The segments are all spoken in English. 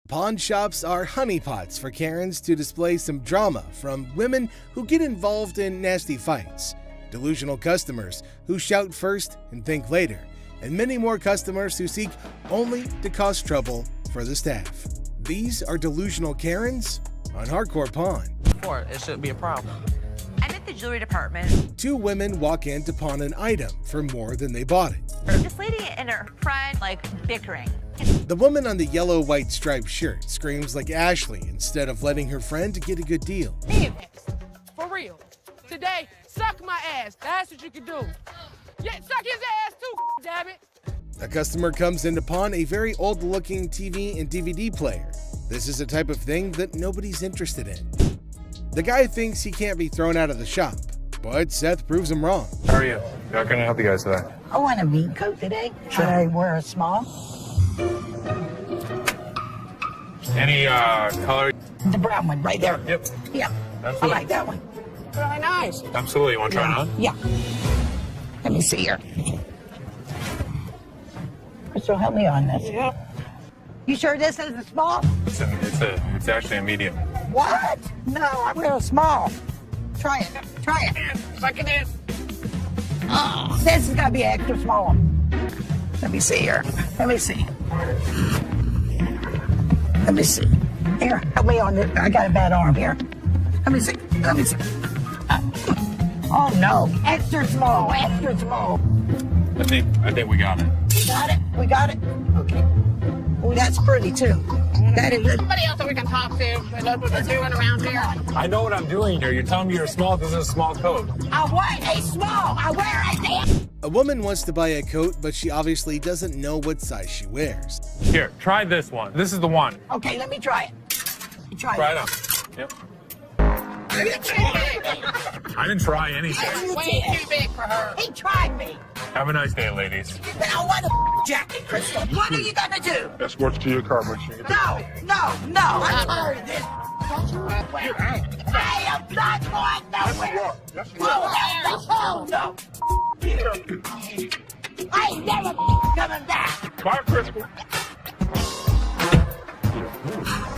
Pawn shops are honeypots for Karens to display some drama from women who get involved in nasty fights, delusional customers who shout first and think later, and many more customers who seek only to cause trouble for the staff. These are delusional Karens on Hardcore Pawn. It shouldn't be a problem. I'm at the jewelry department. Two women walk in to pawn an item for more than they bought it. This lady and her friend bickering. The woman on the yellow-white striped shirt screams like Ashley instead of letting her friend get a good deal. Hey, for real. Today, suck my ass. That's what you can do. Yeah, suck his ass too, damn it. A customer comes in to pawn a very old-looking TV and DVD player. This is a type of thing that nobody's interested in. The guy thinks he can't be thrown out of the shop, but Seth proves him wrong. How are you? How can I help you guys today? I want a meat coat today. Should I wear a small? Any color? The brown one right there. Yep. Yeah. Absolutely. I like that one. Really nice. Absolutely. You want to try it on? Yeah. Let me see here. Crystal, help me on this. Yeah. You sure this is a small? It's actually a medium. What? No, I wear a small. Try it. Try it. Suck it in. Oh, this is gonna be an extra small one. Let me see here. Let me see. Let me see. Here, help me on this. I got a bad arm here. Let me see. Let me see. Oh no, extra small, extra small. I think we got it. Got it? We got it? Okay. Oh, that's pretty too. That is it. Somebody else that we can talk to. They know what they're doing around here. I know what I'm doing here. You're telling me you're small. This is a small coat. I want a small. I wear it. A woman wants to buy a coat, but she obviously doesn't know what size she wears. Here, try this one. This is the one. Okay, let me try it. Try it on. Yep. I didn't try anything. Way too big for her. He tried me. Have a nice day, ladies. I want a jacket, Crystal. What are you gonna do? Escort to your car, machine. No. I'm tired of this. I am not going nowhere. Oh, no. I ain't never coming back. Bye, Crystal.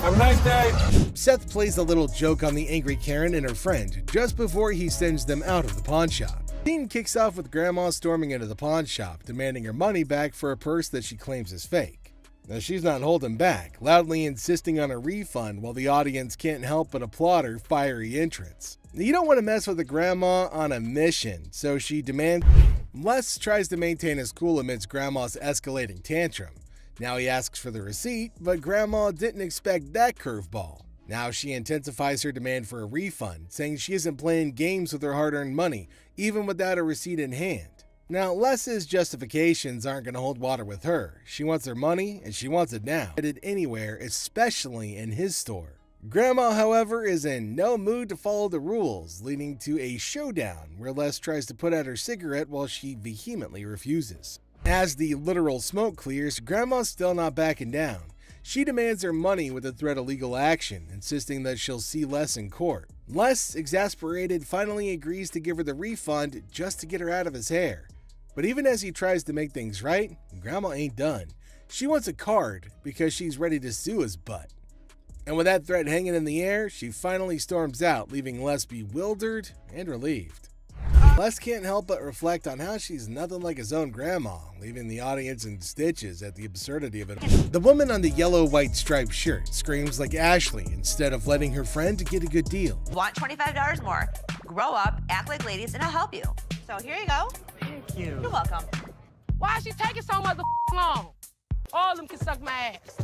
Have a nice day. Seth plays a little joke on the angry Karen and her friend just before he sends them out of the pawn shop. The scene kicks off with Grandma storming into the pawn shop, demanding her money back for a purse that she claims is fake. Now she's not holding back, loudly insisting on a refund while the audience can't help but applaud her fiery entrance. You don't want to mess with a grandma on a mission, so she demands. Les tries to maintain his cool amidst Grandma's escalating tantrum. Now he asks for the receipt, but Grandma didn't expect that curveball. Now she intensifies her demand for a refund, saying she isn't playing games with her hard-earned money, even without a receipt in hand. Now, Les's justifications aren't going to hold water with her. She wants her money, and she wants it now. Anywhere, especially in his store. Grandma, however, is in no mood to follow the rules, leading to a showdown where Les tries to put out her cigarette while she vehemently refuses. As the literal smoke clears, Grandma's still not backing down. She demands her money with a threat of legal action, insisting that she'll see Les in court. Les, exasperated, finally agrees to give her the refund just to get her out of his hair. But even as he tries to make things right, Grandma ain't done. She wants a card because she's ready to sue his butt. And with that threat hanging in the air, she finally storms out, leaving Les bewildered and relieved. Les can't help but reflect on how she's nothing like his own grandma, leaving the audience in stitches at the absurdity of it. The woman on the yellow-white striped shirt screams like Ashley instead of letting her friend get a good deal. Want $25 more? Grow up, act like ladies, and I'll help you. So here you go. Thank you. You're welcome. Why is she taking so much long? All of them can suck my ass.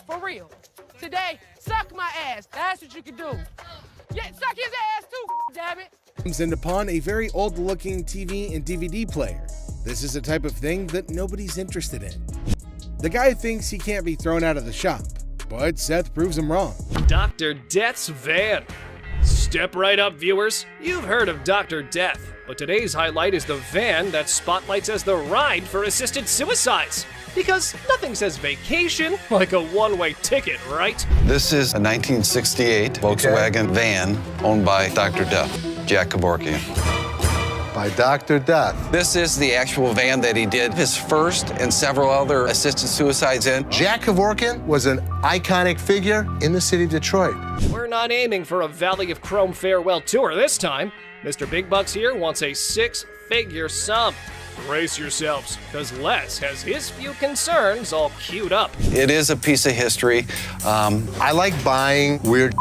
For real. Today, suck my ass. That's what you can do. Yeah, suck his ass too, damn it. Comes in to pawn a very old-looking TV and DVD player. This is a type of thing that nobody's interested in. The guy thinks he can't be thrown out of the shop, but Seth proves him wrong. Dr. Death's van. Step right up, viewers. You've heard of Dr. Death, but today's highlight is the van that spotlights as the ride for assisted suicides. Because nothing says vacation like a one-way ticket, right? This is a 1968 Volkswagen van owned by Dr. Death, Jack Kevorkian. by Dr. Death. This is the actual van that he did his first and several other assisted suicides in. Jack Kevorkian was an iconic figure in the city of Detroit. We're not aiming for a Valley of Chrome farewell tour this time. Mr. Big Bucks here wants a six-figure sum. Brace yourselves, because Les has his few concerns all queued up. It is a piece of history. I like buying weird.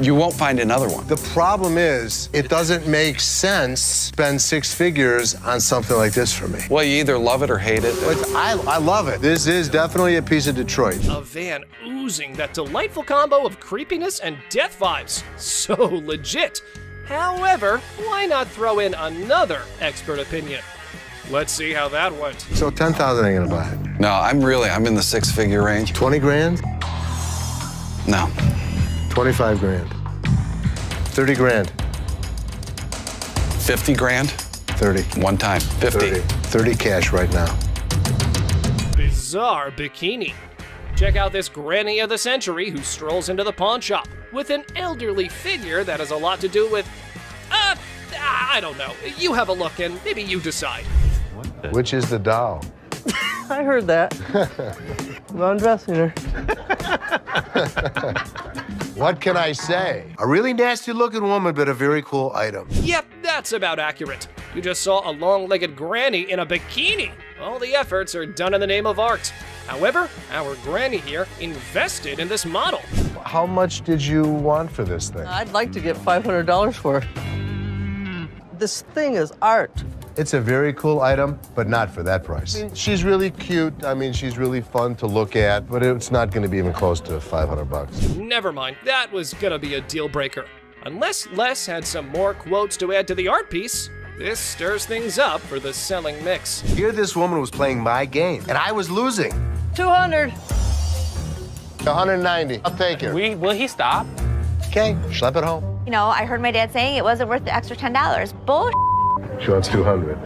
You won't find another one. The problem is, it doesn't make sense to spend six figures on something like this for me. Well, you either love it or hate it. But I love it. This is definitely a piece of Detroit. A van oozing that delightful combo of creepiness and death vibes. So legit. However, why not throw in another expert opinion? Let's see how that went. So 10,000 ain't gonna buy it. No, I'm in the six-figure range. 20 grand? No. 25 grand. 30 grand. 50 grand? 30. One time. 50. 30 cash right now. Bizarre bikini. Check out this granny of the century who strolls into the pawn shop with an elderly figure that has a lot to do with, I don't know. You have a look and maybe you decide. Which is the doll? I heard that. I'm undressing her. What can I say? A really nasty looking woman, but a very cool item. Yep, that's about accurate. You just saw a long-legged granny in a bikini. All the efforts are done in the name of art. However, our granny here invested in this model. How much did you want for this thing? I'd like to get $500 for it. This thing is art. It's a very cool item, but not for that price. She's really cute. I mean, she's really fun to look at, but it's not going to be even close to 500 bucks. Never mind, that was gonna be a deal breaker. Unless Les had some more quotes to add to the art piece, this stirs things up for the selling mix. Here this woman was playing my game, and I was losing. 200. 190. I'll take her. Will he stop? Okay, schlep it home. You know, I heard my dad saying it wasn't worth the extra $10. Bull. She wants 200.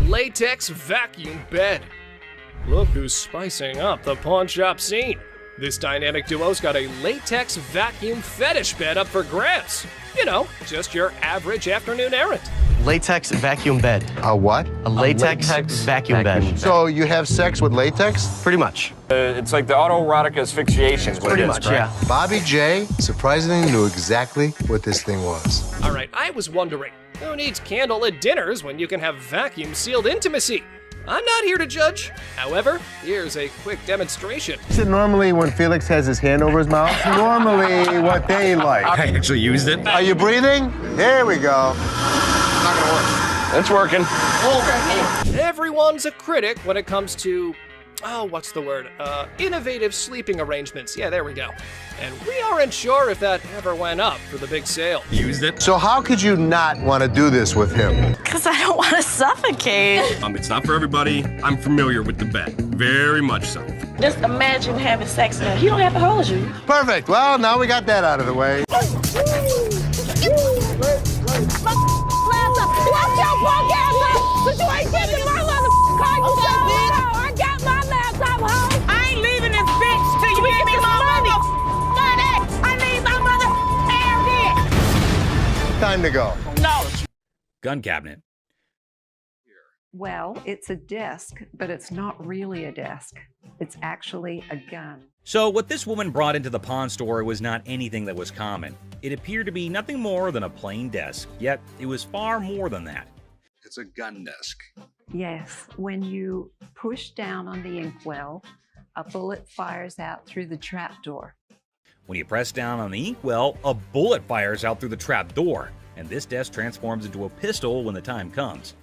Latex vacuum bed. Look who's spicing up the pawn shop scene. This dynamic duo's got a latex vacuum fetish bed up for grabs. You know, just your average afternoon errand. Latex vacuum bed. A what? A latex vacuum bed. So you have sex with latex? Pretty much. It's like the autoerotic asphyxiation. Pretty much, yeah. Bobby J surprisingly knew exactly what this thing was. All right, I was wondering, who needs candlelit dinners when you can have vacuum-sealed intimacy? I'm not here to judge. However, here's a quick demonstration. Is it normally when Felix has his hand over his mouth? Normally what they like. I actually used it. Are you breathing? Here we go. Not gonna work. It's working. Everyone's a critic when it comes to, what's the word? Innovative sleeping arrangements. Yeah, there we go. And we aren't sure if that ever went up for the big sale. Used it. So how could you not want to do this with him? Because I don't want to suffocate. It's not for everybody. I'm familiar with the bed. Very much so. Just imagine having sex now. He don't have to hold you. Perfect. Well, now we got that out of the way. Watch your punk ass up, but you ain't taking my car. You I got my laptop home. I ain't leaving this bitch till you give me my money. I need my mother hair. Time to go. No. Gun cabinet. Well, it's a desk, but it's not really a desk. It's actually a gun. So what this woman brought into the pawn store was not anything that was common. It appeared to be nothing more than a plain desk, yet it was far more than that. It's a gun desk. Yes, when you push down on the inkwell, a bullet fires out through the trapdoor. When you press down on the inkwell, a bullet fires out through the trap door, and this desk transforms into a pistol when the time comes.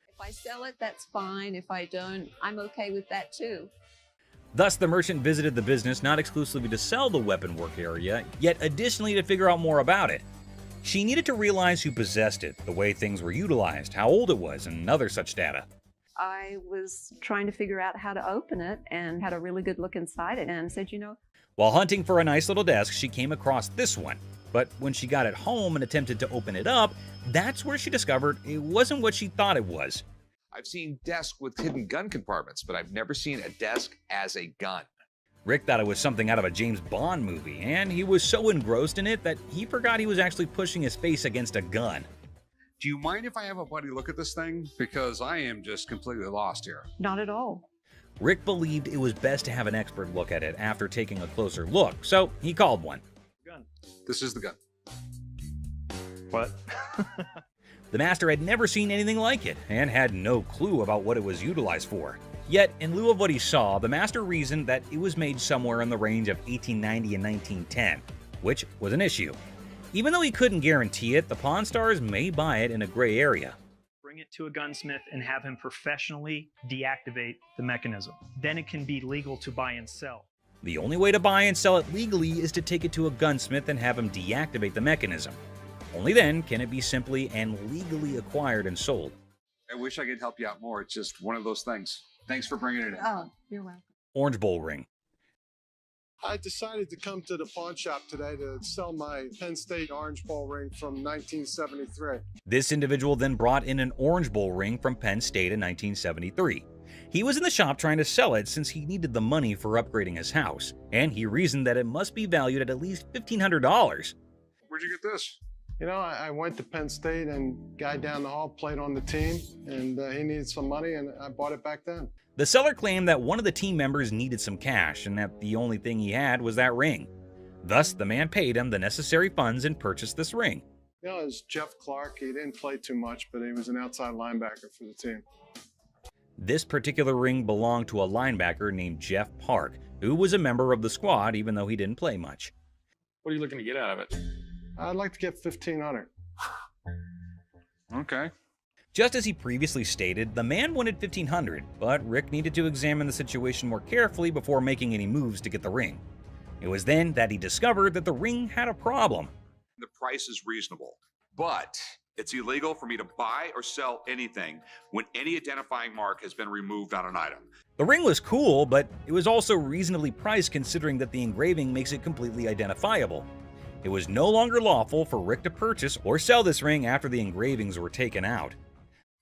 If I sell it, that's fine. If I don't, I'm okay with that too. Thus, the merchant visited the business not exclusively to sell the weapon work area, yet additionally to figure out more about it. She needed to realize who possessed it, the way things were utilized, how old it was, and other such data. I was trying to figure out how to open it and had a really good look inside it and said, While hunting for a nice little desk, she came across this one. But when she got it home and attempted to open it up, that's where she discovered it wasn't what she thought it was. I've seen desks with hidden gun compartments, but I've never seen a desk as a gun. Rick thought it was something out of a James Bond movie, and he was so engrossed in it that he forgot he was actually pushing his face against a gun. Do you mind if I have a buddy look at this thing? Because I am just completely lost here. Not at all. Rick believed it was best to have an expert look at it after taking a closer look, so he called one. Gun. This is the gun. What? The master had never seen anything like it and had no clue about what it was utilized for. Yet, in lieu of what he saw, the master reasoned that it was made somewhere in the range of 1890 and 1910, which was an issue. Even though he couldn't guarantee it, the Pawn Stars may buy it in a gray area. Bring it to a gunsmith and have him professionally deactivate the mechanism. Then it can be legal to buy and sell. The only way to buy and sell it legally is to take it to a gunsmith and have him deactivate the mechanism. Only then can it be simply and legally acquired and sold. I wish I could help you out more. It's just one of those things. Thanks for bringing it in. Oh, you're welcome. Orange Bowl ring. I decided to come to the pawn shop today to sell my Penn State Orange Bowl ring from 1973. This individual then brought in an Orange Bowl ring from Penn State in 1973. He was in the shop trying to sell it since he needed the money for upgrading his house, and he reasoned that it must be valued at least $1,500. Where'd you get this? You know, I went to Penn State and guy down the hall played on the team, and he needed some money, and I bought it back then. The seller claimed that one of the team members needed some cash and that the only thing he had was that ring. Thus, the man paid him the necessary funds and purchased this ring. You know, it was Jeff Clark. He didn't play too much, but he was an outside linebacker for the team. This particular ring belonged to a linebacker named Jeff Park, who was a member of the squad even though he didn't play much. What are you looking to get out of it? I'd like to get $1,500. Okay. Just as he previously stated, the man wanted $1,500, but Rick needed to examine the situation more carefully before making any moves to get the ring. It was then that he discovered that the ring had a problem. The price is reasonable, but it's illegal for me to buy or sell anything when any identifying mark has been removed on an item. The ring was cool, but it was also reasonably priced considering that the engraving makes it completely identifiable. It was no longer lawful for Rick to purchase or sell this ring after the engravings were taken out.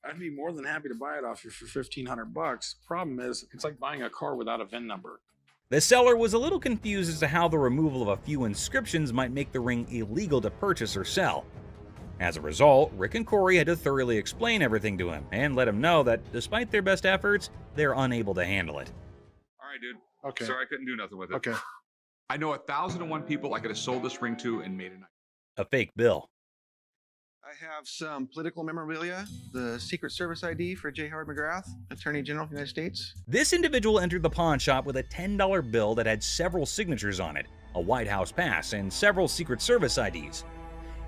I'd be more than happy to buy it off you for $1,500. Problem is, it's like buying a car without a VIN number. The seller was a little confused as to how the removal of a few inscriptions might make the ring illegal to purchase or sell. As a result, Rick and Corey had to thoroughly explain everything to him and let him know that despite their best efforts, they're unable to handle it. All right, dude. Okay. Sorry I couldn't do nothing with it. Okay. I know 1,001 people I could have sold this ring to and made a fake bill. I have some political memorabilia, the Secret Service ID for J. Howard McGrath, Attorney General of the United States. This individual entered the pawn shop with a $10 bill that had several signatures on it, a White House pass, and several Secret Service IDs.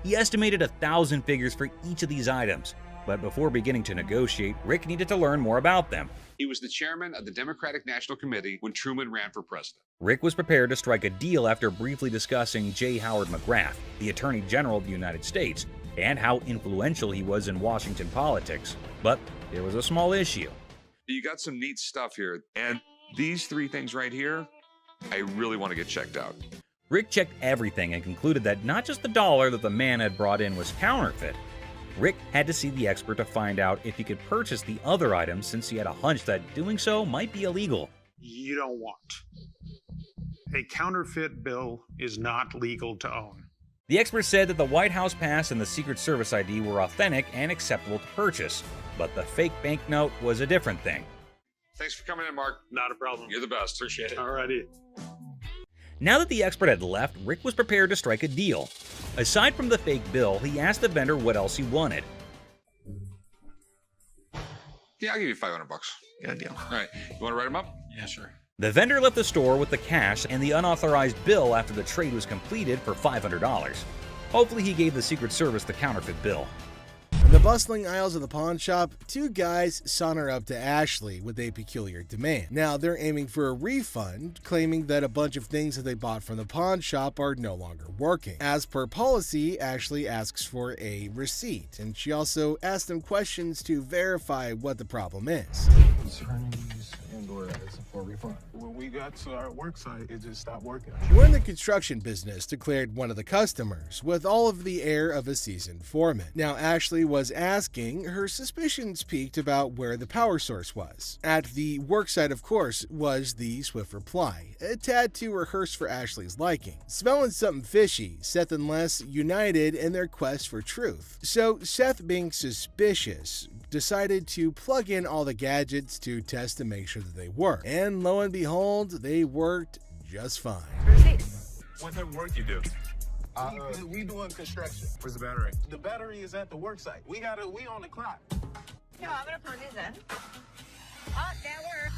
He estimated 1,000 figures for each of these items, but before beginning to negotiate, Rick needed to learn more about them. He was the chairman of the Democratic National Committee when Truman ran for president. Rick was prepared to strike a deal after briefly discussing J. Howard McGrath, the Attorney General of the United States, and how influential he was in Washington politics. But there was a small issue. You got some neat stuff here, and these three things right here, I really want to get checked out. Rick checked everything and concluded that not just the dollar that the man had brought in was counterfeit. Rick had to see the expert to find out if he could purchase the other items since he had a hunch that doing so might be illegal. You don't want. A counterfeit bill is not legal to own. The expert said that the White House pass and the Secret Service ID were authentic and acceptable to purchase, but the fake banknote was a different thing. Thanks for coming in, Mark. Not a problem. You're the best. Appreciate it. Alrighty. Now that the expert had left, Rick was prepared to strike a deal. Aside from the fake bill, he asked the vendor what else he wanted. Yeah, I'll give you $500. Good deal. All right. You want to write them up? Yeah, sure. The vendor left the store with the cash and the unauthorized bill after the trade was completed for $500. Hopefully he gave the Secret Service the counterfeit bill. In the bustling aisles of the pawn shop, two guys saunter up to Ashley with a peculiar demand. Now they're aiming for a refund, claiming that a bunch of things that they bought from the pawn shop are no longer working. As per policy, Ashley asks for a receipt, and she also asks them questions to verify what the problem is. Concerning these and/or for a refund. When we got to our work site, it just stopped working. We're in the construction business, declared one of the customers, with all of the air of a seasoned foreman. Now, Ashley was asking, her suspicions peaked about where the power source was. At the work site, of course, was the swift reply, a tad too rehearsed for Ashley's liking. Smelling something fishy, Seth and Les united in their quest for truth. So Seth, being suspicious, decided to plug in all the gadgets to test to make sure that they work. And lo and behold, they worked just fine. What type of work you do? We doing construction. Where's the battery? The battery is at the work site. We on the clock. Yeah, I'm gonna plug these in. Oh, that works.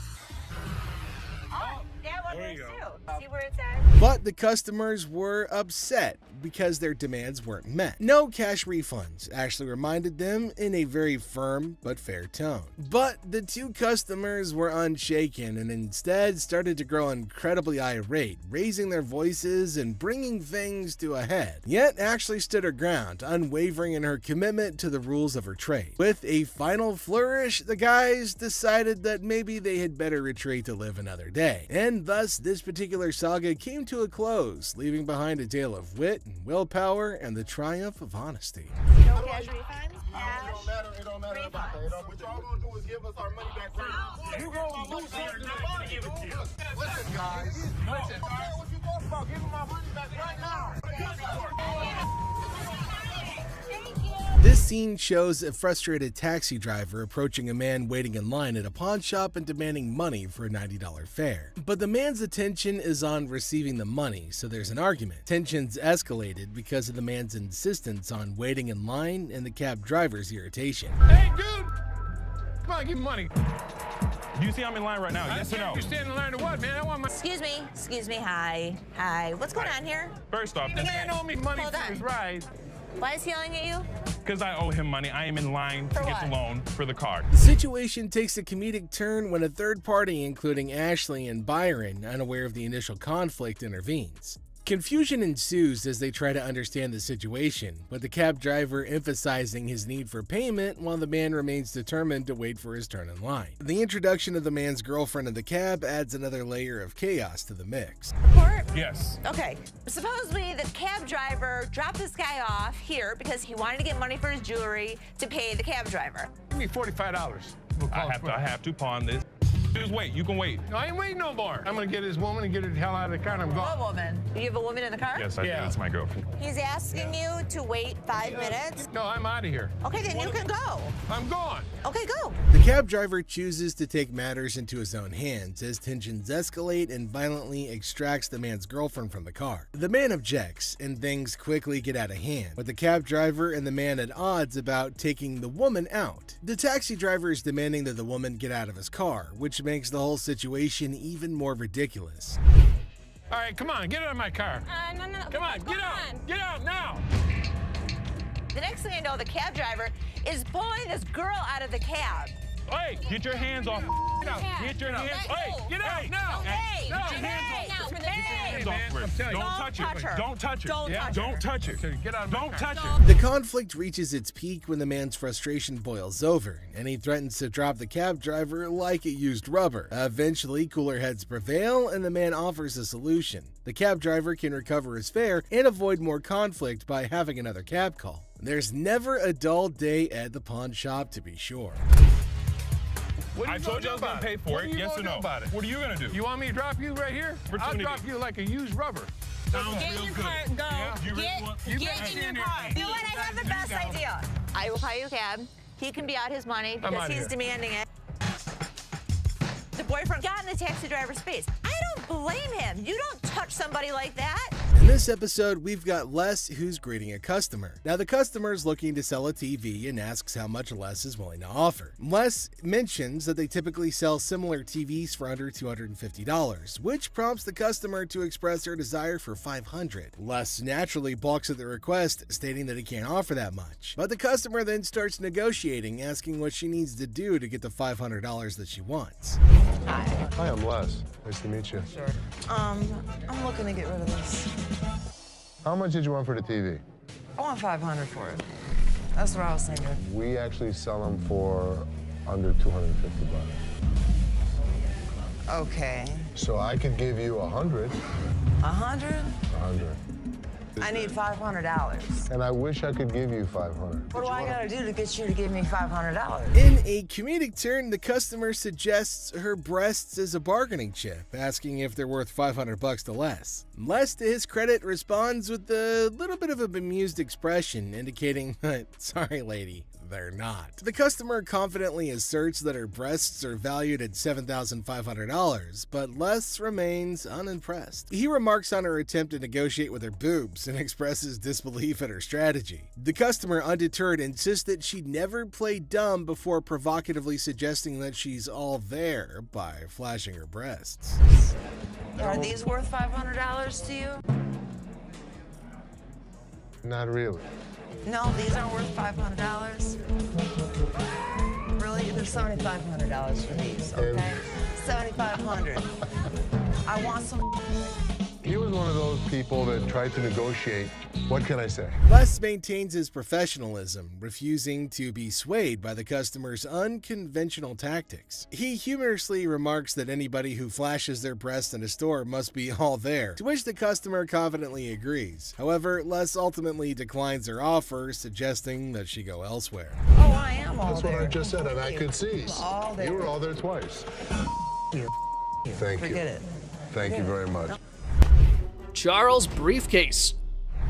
Oh, that one works too. See where it's at? But the customers were upset because their demands weren't met. No cash refunds, Ashley reminded them in a very firm but fair tone. But the two customers were unshaken and instead started to grow incredibly irate, raising their voices and bringing things to a head. Yet Ashley stood her ground, unwavering in her commitment to the rules of her trade. With a final flourish, the guys decided that maybe they had better retreat to live another day. And thus, this particular saga came to a close, leaving behind a tale of wit and willpower and the triumph of honesty. No cash refunds? It don't matter about that. What y'all gonna do is give us our money back right now. You gonna do something about it. Listen, guys. Listen. What you talking about? Give me my money back right now. This scene shows a frustrated taxi driver approaching a man waiting in line at a pawn shop and demanding money for a $90 fare. But the man's attention is on receiving the money, so there's an argument. Tensions escalated because of the man's insistence on waiting in line and the cab driver's irritation. Hey, dude! Come on, give me money. Do you see I'm in line right now? Yes or no? You're standing in line to what, man? I want my... Excuse me, hi. What's going on here? First off, this man owe me money for his ride. Why is he yelling at you? Because I owe him money. I am in line to get the loan for the car. The situation takes a comedic turn when a third party, including Ashley and Byron, unaware of the initial conflict, intervenes. Confusion ensues as they try to understand the situation, with the cab driver emphasizing his need for payment while the man remains determined to wait for his turn in line. The introduction of the man's girlfriend in the cab adds another layer of chaos to the mix. Report? Yes. Okay, supposedly the cab driver dropped this guy off here because he wanted to get money for his jewelry to pay the cab driver. Give me $45. I have to pawn this. Just wait. You can wait. No, I ain't waiting no more. I'm going to get this woman and get her the hell out of the car and I'm gone. What woman? You have a woman in the car? Yes, I do. That's my girlfriend. He's asking you to wait 5 minutes? No, I'm out of here. Okay, then you can go. I'm gone. Okay, go. The cab driver chooses to take matters into his own hands as tensions escalate and violently extracts the man's girlfriend from the car. The man objects, and things quickly get out of hand, with the cab driver and the man at odds about taking the woman out. The taxi driver is demanding that the woman get out of his car, which makes the whole situation even more ridiculous. All right, come on, get out of my car. No. Come on, get out. Get out now. The next thing I know, the cab driver is pulling this girl out of the cab. Hey, get your hands off. Get your hands. Hey, get out now. Hey, get your hands off. Get your hands off. Don't touch it. Don't touch it. Don't touch it. Get out. Don't touch it. The conflict reaches its peak when the man's frustration boils over, and he threatens to drop the cab driver like it used rubber. Eventually, cooler heads prevail, and the man offers a solution. The cab driver can recover his fare and avoid more conflict by having another cab call. There's never a dull day at the pawn shop, to be sure. I told you I was going to pay for it. Yes or no? What are you going to do? You want me to drop you right here? I'll drop you like a used rubber. Get in your car, go. Get in your car. You know what? I have the best idea. I will call you a cab. He can be out his money because he's demanding it. The boyfriend got in the taxi driver's face. I don't blame him. You don't touch somebody like that. In this episode, we've got Les who's greeting a customer. Now, the customer is looking to sell a TV and asks how much Les is willing to offer. Les mentions that they typically sell similar TVs for under $250, which prompts the customer to express her desire for $500. Les naturally balks at the request, stating that he can't offer that much. But the customer then starts negotiating, asking what she needs to do to get the $500 that she wants. Hi, I'm Les. Nice to meet you. Sure. I'm looking to get rid of this. How much did you want for the TV? I want $500 for it. That's what I was thinking. We actually sell them for under $250. Okay. So I could give you 100. 100? 100. I need $500. And I wish I could give you 500. What do I gotta do to get you to give me $500? In a comedic turn, the customer suggests her breasts as a bargaining chip, asking if they're worth $500 or less. Les, to his credit, responds with a little bit of a bemused expression, indicating that, sorry lady, they're not. The customer confidently asserts that her breasts are valued at $7,500, but Les remains unimpressed. He remarks on her attempt to negotiate with her boobs and expresses disbelief at her strategy. The customer, undeterred, insists that she never played dumb before provocatively suggesting that she's all there by flashing her breasts. Are these worth $500 to you? Not really. No, these aren't worth $500. Really? There's $7,500 for these, okay? $7,500. I want some. He was one of those people that tried to negotiate. What can I say? Les maintains his professionalism, refusing to be swayed by the customer's unconventional tactics. He humorously remarks that anybody who flashes their breasts in a store must be all there, to which the customer confidently agrees. However, Les ultimately declines her offer, suggesting that she go elsewhere. Oh, I am all That's there. what I just said, and I could see. All there. You were all there twice. You. Thank you. Forget it. Thank you very much. Charles' briefcase.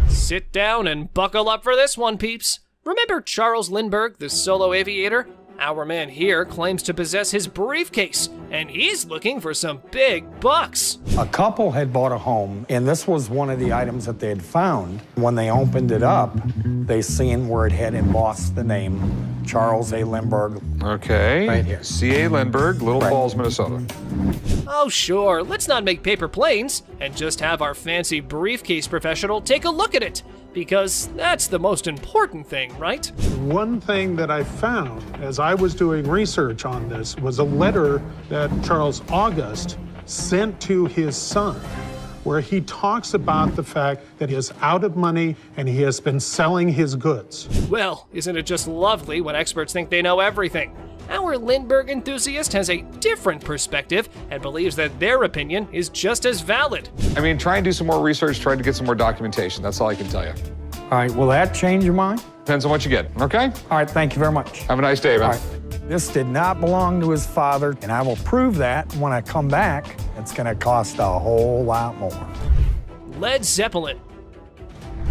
Sit down and buckle up for this one, peeps. Remember Charles Lindbergh, the solo aviator? Our man here claims to possess his briefcase, and he's looking for some big bucks. A couple had bought a home, and this was one of the items that they had found. When they opened it up, they seen where it had embossed the name Charles A. Lindbergh. Okay. Right here. C.A. Lindbergh, Little Falls, Minnesota. Oh sure, let's not make paper planes, and just have our fancy briefcase professional take a look at it. Because that's the most important thing, right? One thing that I found as I was doing research on this was a letter that Charles August sent to his son, where he talks about the fact that he is out of money and he has been selling his goods. Well, isn't it just lovely when experts think they know everything? Our Lindbergh enthusiast has a different perspective and believes that their opinion is just as valid. I mean, try and do some more research, try to get some more documentation. That's all I can tell you. All right, will that change your mind? Depends on what you get, okay? All right, thank you very much. Have a nice day, man. All right. This did not belong to his father, and I will prove that when I come back. It's gonna cost a whole lot more. Led Zeppelin.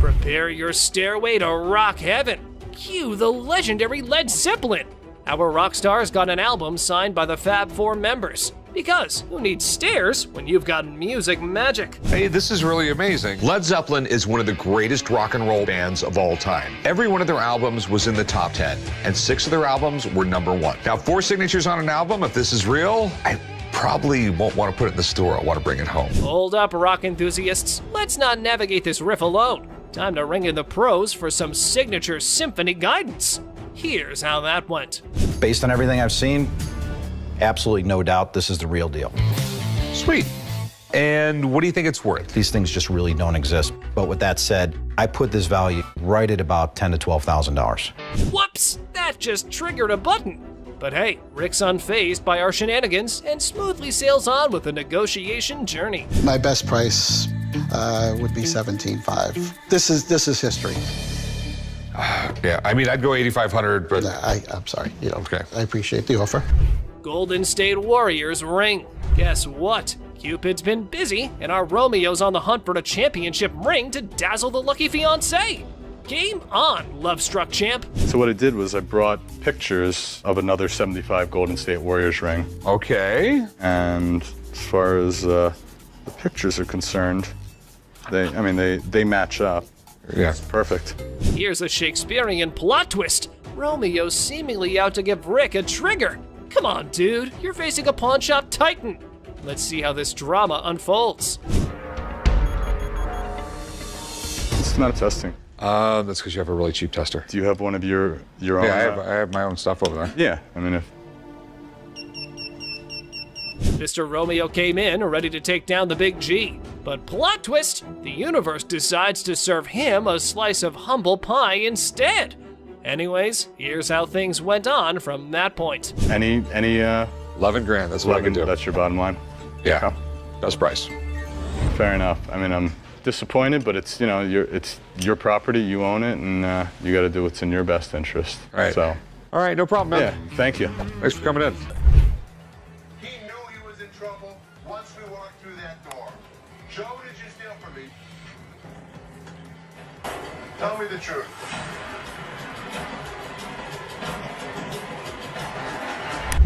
Prepare your stairway to rock heaven. Cue the legendary Led Zeppelin. Our rock stars got an album signed by the Fab Four members. Because who needs stairs when you've got music magic? Hey, this is really amazing. Led Zeppelin is one of the greatest rock and roll bands of all time. Every one of their albums was in the top 10, and 6 of their albums were #1. Now, 4 signatures on an album, if this is real, I probably won't want to put it in the store. I want to bring it home. Hold up, rock enthusiasts. Let's not navigate this riff alone. Time to ring in the pros for some signature symphony guidance. Here's how that went. Based on everything I've seen, absolutely no doubt this is the real deal. Sweet. And what do you think it's worth? These things just really don't exist. But with that said, I put this value right at about $10,000 to $12,000. Whoops, that just triggered a button. But hey, Rick's unfazed by our shenanigans and smoothly sails on with the negotiation journey. My best price would be $17,500. This is history. Yeah, I mean, I'd go $8,500, but... I'm sorry. Okay. I appreciate the offer. Golden State Warriors ring. Guess what? Cupid's been busy, and our Romeo's on the hunt for a championship ring to dazzle the lucky fiancé. Game on, love-struck champ. So what I did was I brought pictures of another 75 Golden State Warriors ring. Okay. And as far as the pictures are concerned, they match up. Yeah. It's perfect. Here's a Shakespearean plot twist. Romeo's seemingly out to give Rick a trigger. Come on, dude, you're facing a pawn shop titan. Let's see how this drama unfolds. It's not testing. That's because you have a really cheap tester. Do you have one of your own? Yeah, I have my own stuff over there. Yeah, I mean, Mr. Romeo came in ready to take down the big G. But plot twist, the universe decides to serve him a slice of humble pie instead. Anyways, here's how things went on from that point. Any 11 grand, that's what I can do. That's your bottom line? Yeah, best price. Fair enough. I mean, I'm disappointed, but it's, you know, it's your property, you own it, and you got to do what's in your best interest. All right. So. All right, no problem, man. Yeah, thank you. Thanks for coming in. He knew he was in trouble once we walked through that door. Joe, did you steal from me? Tell me the truth.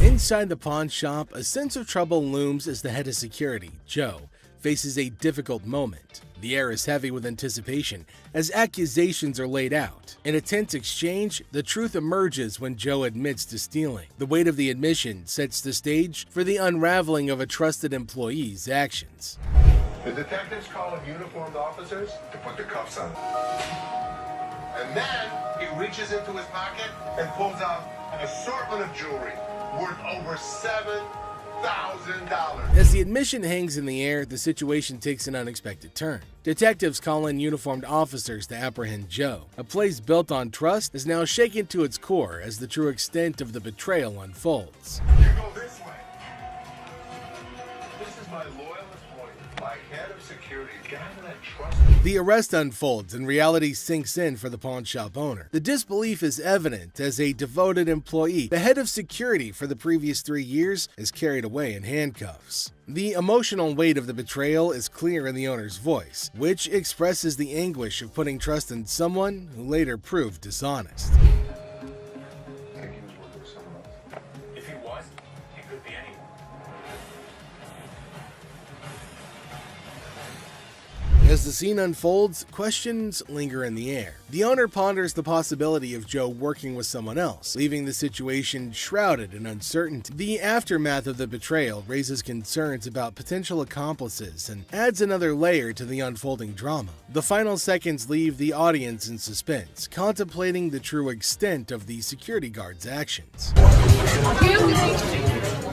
Inside the pawn shop, a sense of trouble looms as the head of security, Joe, faces a difficult moment. The air is heavy with anticipation as accusations are laid out. In a tense exchange, the truth emerges when Joe admits to stealing. The weight of the admission sets the stage for the unraveling of a trusted employee's actions. The detectives call in uniformed officers to put the cuffs on. And then he reaches into his pocket and pulls out an assortment of jewelry worth over $7,000. As the admission hangs in the air, the situation takes an unexpected turn. Detectives call in uniformed officers to apprehend Joe. A place built on trust is now shaken to its core as the true extent of the betrayal unfolds. You go this way. This is my loyalist point, my head of security, guy that I trust. The arrest unfolds and reality sinks in for the pawn shop owner. The disbelief is evident as a devoted employee, the head of security for the previous 3 years, is carried away in handcuffs. The emotional weight of the betrayal is clear in the owner's voice, which expresses the anguish of putting trust in someone who later proved dishonest. If he was, he could be anyone. As the scene unfolds, questions linger in the air. The owner ponders the possibility of Joe working with someone else, leaving the situation shrouded in uncertainty. The aftermath of the betrayal raises concerns about potential accomplices and adds another layer to the unfolding drama. The final seconds leave the audience in suspense, contemplating the true extent of the security guard's actions. Are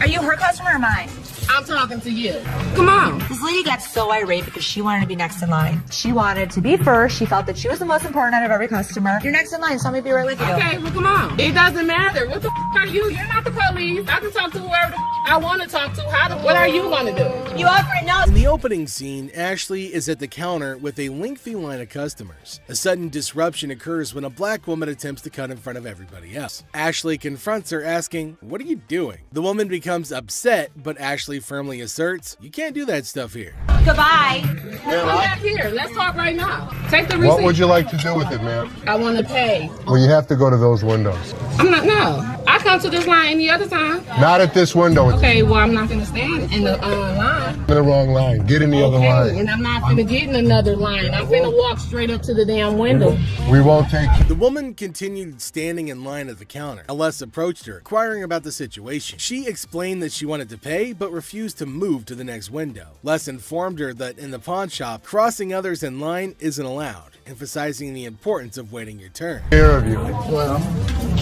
you her customer or mine? I'm talking to you. Come on. This lady got so irate because she wanted to be next in line. She wanted to be first. She felt that she was the most important out of every customer. You're next in line, so let me be right with you. Okay, well, come on. It doesn't matter. What the are you? You're not the police. I can talk to whoever I want to talk to. What are you going to do? You already know. In the opening scene, Ashley is at the counter with a lengthy line of customers. A sudden disruption occurs when a black woman attempts to cut in front of everybody else. Ashley confronts her, asking, "What are you doing?" The woman becomes upset, but Ashley firmly asserts, "You can't do that stuff here." Goodbye. Come back here. Let's talk right now. Take the receipt. What would you like to do with it, ma'am? I want to pay. Well, you have to go to those windows. I'm not, no. I come to this line any other time. Not at this window. Okay, well, I'm not going to stand in the line. In the wrong line. Get in the other line. And I'm not going to get in another line. I'm going to walk straight up to the damn window. We won't take you. The woman continued standing in line at the counter. Les approached her, inquiring about the situation. She explained that she wanted to pay, but refused to move to the next window. Les informed her that in the pawn shop, crossing others in line isn't allowed, emphasizing the importance of waiting your turn. Here of you. Well,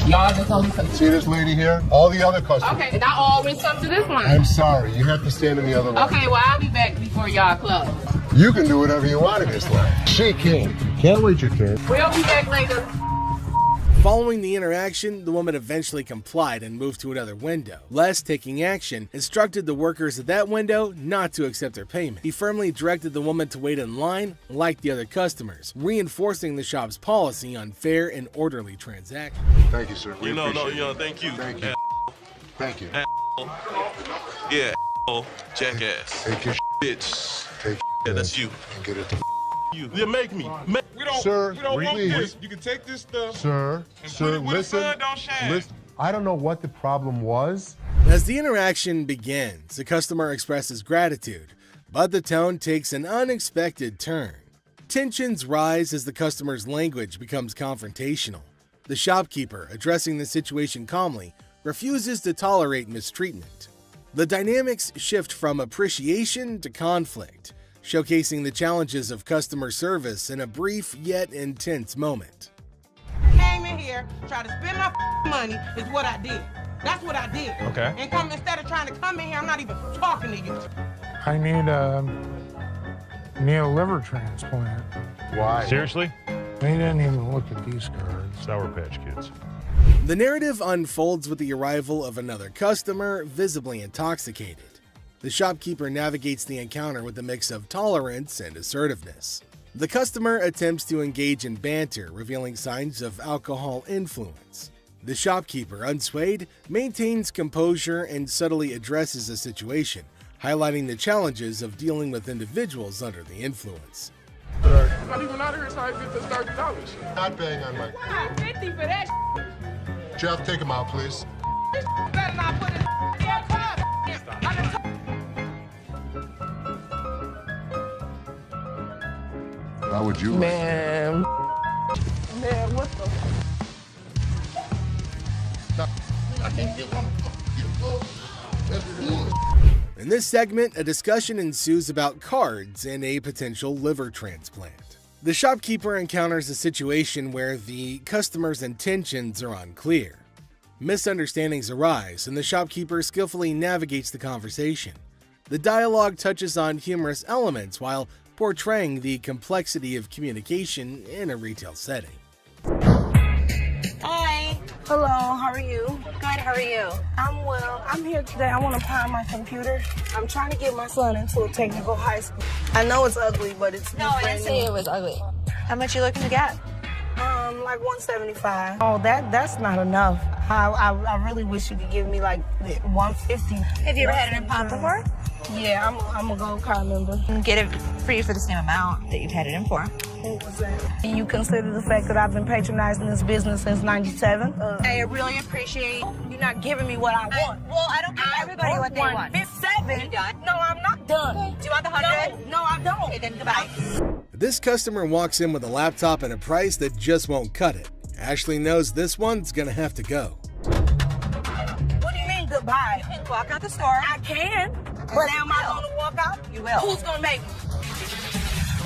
y'all just only see this lady here? All the other customers. Okay, and I always come to this line. I'm sorry. You have to stand in the other line. Okay, well, I'll be back before y'all close. You can do whatever you want in this line. She can't. Can't wait your turn. We'll be back later. Following the interaction, the woman eventually complied and moved to another window. Les, taking action, instructed the workers at that window not to accept her payment. He firmly directed the woman to wait in line like the other customers, reinforcing the shop's policy on fair and orderly transactions. Thank you, sir. Thank you. Thank you. Thank you. Yeah, jackass. Take your bitch. Take yeah, that's you. And get it to you. You make me. We don't, sir, we don't want please. this. You can take this stuff. Sir, listen. I don't know what the problem was. As the interaction begins, the customer expresses gratitude, but the tone takes an unexpected turn. Tensions rise as the customer's language becomes confrontational. The shopkeeper, addressing the situation calmly, refuses to tolerate mistreatment. The dynamics shift from appreciation to conflict, showcasing the challenges of customer service in a brief yet intense moment. Came in here, tried to spend my money is what I did. That's what I did. Okay. And come instead of trying to come in here, I'm not even talking to you. I need a liver transplant. Why? Seriously? They didn't even look at these cards. Sour Patch Kids. The narrative unfolds with the arrival of another customer, visibly intoxicated. The shopkeeper navigates the encounter with a mix of tolerance and assertiveness. The customer attempts to engage in banter, revealing signs of alcohol influence. The shopkeeper, unswayed, maintains composure and subtly addresses the situation, highlighting the challenges of dealing with individuals under the influence. I'm not even out here trying to get this $30. Not bang on my. Wow, 50 for that. Jeff, take him out, please. Better not put it in your car. How would you? Man, what the? In this segment, a discussion ensues about cards and a potential liver transplant. The shopkeeper encounters a situation where the customer's intentions are unclear. Misunderstandings arise, and the shopkeeper skillfully navigates the conversation. The dialogue touches on humorous elements while portraying the complexity of communication in a retail setting. Hi. Hello, how are you? Good, how are you? I'm well. I'm here today. I want to pawn my computer. I'm trying to get my son into a technical high school. I know it's ugly, but it's No, I didn't say it was ugly. How much you looking to get? Like 175. Oh, that's not enough. I really wish you could give me like 150. Have you ever had it in pawn before? Yeah, I'm a gold card member. Get it for you for the same amount that you've had it in for. What was that? Do you consider the fact that I've been patronizing this business since '97? I really appreciate you're not giving me what I want. Well, I don't give everybody what they want. 157? You done? No, I'm not done. Do you want the 100? No, I don't. Okay, then goodbye. This customer walks in with a laptop and a price that just won't cut it. Ashley knows this one's gonna have to go. What do you mean goodbye? You can walk out the store. I can. But am I gonna walk out? You will. Who's gonna make me?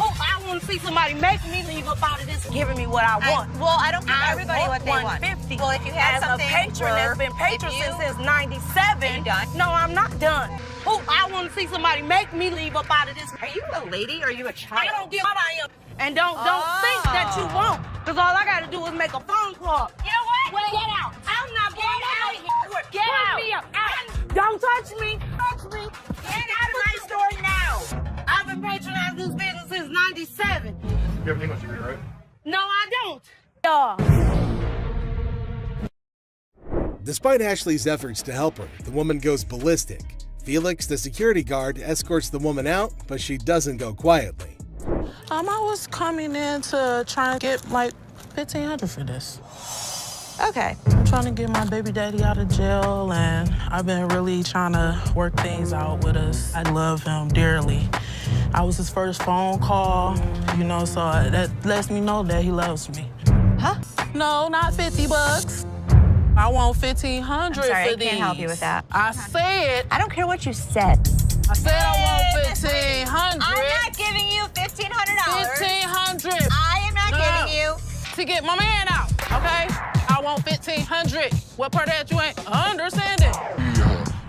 I want to see somebody make me leave up out of this giving me what I want. I don't give everybody what they want. 150. Well, if you had something as a patron that's been patron since '97. No, I'm not done. I want to see somebody make me leave up out of this. Are you a lady or are you a child? I don't give what I am. And don't think that you won't. Because all I got to do is make a phone call. You know what? Get out. I'm not going out of here. Get out. Me up. Don't touch me. Touch me. Get out of my store now. I've been patronizing this business since '97. You have an English degree, right? No, I don't. Despite Ashley's efforts to help her, the woman goes ballistic. Felix, the security guard, escorts the woman out, but she doesn't go quietly. I was coming in to try and get like $1,500 for this. Okay. I'm trying to get my baby daddy out of jail, and I've been really trying to work things out with us. I love him dearly. I was his first phone call, so that lets me know that he loves me. Huh? No, not $50. I want $1,500 I'm sorry, for I these. can't help you with that. I said. I don't care what you said. I said I want $1,500. I'm not giving you $1,500. $1,500. I am not giving you. To get my man out, okay? I want $1,500. What part of that you ain't understanding?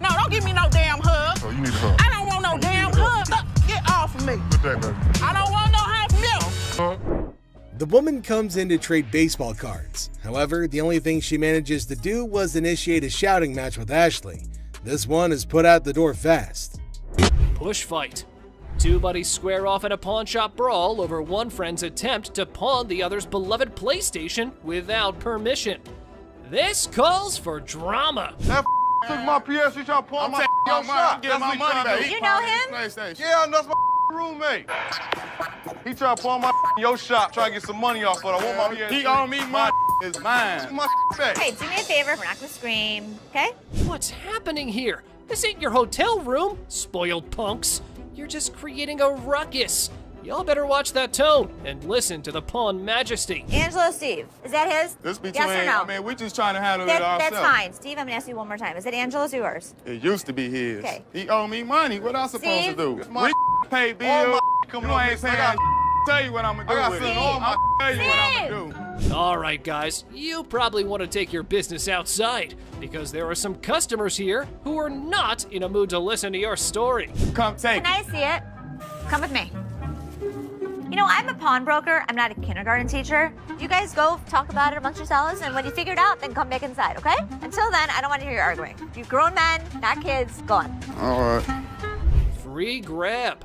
No, don't give me no damn hug. Oh, you need a hug. I don't want no damn hug. Get off of me. Good day, baby. I don't want no half milk. The woman comes in to trade baseball cards. However, the only thing she manages to do was initiate a shouting match with Ashley. This one is put out the door fast. Push fight. Two buddies square off in a pawn shop brawl over one friend's attempt to pawn the other's beloved PlayStation without permission. This calls for drama. That took my PS, he tried to pawn my your shop. Get my money back. You know him? Yeah, that's my roommate. He tried to pawn my your shop, try to get some money off, but I want my PS. He owe me my is mine. My back. Hey, do me a favor. We're not gonna scream, okay? What's happening here? This ain't your hotel room, spoiled punks. You're just creating a ruckus. Y'all better watch that tone and listen to the pawn majesty. Angelo, Steve, is that his? This between, yes or no? I mean, we just trying to handle it ourselves. That's fine. Steve, I'm gonna ask you one more time. Is it Angelo's or yours? It used to be his. Okay. He owe me money. What I supposed Steve? to do? We pay bills. You ain't paying. Tell you what I'm gonna do with it. I'll tell you what I'm gonna do. All right, guys, you probably want to take your business outside because there are some customers here who are not in a mood to listen to your story. Come take Can I see it? Come with me. You know, I'm a pawnbroker. I'm not a kindergarten teacher. You guys go talk about it amongst yourselves, and when you figure it out, then come back inside, okay? Until then, I don't want to hear you arguing. You grown men, not kids, go on. All right. free grab.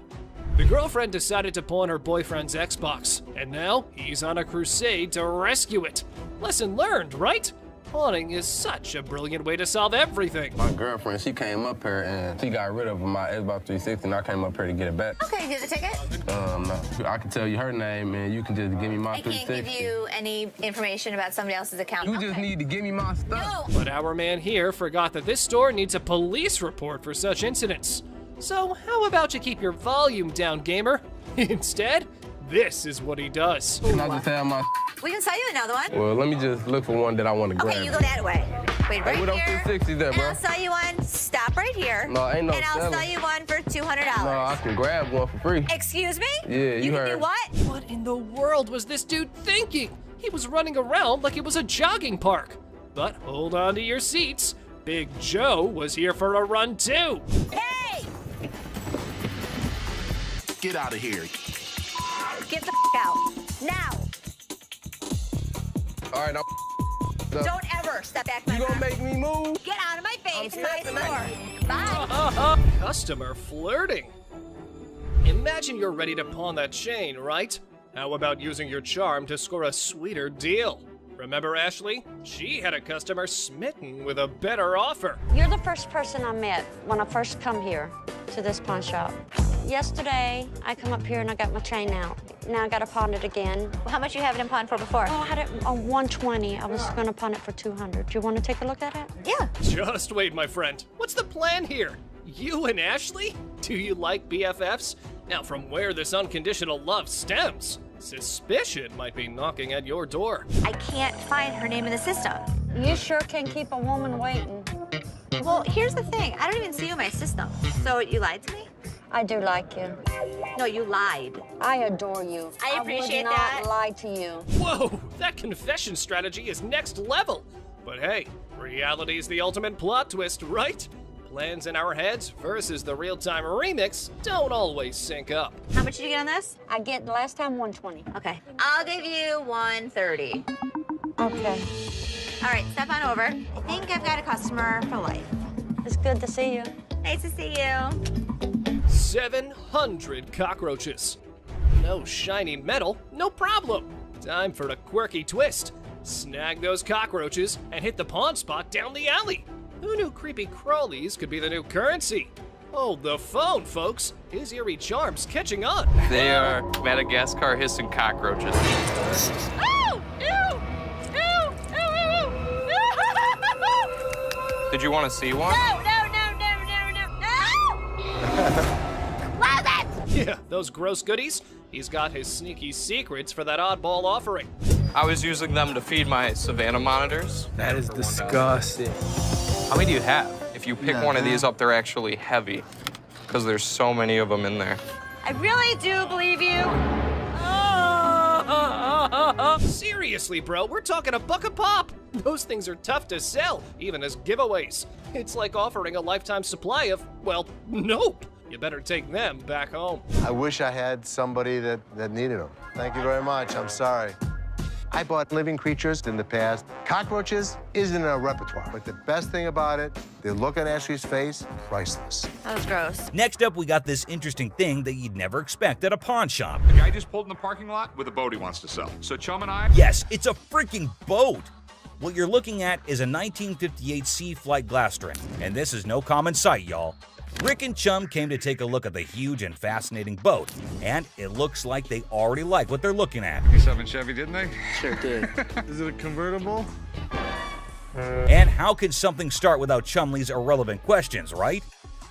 The girlfriend decided to pawn her boyfriend's Xbox, and now he's on a crusade to rescue it. Lesson learned, right? Pawning is such a brilliant way to solve everything. My girlfriend, she came up here and she got rid of my Xbox 360 and I came up here to get it back. Okay, get the ticket? No. I can tell you her name and you can just give me my 360. I can't give you any information about somebody else's account. You just need to give me my stuff. But our man here forgot that this store needs a police report for such incidents. So how about you keep your volume down, gamer? Instead, this is what he does. Can I just have my... We can sell you another one. Well, let me just look for one that I want to grab. Okay, you go that way. Wait, right hey, what here. 360 there, bro? And I'll sell you one. Stop right here. No, ain't no And I'll selling. sell you one for $200. No, I can grab one for free. Excuse me? Yeah, you can heard. do what? What in the world was this dude thinking? He was running around like it was a jogging park. But hold on to your seats. Big Joe was here for a run too. Hey! Get out of here. Get the out. Now. All right, Don't ever step back my You gonna make me move? Get out of my face. My store. Bye. Customer flirting. Imagine you're ready to pawn that chain, right? How about using your charm to score a sweeter deal? Remember Ashley? She had a customer smitten with a better offer. You're the first person I met when I first come here to this pawn shop. Yesterday, I come up here and I got my chain out. Now I got to pawn it again. How much you have it in pawn for before? Oh, I had it on 120. I was going to pawn it for 200. Do you want to take a look at it? Yeah. Just wait, my friend. What's the plan here? You and Ashley? Do you like BFFs? Now, from where this unconditional love stems, suspicion might be knocking at your door. I can't find her name in the system. You sure can keep a woman waiting. Well, here's the thing. I don't even see you in my system. So you lied to me? I do like you. No, you lied. I adore you. I appreciate would not that. lie to you. Whoa, that confession strategy is next level. But hey, reality is the ultimate plot twist, right? Plans in our heads versus the real-time remix don't always sync up. How much did you get on this? I get last time 120. Okay. I'll give you 130. Okay. All right, step on over. I think I've got a customer for life. It's good to see you. Nice to see you. 700 cockroaches. No shiny metal, no problem. Time for a quirky twist. Snag those cockroaches and hit the pawn spot down the alley. Who knew creepy crawlies could be the new currency? Hold the phone, folks. His eerie charm's catching on. They are Madagascar hissing cockroaches. Oh! Ew! Ew! Ew! Ew! Ew! Did you want to see one? No! Close it! Yeah, those gross goodies. He's got his sneaky secrets for that oddball offering. I was using them to feed my Savannah monitors. That is disgusting. How many do you have? If you pick one of these up, they're actually heavy because there's so many of them in there. I really do believe you. Seriously, bro, we're talking $1 a pop. Those things are tough to sell, even as giveaways. It's like offering a lifetime supply of, well, nope. You better take them back home. I wish I had somebody that needed them. Thank you very much. I'm sorry. I bought living creatures in the past. Cockroaches isn't in our repertoire, but the best thing about it, the look on Ashley's face, priceless. That was gross. Next up, we got this interesting thing that you'd never expect at a pawn shop. The guy just pulled in the parking lot with a boat he wants to sell. So Chum and I... Yes, it's a freaking boat. What you're looking at is a 1958 Sea Flight Glastron, and this is no common sight, y'all. Rick and Chum came to take a look at the huge and fascinating boat, and it looks like they already like what they're looking at. 57 Chevy, didn't they? Sure did. Is it a convertible? And how could something start without Chumley's irrelevant questions, right?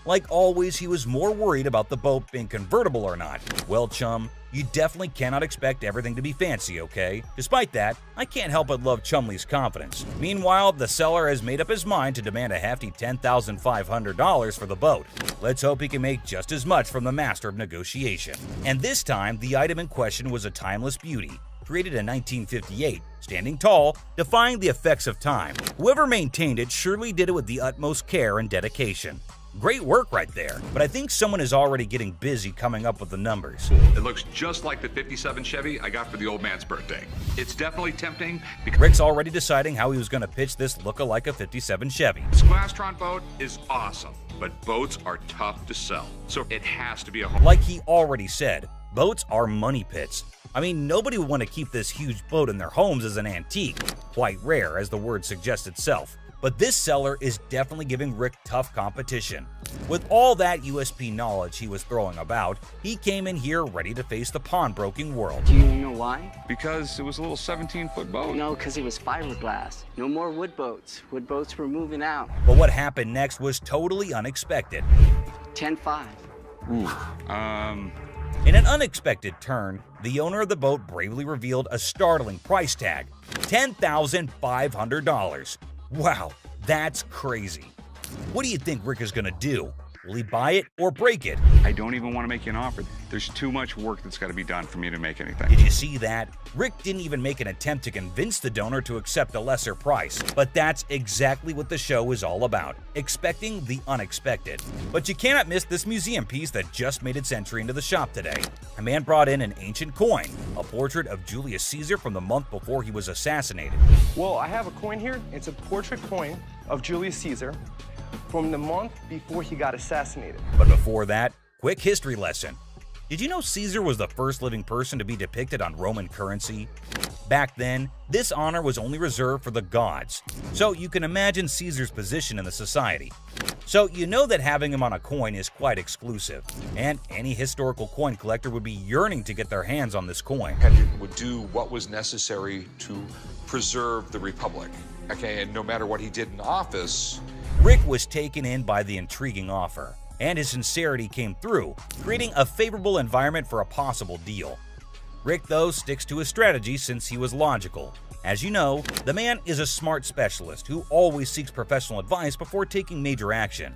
Like always, he was more worried about the boat being convertible or not. Well, Chum, you definitely cannot expect everything to be fancy, okay? Despite that, I can't help but love Chumley's confidence. Meanwhile, the seller has made up his mind to demand a hefty $10,500 for the boat. Let's hope he can make just as much from the master of negotiation. And this time, the item in question was a timeless beauty, created in 1958, standing tall, defying the effects of time. Whoever maintained it surely did it with the utmost care and dedication. Great work right there, but I think someone is already getting busy coming up with the numbers. It looks just like the 57 Chevy I got for the old man's birthday. It's definitely tempting because Rick's already deciding how he was going to pitch this look-alike a 57 Chevy. this Glastron boat is awesome, but but boats are tough to sell. So it has to be a home. Like he already said, boats are money pits. I mean, nobody would want to keep this huge boat in their homes as an antique. Quite rare, as the word suggests itself. But this seller is definitely giving Rick tough competition. With all that USP knowledge he was throwing about, he came in here ready to face the pawnbroking world. Do you know why? Because it was a little 17-foot boat. No, because it was fiberglass. No more wood boats. Wood boats were moving out. But what happened next was totally unexpected. 10-5. In an unexpected turn, the owner of the boat bravely revealed a startling price tag, $10,500. Wow, that's crazy. What do you think Rick is gonna do? Will he buy it or break it? I don't even want to make you an offer. There's too much work that's got to be done for me to make anything. Did you see that? Rick didn't even make an attempt to convince the donor to accept a lesser price. But that's exactly what the show is all about, expecting the unexpected. But you cannot miss this museum piece that just made its entry into the shop today. A man brought in an ancient coin, a portrait of Julius Caesar from the month before he was assassinated. Well, I have a coin here. It's a portrait coin of Julius Caesar from the month before he got assassinated. But before that, quick history lesson. Did you know Caesar was the first living person to be depicted on Roman currency? Back then, this honor was only reserved for the gods, so you can imagine Caesar's position in the society. So you know that having him on a coin is quite exclusive, and any historical coin collector would be yearning to get their hands on this coin. Would do what was necessary to preserve the Republic. Okay, and no matter what he did in office, Rick was taken in by the intriguing offer, and his sincerity came through, creating a favorable environment for a possible deal. Rick, though, sticks to his strategy since he was logical. As you know, the man is a smart specialist who always seeks professional advice before taking major action.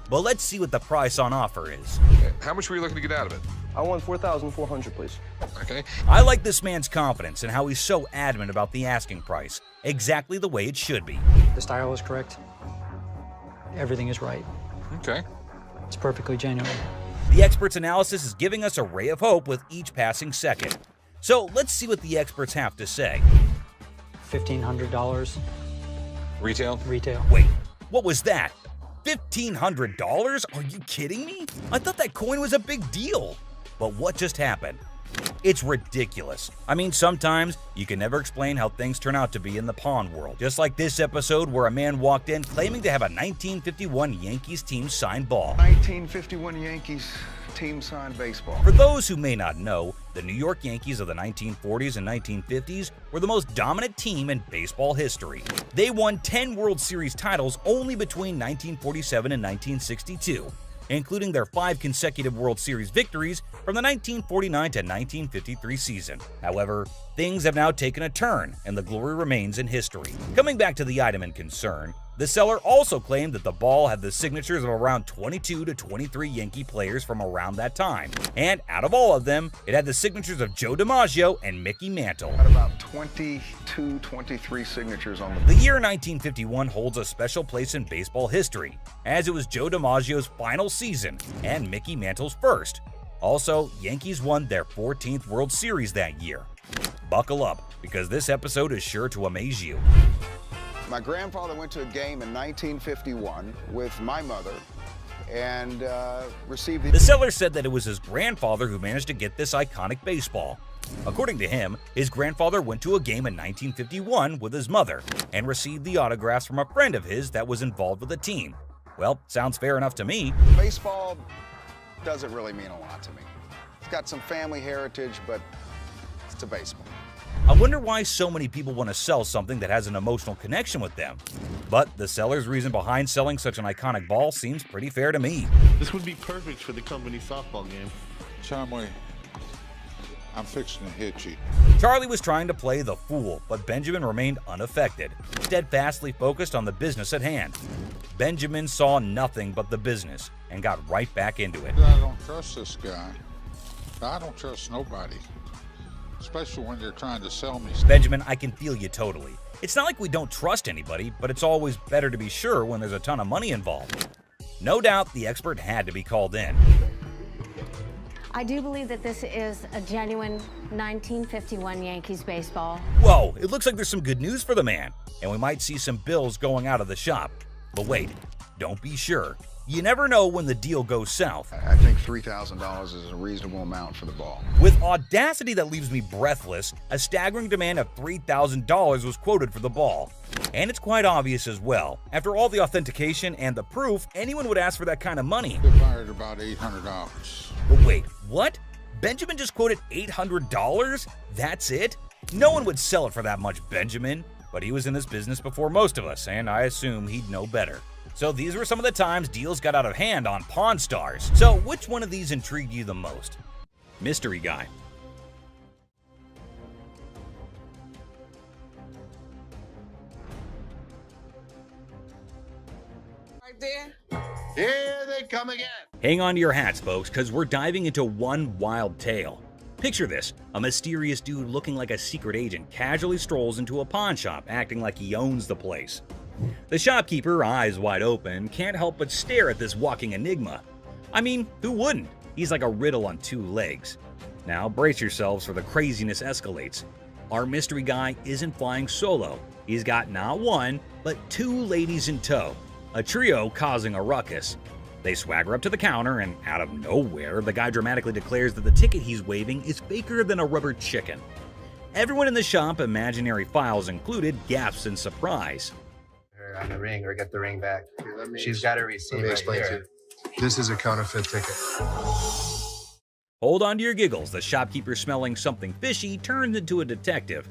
But let's see what the price on offer is. how much were you looking to get out of it? I want $4,400, please. Okay. I like this man's confidence and how he's so adamant about the asking price, exactly the way it should be. The style is correct. Everything is right. Okay. It's perfectly genuine. The expert's analysis is giving us a ray of hope with each passing second. So let's see what the experts have to say. $1,500. Retail? Retail. Wait, what was that? $1,500? Are you kidding me? I thought that coin was a big deal. But what just happened? It's ridiculous. I mean, sometimes you can never explain how things turn out to be in the pawn world. Just like this episode where a man walked in claiming to have a 1951 Yankees team signed ball. 1951 Yankees team signed baseball. For those who may not know, the New York Yankees of the 1940s and 1950s were the most dominant team in baseball history. They won 10 World Series titles only between 1947 and 1962. Including their 5 consecutive World Series victories from the 1949 to 1953 season. However, things have now taken a turn, and the glory remains in history. Coming back to the item in concern, the seller also claimed that the ball had the signatures of around 22 to 23 Yankee players from around that time. And out of all of them, it had the signatures of Joe DiMaggio and Mickey Mantle. At about 22, 23 signatures on The year 1951 holds a special place in baseball history, as it was Joe DiMaggio's final season and Mickey Mantle's first. Also, Yankees won their 14th World Series that year. Buckle up, because this episode is sure to amaze you. My grandfather went to a game in 1951 with my mother and received The seller said that it was his grandfather who managed to get this iconic baseball. According to him, his grandfather went to a game in 1951 with his mother and received the autographs from a friend of his that was involved with the team. Well, sounds fair enough to me. Baseball doesn't really mean a lot to me. It's got some family heritage, but it's a baseball. I wonder why so many people want to sell something that has an emotional connection with them. But the seller's reason behind selling such an iconic ball seems pretty fair to me. This would be perfect for the company softball game. Chomway, I'm fixing to hit you. Charlie was trying to play the fool, but Benjamin remained unaffected, steadfastly focused on the business at hand. Benjamin saw nothing but the business and got right back into it. I don't trust this guy. I don't trust nobody, especially when they're trying to sell me. Benjamin, I can feel you totally. It's not like we don't trust anybody, but it's always better to be sure when there's a ton of money involved. No doubt the expert had to be called in. I do believe that this is a genuine 1951 Yankees baseball. Whoa, it looks like there's some good news for the man, and we might see some bills going out of the shop. But wait, don't be sure. you never know when the deal goes south. I think $3,000 is a reasonable amount for the ball. With audacity that leaves me breathless, a staggering demand of $3,000 was quoted for the ball. And it's quite obvious as well. After all the authentication and the proof, anyone would ask for that kind of money. They fired about $800. But wait, what? Benjamin just quoted $800? That's it? No one would sell it for that much, Benjamin. But he was in this business before most of us, and I assume he'd know better. So these were some of the times deals got out of hand on Pawn Stars. So which one of these intrigued you the most? Mystery guy. Right there. Here they come again. Hang on to your hats, folks, because we're diving into one wild tale. Picture this, a mysterious dude looking like a secret agent casually strolls into a pawn shop, acting like he owns the place. The shopkeeper, eyes wide open, can't help but stare at this walking enigma. I mean, who wouldn't? He's like a riddle on two legs. Now brace yourselves for the craziness escalates. Our mystery guy isn't flying solo. He's got not one, but two ladies in tow, a trio causing a ruckus. They swagger up to the counter, and out of nowhere, the guy dramatically declares that the ticket he's waving is faker than a rubber chicken. Everyone in the shop, imaginary files included, gasps in surprise. On the ring, or get the ring back. She's got a receipt. Let me explain to you. This is a counterfeit ticket. Hold on to your giggles. The shopkeeper, smelling something fishy, turns into a detective.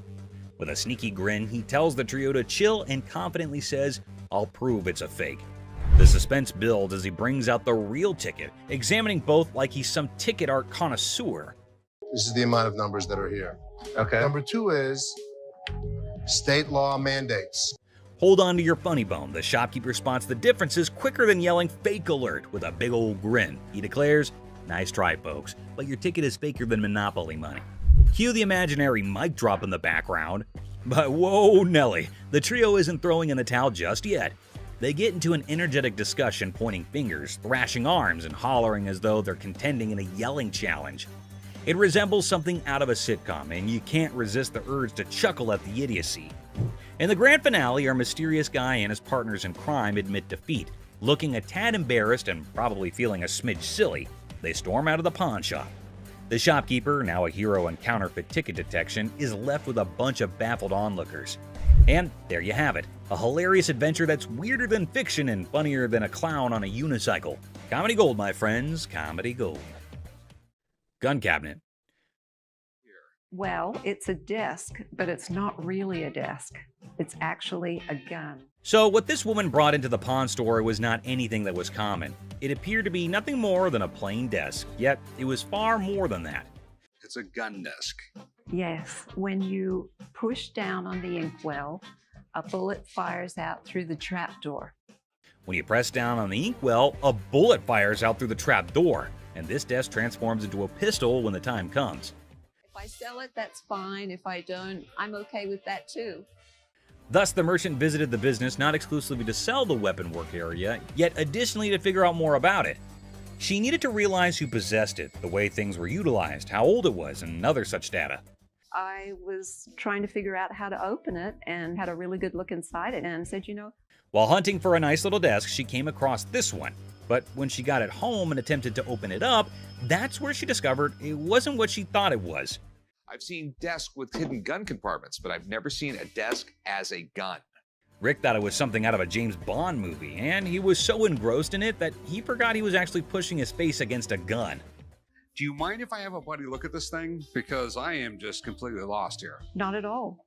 With a sneaky grin, he tells the trio to chill and confidently says, "I'll prove it's a fake." The suspense builds as he brings out the real ticket, examining both like he's some ticket art connoisseur. This is the amount of numbers that are here. Okay. Number 2 is state law mandates. Hold on to your funny bone. The shopkeeper spots the differences quicker than yelling "fake alert" with a big old grin. He declares, "Nice try, folks, but your ticket is faker than Monopoly money." Cue the imaginary mic drop in the background. But whoa, Nelly, the trio isn't throwing in the towel just yet. They get into an energetic discussion, pointing fingers, thrashing arms, and hollering as though they're contending in a yelling challenge. It resembles something out of a sitcom, and you can't resist the urge to chuckle at the idiocy. In the grand finale, our mysterious guy and his partners in crime admit defeat. Looking a tad embarrassed and probably feeling a smidge silly, they storm out of the pawn shop. The shopkeeper, now a hero in counterfeit ticket detection, is left with a bunch of baffled onlookers. And there you have it, a hilarious adventure that's weirder than fiction and funnier than a clown on a unicycle. Comedy gold, my friends, comedy gold. Gun cabinet. Well, it's a desk, but it's not really a desk. It's actually a gun. So what this woman brought into the pawn store was not anything that was common. It appeared to be nothing more than a plain desk, yet it was far more than that. It's a gun desk. Yes, when you push down on the inkwell, a bullet fires out through the trapdoor. When you press down on the inkwell, a bullet fires out through the trap door, and this desk transforms into a pistol when the time comes. If I sell it, that's fine. If I don't, I'm okay with that too. Thus, the merchant visited the business not exclusively to sell the weapon work area, yet additionally to figure out more about it. She needed to realize who possessed it, the way things were utilized, how old it was, and other such data. I was trying to figure out how to open it and had a really good look inside it and said, While hunting for a nice little desk, she came across this one. But when she got it home and attempted to open it up, that's where she discovered it wasn't what she thought it was. I've seen desks with hidden gun compartments, but I've never seen a desk as a gun. Rick thought it was something out of a James Bond movie, and he was so engrossed in it that he forgot he was actually pushing his face against a gun. Do you mind if I have a buddy look at this thing? Because I am just completely lost here. Not at all.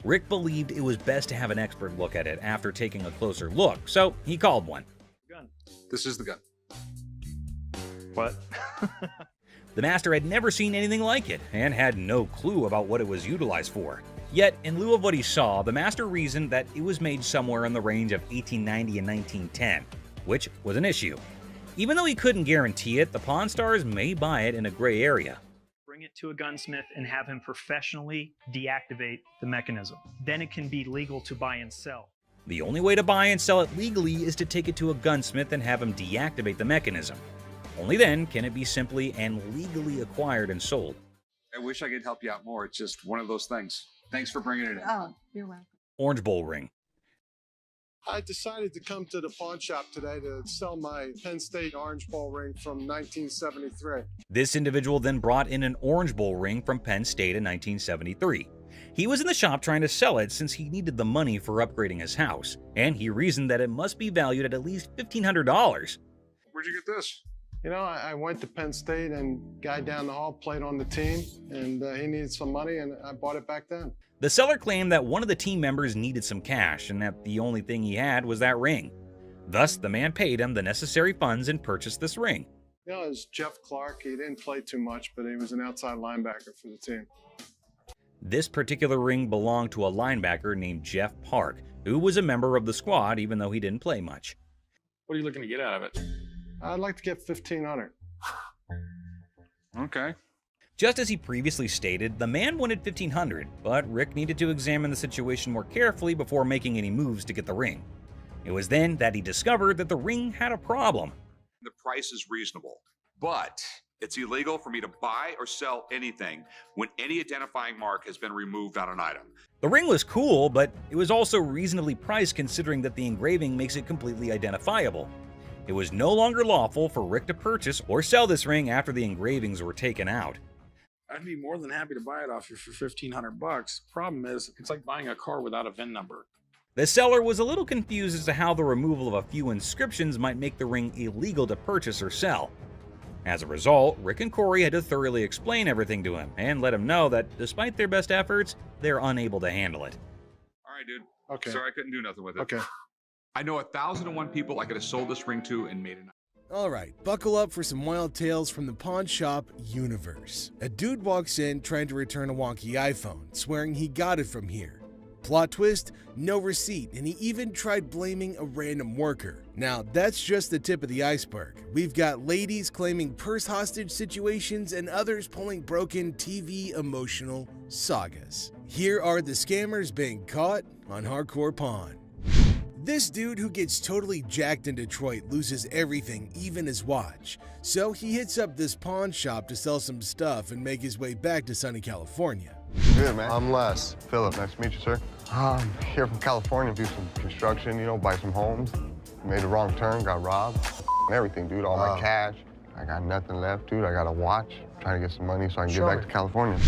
Rick believed it was best to have an expert look at it after taking a closer look, so he called one. Gun. This is the gun. What? The master had never seen anything like it, and had no clue about what it was utilized for. Yet, in lieu of what he saw, the master reasoned that it was made somewhere in the range of 1890 and 1910, which was an issue. Even though he couldn't guarantee it, the Pawn Stars may buy it in a gray area. Bring it to a gunsmith and have him professionally deactivate the mechanism. Then it can be legal to buy and sell. The only way to buy and sell it legally is to take it to a gunsmith and have him deactivate the mechanism. Only then can it be simply and legally acquired and sold. I wish I could help you out more. It's just one of those things. Thanks for bringing it in. Oh, you're welcome. Orange Bowl ring. I decided to come to the pawn shop today to sell my Penn State Orange Bowl ring from 1973. This individual then brought in an Orange Bowl ring from Penn State in 1973. He was in the shop trying to sell it since he needed the money for upgrading his house, and he reasoned that it must be valued at least $1,500. Where'd you get this? You know, I went to Penn State and guy down the hall played on the team, and he needed some money, and I bought it back then. The seller claimed that one of the team members needed some cash and that the only thing he had was that ring. Thus, the man paid him the necessary funds and purchased this ring. You know, it was Jeff Clark. He didn't play too much, but he was an outside linebacker for the team. This particular ring belonged to a linebacker named Jeff Park, who was a member of the squad even though he didn't play much. What are you looking to get out of it? I'd like to get $1,500. Okay. Just as he previously stated, the man wanted $1,500, but Rick needed to examine the situation more carefully before making any moves to get the ring. It was then that he discovered that the ring had a problem. The price is reasonable, but it's illegal for me to buy or sell anything when any identifying mark has been removed on an item. The ring was cool, but it was also reasonably priced considering that the engraving makes it completely identifiable. It was no longer lawful for Rick to purchase or sell this ring after the engravings were taken out. I'd be more than happy to buy it off you for $1,500. Problem is, it's like buying a car without a VIN number. The seller was a little confused as to how the removal of a few inscriptions might make the ring illegal to purchase or sell. As a result, Rick and Corey had to thoroughly explain everything to him and let him know that despite their best efforts, they're unable to handle it. All right, dude. Okay. Sorry, I couldn't do nothing with it. Okay. I know 1,001 people I could have sold this ring to and made it. All right, buckle up for some wild tales from the pawn shop universe. A dude walks in trying to return a wonky iPhone, swearing he got it from here. Plot twist, no receipt, and he even tried blaming a random worker. Now, that's just the tip of the iceberg. We've got ladies claiming purse hostage situations and others pulling broken TV emotional sagas. Here are the scammers being caught on Hardcore Pawn. This dude who gets totally jacked in Detroit loses everything, even his watch. So he hits up this pawn shop to sell some stuff and make his way back to sunny California. Good, man. I'm Les. Philip, nice to meet you, sir. I'm here from California, do some construction, you know, buy some homes. Made a wrong turn, got robbed, and everything, dude, all my cash. I got nothing left, dude. I got a watch. I'm trying to get some money so I can get back to California.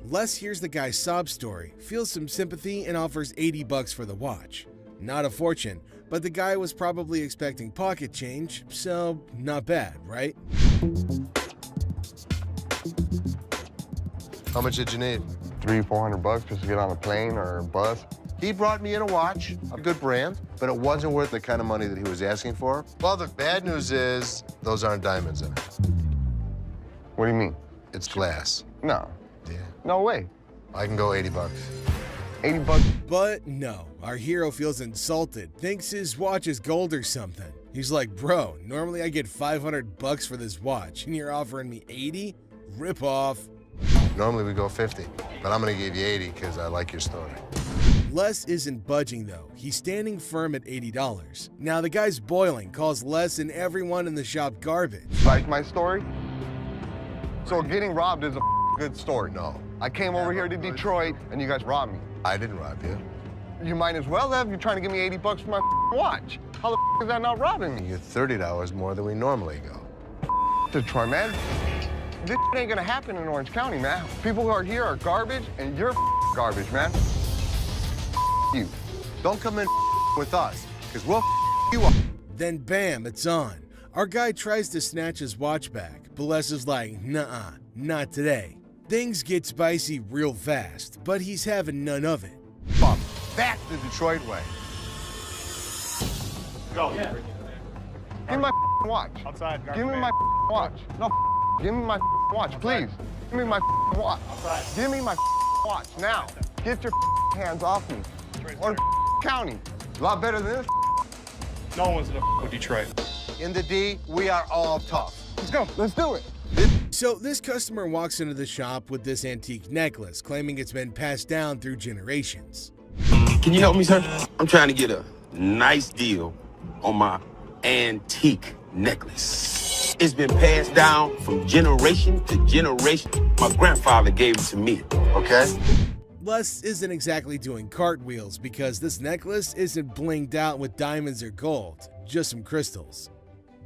Les hears the guy's sob story, feels some sympathy, and offers $80 for the watch. Not a fortune, but the guy was probably expecting pocket change, so not bad, right? How much did you need? $300-400 just to get on a plane or a bus. He brought me in a watch, a good brand, but it wasn't worth the kind of money that he was asking for. Well, the bad news is those aren't diamonds in it. What do you mean? It's glass. No. Yeah. No way. I can go $80. $80? But no, our hero feels insulted, thinks his watch is gold or something. He's like, bro, normally I get $500 for this watch, and you're offering me 80? Rip off. Normally we go 50, but I'm gonna give you 80 because I like your story. Les isn't budging though. He's standing firm at $80. Now the guy's boiling, calls Les and everyone in the shop garbage. Like my story? So getting robbed is a good story. No. I came over here to Detroit and you guys robbed me. I didn't rob you. You might as well have. You're trying to give me $80 for my watch. How the is that not robbing me? You get $30 more than we normally go. Detroit, man. This ain't gonna happen in Orange County, man. People who are here are garbage, and you're garbage, man. You. Don't come in with us, because we'll you up. Then bam, it's on. Our guy tries to snatch his watch back, but Les is like, nuh-uh, not today. Things get spicy real fast, but he's having none of it. Fuck, back the Detroit way. Go. Yeah. Give me my watch. Outside. Give me my watch. No, give me my watch, please. Give me my watch. Outside. Give me my watch now. Get your hands off me. Or county. A lot better than this. No one's gonna with Detroit. In the D, we are all tough. Let's go. Let's do it. So this customer walks into the shop with this antique necklace, claiming it's been passed down through generations. Can you help me, sir? I'm trying to get a nice deal on my antique necklace. It's been passed down from generation to generation. My grandfather gave it to me. Okay. Les isn't exactly doing cartwheels because this necklace isn't blinged out with diamonds or gold, just some crystals.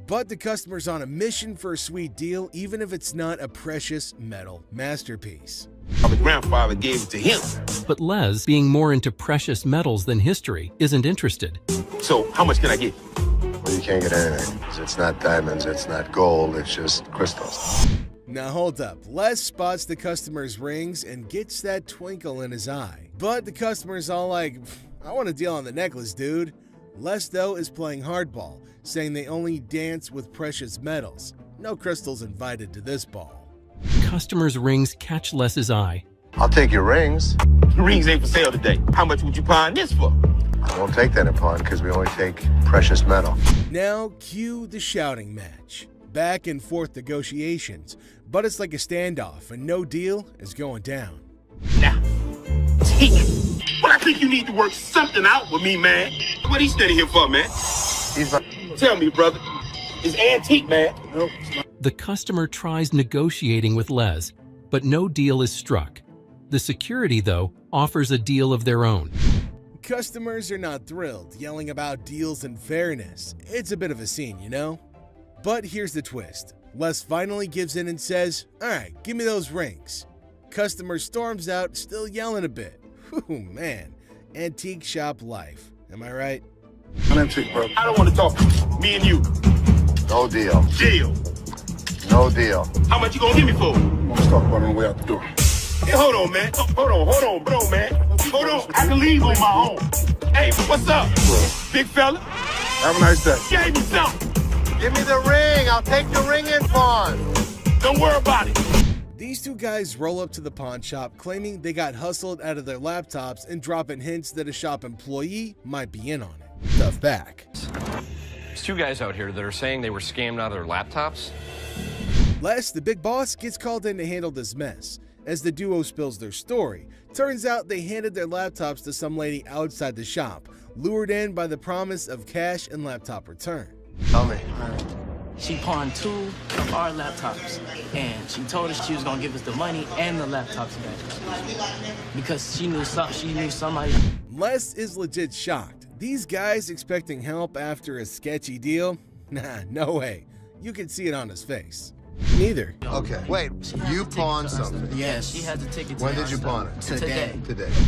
But the customer's on a mission for a sweet deal, even if it's not a precious metal masterpiece. My grandfather gave it to him. But Les, being more into precious metals than history, isn't interested. So, how much can I get? Well, you can't get anything. It's not diamonds, it's not gold, it's just crystals. Now hold up, Les spots the customer's rings and gets that twinkle in his eye. But the customer's all like, I want a deal on the necklace, dude. Les, though, is playing hardball, saying they only dance with precious metals. No crystals invited to this ball. Customer's rings catch Les's eye. I'll take your rings. The rings ain't for sale today. How much would you pawn this for? I won't take that in pawn because we only take precious metal. Now cue the shouting match. Back and forth negotiations, but it's like a standoff and no deal is going down. Now, take it. Well, I think you need to work something out with me, man. What he standing here for, man? Tell me, brother. It's antique, man. Nope. The customer tries negotiating with Les, but no deal is struck. The security, though, offers a deal of their own. Customers are not thrilled, yelling about deals and fairness. It's a bit of a scene, you know? But here's the twist. Les finally gives in and says, all right, give me those rings. Customer storms out, still yelling a bit. Whew, man. Antique shop life. Am I right? An antique, bro. I don't want to talk. Me and you. No deal. Deal. No deal. How much you gonna give me for? Let's talk about it on the way out the door. Hey, hold on, man. Hold on, bro, man. Hold on. I can leave on my own. Hey, what's up? Big fella? Have a nice day. Gave me something. Give me the ring. I'll take the ring in pawn. Don't worry about it. These two guys roll up to the pawn shop claiming they got hustled out of their laptops and dropping hints that a shop employee might be in on it. Tough back. There's two guys out here that are saying they were scammed out of their laptops. Les, the big boss, gets called in to handle this mess. As the duo spills their story, turns out they handed their laptops to some lady outside the shop, lured in by the promise of cash and laptop return. Tell me. She pawned 2 of our laptops, and she told us she was gonna give us the money and the laptops back because she knew somebody. Les is legit shocked. These guys expecting help after a sketchy deal? Nah, no way. You can see it on his face. Neither. Okay, wait, you pawned something? Yes, she had the ticket. When did you pawn it? Today.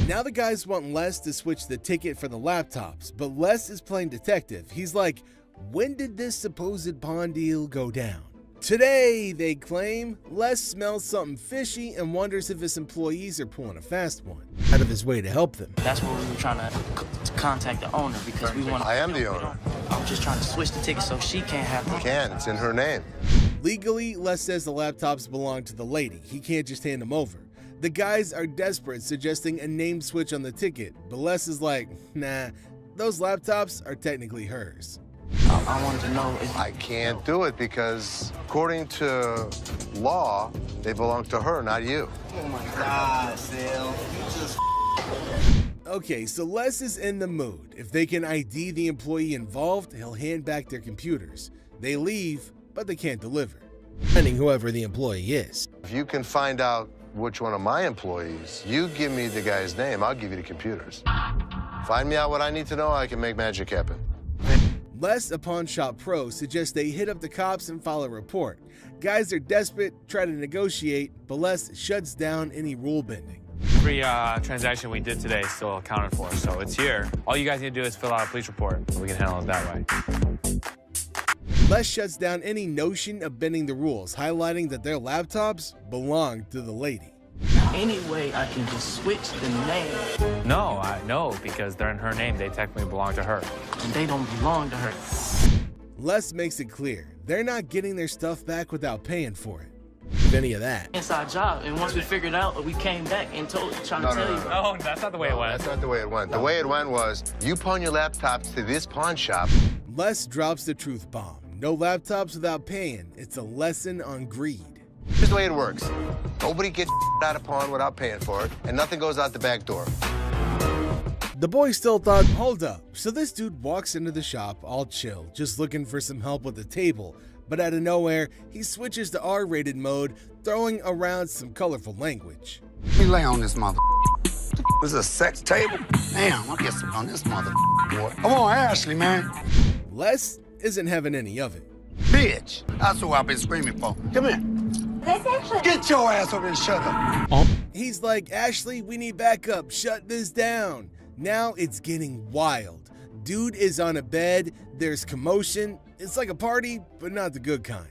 Now the guys want Les to switch the ticket for the laptops, but Les is playing detective. He's like, when did this supposed pawn deal go down? Today, they claim. Les smells something fishy and wonders if his employees are pulling a fast one, out of his way to help them. That's what we were trying to contact the owner because we want. I am the owner. I was just trying to switch the ticket so she can't have them. You can, it's in her name. Legally, Les says the laptops belong to the lady. He can't just hand them over. The guys are desperate, suggesting a name switch on the ticket, but Les is like, nah, those laptops are technically hers. I wanted to know if I can't do it because, according to law, they belong to her, not you. Oh my God, Sal. Okay, so Les is in the mood. If they can ID the employee involved, he'll hand back their computers. They leave, but they can't deliver, depending whoever the employee is. If you can find out which one of my employees, you give me the guy's name, I'll give you the computers. Find me out what I need to know, I can make magic happen. Les, a pawn shop pro, suggests they hit up the cops and file a report. Guys are desperate, try to negotiate, but Les shuts down any rule bending. Every transaction we did today is still accounted for, so it's here. All you guys need to do is fill out a police report, so we can handle it that way. Les shuts down any notion of bending the rules, highlighting that their laptops belong to the lady. any way I can just switch the name. No, because they're in her name. They technically belong to her. And they don't belong to her. Les makes it clear they're not getting their stuff back without paying for it. If any of that. Inside job, and once we figured it out, we came back and trying to tell you. No, that's not the way it went. That's not the way it went. The way it went was, you pawn your laptops to this pawn shop. Les drops the truth bomb. No laptops without paying. It's a lesson on greed. Here's the way it works. Nobody gets out of pawn without paying for it, and nothing goes out the back door. The boy still thought, hold up. So this dude walks into the shop all chill, just looking for some help with the table. But out of nowhere, he switches to R-rated mode, throwing around some colorful language. Let me lay on this mother. What the This is a sex table? Damn, I'll get some on this mother boy. Come on, Ashley, man. Les isn't having any of it. Bitch. That's what I've been screaming for. Come here. Get your ass over and shut up. He's like, Ashley, we need backup. Shut this down. Now it's getting wild. Dude is on a bed. There's commotion. It's like a party, but not the good kind.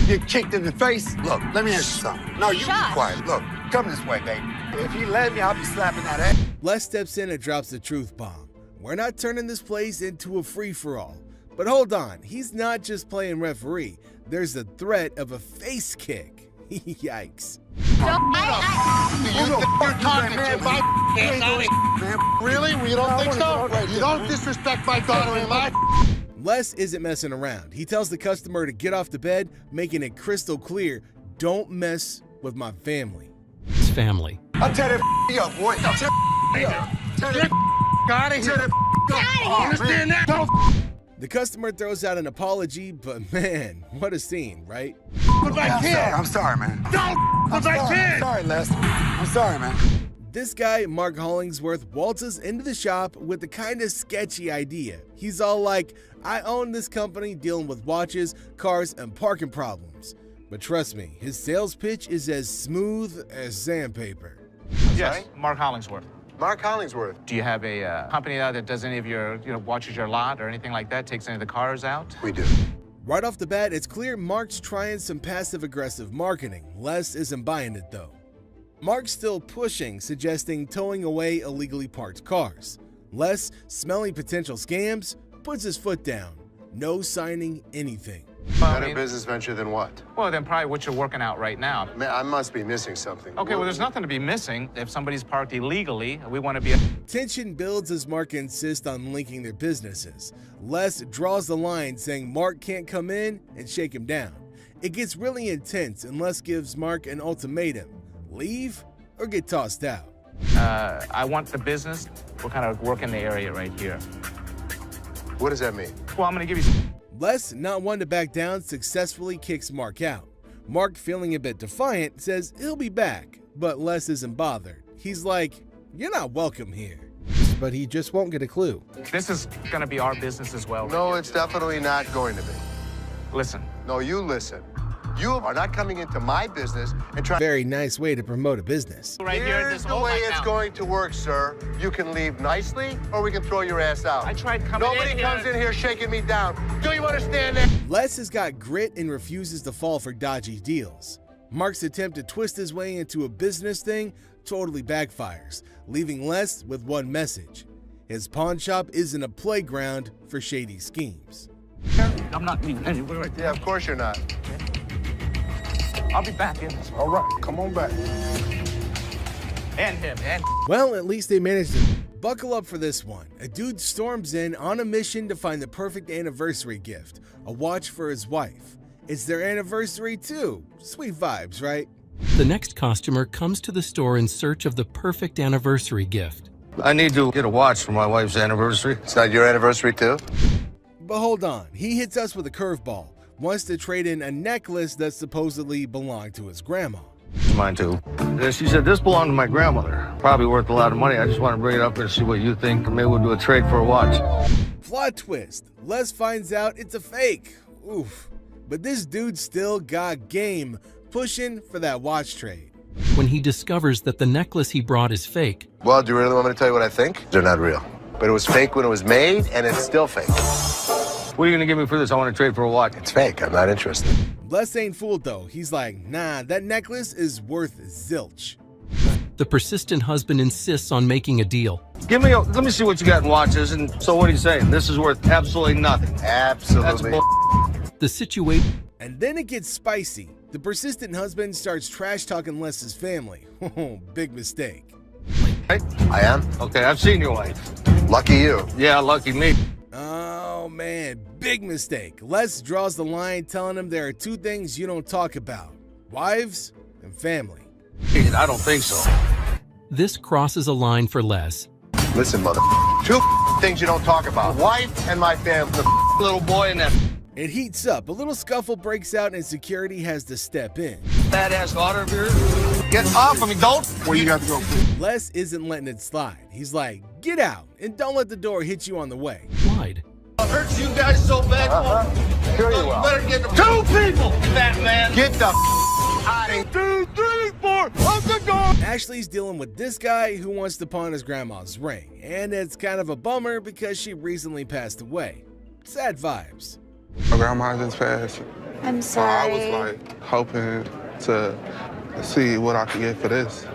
Get kicked in the face? Look, let me ask you something. No, you be quiet. Look, come this way, baby. If you let me, I'll be slapping that ass. Les steps in and drops the truth bomb. We're not turning this place into a free-for-all. But hold on, he's not just playing referee. There's the threat of a face kick. Yikes. Really? We don't think so? You don't disrespect my daughter-in-law? Les isn't messing around. He tells the customer to get off the bed, making it crystal clear, don't mess with my family. His family. I'll tear that up, boy. I'll tear that up. Tear that out of here. Understand that? Don't The customer throws out an apology, but man, what a scene, right? put my kid. I'm sorry, man. Don't put my kid. I'm sorry, Les. I'm sorry, man. This guy, Mark Hollingsworth, waltzes into the shop with a kind of sketchy idea. He's all like, I own this company dealing with watches, cars, and parking problems. But trust me, his sales pitch is as smooth as sandpaper. Yes, Mark Hollingsworth. Mark Hollingsworth. Do you have a company out that does any of your, watches your lot or anything like that, takes any of the cars out? We do. Right off the bat, it's clear Mark's trying some passive-aggressive marketing. Les isn't buying it, though. Mark's still pushing, suggesting towing away illegally parked cars. Les, smelling potential scams, puts his foot down. No signing anything. Better business venture than what? Well, then probably what you're working out right now. I must be missing something. Okay, well, there's nothing to be missing. If somebody's parked illegally, we want to be... Tension builds as Mark insists on linking their businesses. Les draws the line, saying Mark can't come in and shake him down. It gets really intense, and Les gives Mark an ultimatum. Leave or get tossed out. I want the business. We're kind of working the area right here. What does that mean? Well, I'm going to give you... Les, not one to back down, successfully kicks Mark out. Mark, feeling a bit defiant, says he'll be back, but Les isn't bothered. He's like, you're not welcome here. But he just won't get a clue. This is going to be our business as well. No, it's definitely not going to be. Listen. No, you listen. You are not coming into my business and trying... Very nice way to promote a business. Right here, Here's the way it's going to work, sir. You can leave nicely, or we can throw your ass out. I tried coming in here. Nobody comes in here shaking me down. Do you understand that? Les has got grit and refuses to fall for dodgy deals. Mark's attempt to twist his way into a business thing totally backfires, leaving Les with one message. His pawn shop isn't a playground for shady schemes. I'm not leaving anywhere right there. Yeah, of course you're not. I'll be back in. All right, come on back. And him, and... Well, at least they managed to buckle up for this one. A dude storms in on a mission to find the perfect anniversary gift, a watch for his wife. It's their anniversary too. Sweet vibes, right? The next customer comes to the store in search of the perfect anniversary gift. I need to get a watch for my wife's anniversary. It's not your anniversary too? But hold on, he hits us with a curveball. Wants to trade in a necklace that supposedly belonged to his grandma. Mine too. She said, this belonged to my grandmother. Probably worth a lot of money. I just want to bring it up and see what you think. Maybe we'll do a trade for a watch. Plot twist. Les finds out it's a fake. Oof. But this dude still got game, pushing for that watch trade. When he discovers that the necklace he brought is fake. Well, do you really want me to tell you what I think? They're not real. But it was fake when it was made, and it's still fake. What are you going to give me for this? I want to trade for a watch. It's fake. I'm not interested. Les ain't fooled, though. He's like, nah, that necklace is worth zilch. The persistent husband insists on making a deal. Let me see what you got in watches. And so what are you saying? This is worth absolutely nothing. Absolutely. That's the situation. And then it gets spicy. The persistent husband starts trash-talking Les's family. Big mistake. I am? Okay, I've seen your wife. Lucky you. Yeah, lucky me. Oh man, big mistake. Les draws the line telling him there are two things you don't talk about. Wives and family. I don't think so. This crosses a line for Les. Listen, mother. Two things you don't talk about. Wife and my family. The little boy and that. It heats up. A little scuffle breaks out and security has to step in. Badass daughter of yours? Get off of me, don't. Where you got to go, please? Les isn't letting it slide. He's like, get out, and don't let the door hit you on the way. Lied. I hurt you guys so bad. Sure you You will. better get the 2 people, fat man. Get the out of 2, 3, 4. Open the door. Ashley's dealing with this guy who wants to pawn his grandma's ring, and it's kind of a bummer because she recently passed away. Sad vibes. My grandma just passed. I'm So I sorry. was like hoping to see what I could get for this.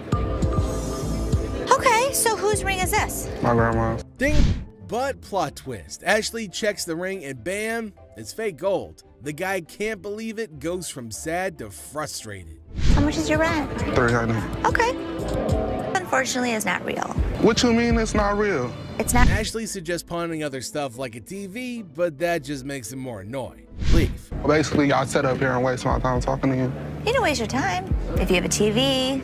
Okay, so whose ring is this? My grandma's. Ding! But plot twist. Ashley checks the ring and bam, it's fake gold. The guy can't believe it, goes from sad to frustrated. How much is your rent? $300. Okay. Unfortunately, it's not real. What you mean it's not real? It's not. Ashley suggests pawning other stuff like a TV, but that just makes him more annoyed. Leave. Basically, y'all sit up here and waste my time talking to you. You don't waste your time. If you have a TV,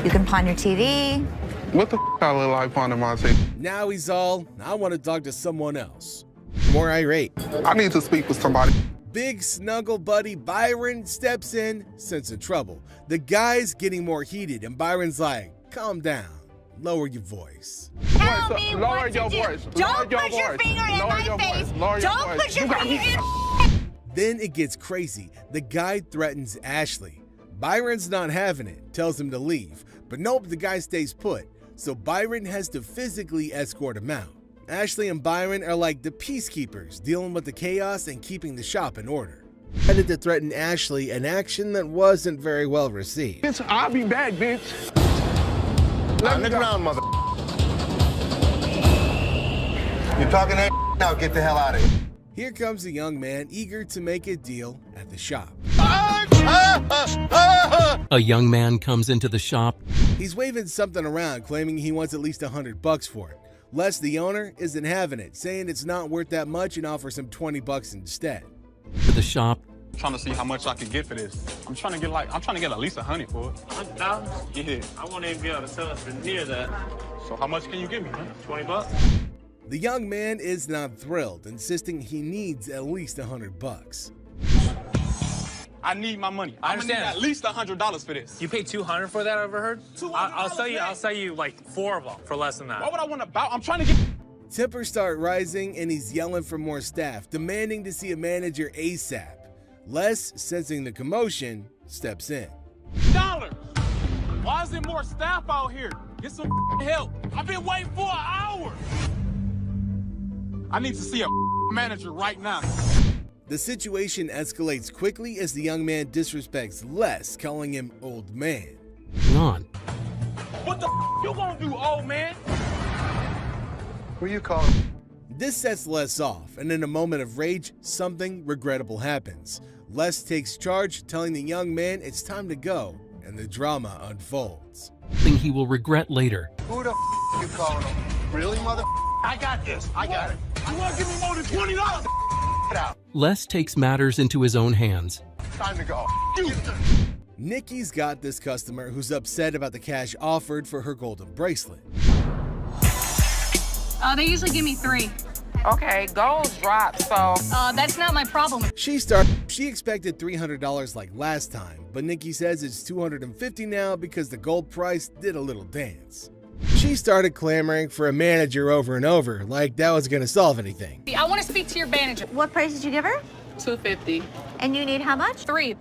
you can pawn your TV. What the I look like pawning my TV? Now he's all, I want to talk to someone else. More irate. I need to speak with somebody. Big snuggle buddy Byron steps in, sense of trouble. The guy's getting more heated, and Byron's like, calm down, lower your voice. Tell me Lower what your to do. voice. Don't Lower your put your voice. finger in Lower my your face. voice. Lower your Don't voice. put your You got finger me. in. Then it gets crazy. The guy threatens Ashley. Byron's not having it, tells him to leave. But nope, the guy stays put. So Byron has to physically escort him out. Ashley and Byron are like the peacekeepers, dealing with the chaos and keeping the shop in order. Headed to threaten Ashley, an action that wasn't very well received. Bitch, I'll be back, bitch. On the ground, mother. You're talking that now, get the hell out of here. Here comes a young man eager to make a deal at the shop. A young man comes into the shop. He's waving something around, claiming he wants at least $100 for it. Les, the owner, isn't having it, saying it's not worth that much and offers him $20 instead. To the shop. I'm trying to see how much I can get for this. I'm trying to get at least 100 for it. 100,000? Yeah. I won't even be able to sell it for near that. So how much can you give me, man? 20 bucks? The young man is not thrilled, insisting he needs at least $100. I need my money. I understand. I'm gonna need at least $100 for this. You paid $200 for that, I overheard? I'll sell you like 4 of them for less than that. Why would I want to bow? I'm trying to get. Tempers start rising and he's yelling for more staff, demanding to see a manager ASAP. Les, sensing the commotion, steps in. $. Why is there more staff out here? Get some help. I've been waiting for an hour. I need to see a manager right now. The situation escalates quickly as the young man disrespects Les, calling him old man. On. What the you gonna do, old man? Who you calling? This sets Les off, and in a moment of rage, something regrettable happens. Les takes charge, telling the young man it's time to go, and the drama unfolds. Thing he will regret later. Who the you calling him? Really, mother? I got this. I got it. You wanna give me more than $20? Get out. Les takes matters into his own hands. Time to go. Nikki's got this customer who's upset about the cash offered for her golden bracelet. They usually give me 3. Okay, gold dropped, so. That's not my problem. She expected $300 like last time, but Nikki says it's $250 now because the gold price did a little dance. She started clamoring for a manager over and over, like that was gonna solve anything. I want to speak to your manager. What price did you give her? $250. And you need how much? 3.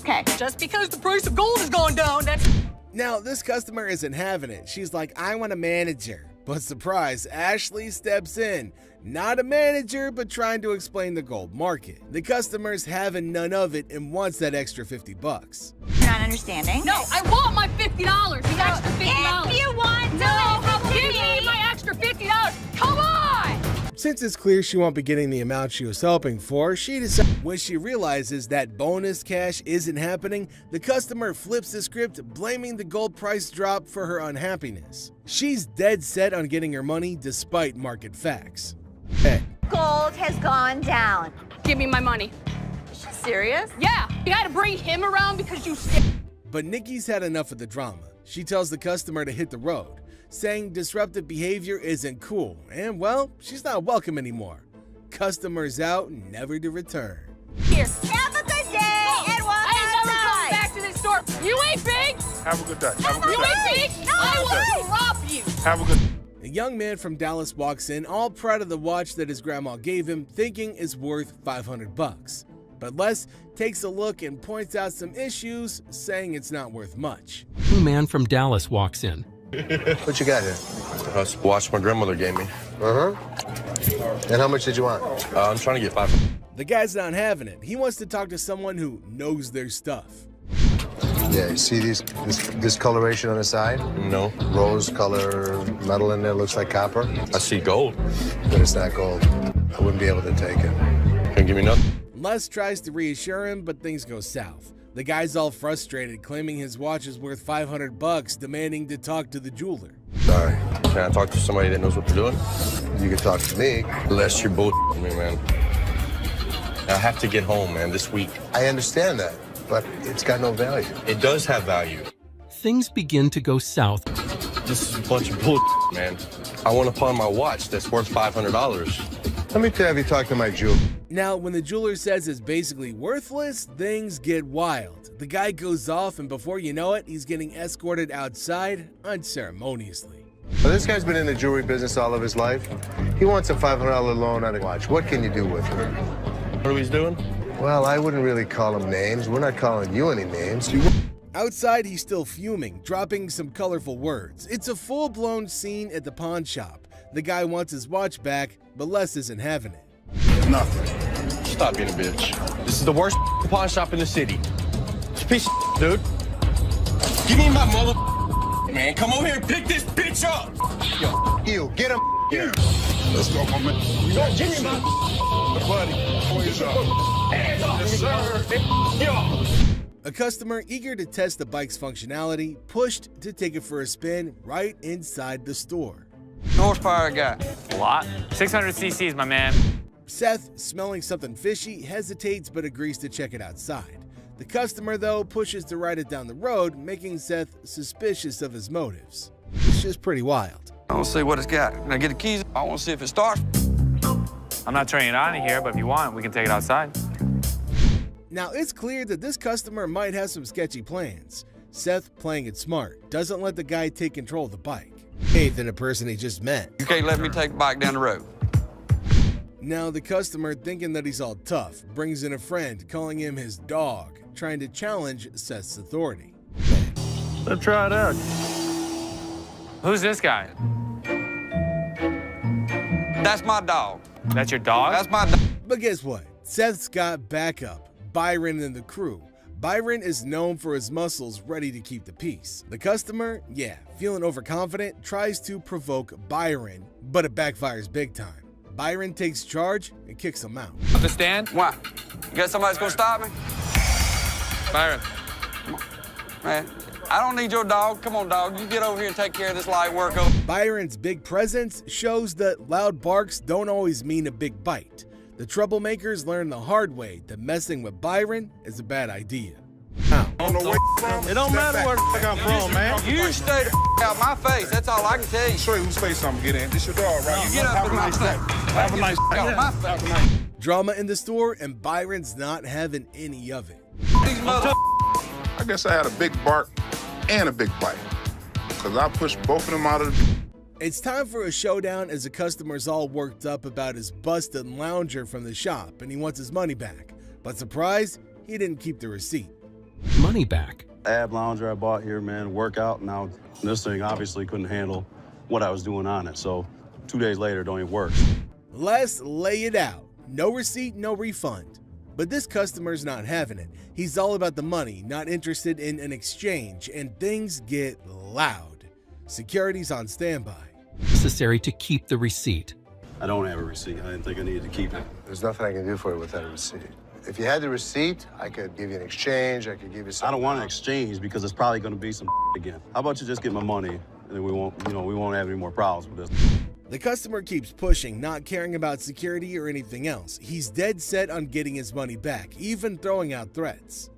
Okay. Just because the price of gold has gone down, that's... Now, this customer isn't having it. She's like, I want a manager. But surprise, Ashley steps in. Not a manager, but trying to explain the gold market. The customer's having none of it and wants that extra $50. You're not understanding. No, I want my $50. The extra $50. If you want to, No, give me my extra $50. Come on! Since it's clear she won't be getting the amount she was hoping for, she decides when she realizes that bonus cash isn't happening, the customer flips the script, blaming the gold price drop for her unhappiness. She's dead set on getting her money despite market facts. Hey. Gold has gone down. Give me my money. Is she serious? Yeah, you had to bring him around because you... But Nikki's had enough of the drama. She tells the customer to hit the road, saying disruptive behavior isn't cool, and well, she's not welcome anymore. Customers out, never to return. Here, have a good day, and walk I ain't never outside. coming back to this store. You ain't big. Have a good day. Have a good You day. ain't big. I will rob you. Have a good. A young man from Dallas walks in, all proud of the watch that his grandma gave him, thinking it's worth 500 bucks. But Les takes a look and points out some issues, saying it's not worth much. A man from Dallas walks in. What you got here? That's the watch my grandmother gave me. And how much did you want? I'm trying to get 500. The guy's not having it. He wants to talk to someone who knows their stuff. Yeah, you see this coloration on the side? No. Rose color metal in there, looks like copper. I see gold. But it's not gold. I wouldn't be able to take it. Can't give me nothing. Les tries to reassure him, but things go south. The guy's all frustrated, claiming his watch is worth 500 bucks, demanding to talk to the jeweler. Sorry. Can I talk to somebody that knows what they're doing? You can talk to me. Unless you're bullshitting me, man. I have to get home, man, this week. I understand that, but it's got no value. It does have value. Things begin to go south. This is a bunch of bullshit, man. I want to pawn my watch that's worth $500. Let me have you talk to my jeweler. Now, when the jeweler says it's basically worthless, things get wild. The guy goes off, and before you know it, he's getting escorted outside unceremoniously. Well, this guy's been in the jewelry business all of his life. He wants a $500 loan on a watch. What can you do with it? What are we doing? Well, I wouldn't really call him names. We're not calling you any names. Outside, he's still fuming, dropping some colorful words. It's a full-blown scene at the pawn shop. The guy wants his watch back, but Les isn't having it. Nothing. Stop being a bitch. This is the worst pawn shop in the city. It's a piece of dude. Give me my mother. Man, come over here and pick this bitch up. Yo, you, get him. Yeah. Let's go, my man. Yo, give me my buddy. Hands up. Hands off, yes, sir. Yo. A customer eager to test the bike's functionality pushed to take it for a spin right inside the store. Horsepower I got? A lot. 600 cc's, my man. Seth, smelling something fishy, hesitates but agrees to check it outside. The customer, though, pushes to ride it down the road, making Seth suspicious of his motives. It's just pretty wild. I want to see what it's got. Can I get the keys? I want to see if it starts. I'm not turning it on in here, but if you want, we can take it outside. Now, it's clear that this customer might have some sketchy plans. Seth, playing it smart, doesn't let the guy take control of the bike. Faith in a person he just met. You can't let me take the bike down the road. Now, the customer, thinking that he's all tough, brings in a friend, calling him his dog, trying to challenge Seth's authority. Let's try it out. Who's this guy? That's my dog. That's your dog? That's my dog. But guess what? Seth's got backup. Byron and the crew. Byron is known for his muscles ready to keep the peace. The customer, yeah, feeling overconfident, tries to provoke Byron, but it backfires big time. Byron takes charge and kicks him out. Understand? Why? You got somebody that's gonna stop me? Byron. Man, I don't need your dog. Come on, dog. You get over here and take care of this light work. Byron's big presence shows that loud barks don't always mean a big bite. The troublemakers learn the hard way that messing with Byron is a bad idea. Now, I don't know where you're from. It don't matter where I'm from, man. You stay the out my face. That's all I can tell you. Show you whose face I'm gonna get in. This your dog, right? You get up in my face. Have a nice day. Have a nice drama in the store, and Byron's not having any of it. These mother. I guess I had a big bark and a big bite, because I pushed both of them out of the... It's time for a showdown as the customer's all worked up about his busted lounger from the shop and he wants his money back. But surprise, he didn't keep the receipt. Money back. Ab lounger I bought here, man, workout. Now this thing obviously couldn't handle what I was doing on it. So 2 days later, it don't even work. Let's lay it out. No receipt, no refund. But this customer's not having it. He's all about the money, not interested in an exchange, and things get loud. Security's on standby. Necessary to keep the receipt. I don't have a receipt. I didn't think I needed to keep it. There's nothing I can do for you without a receipt. If you had the receipt, I could give you an exchange. I could give you something. I don't want an exchange because it's probably going to be some again. How about you just get my money and then we won't have any more problems with this. The customer keeps pushing, not caring about security or anything else. He's dead set on getting his money back, even throwing out threats.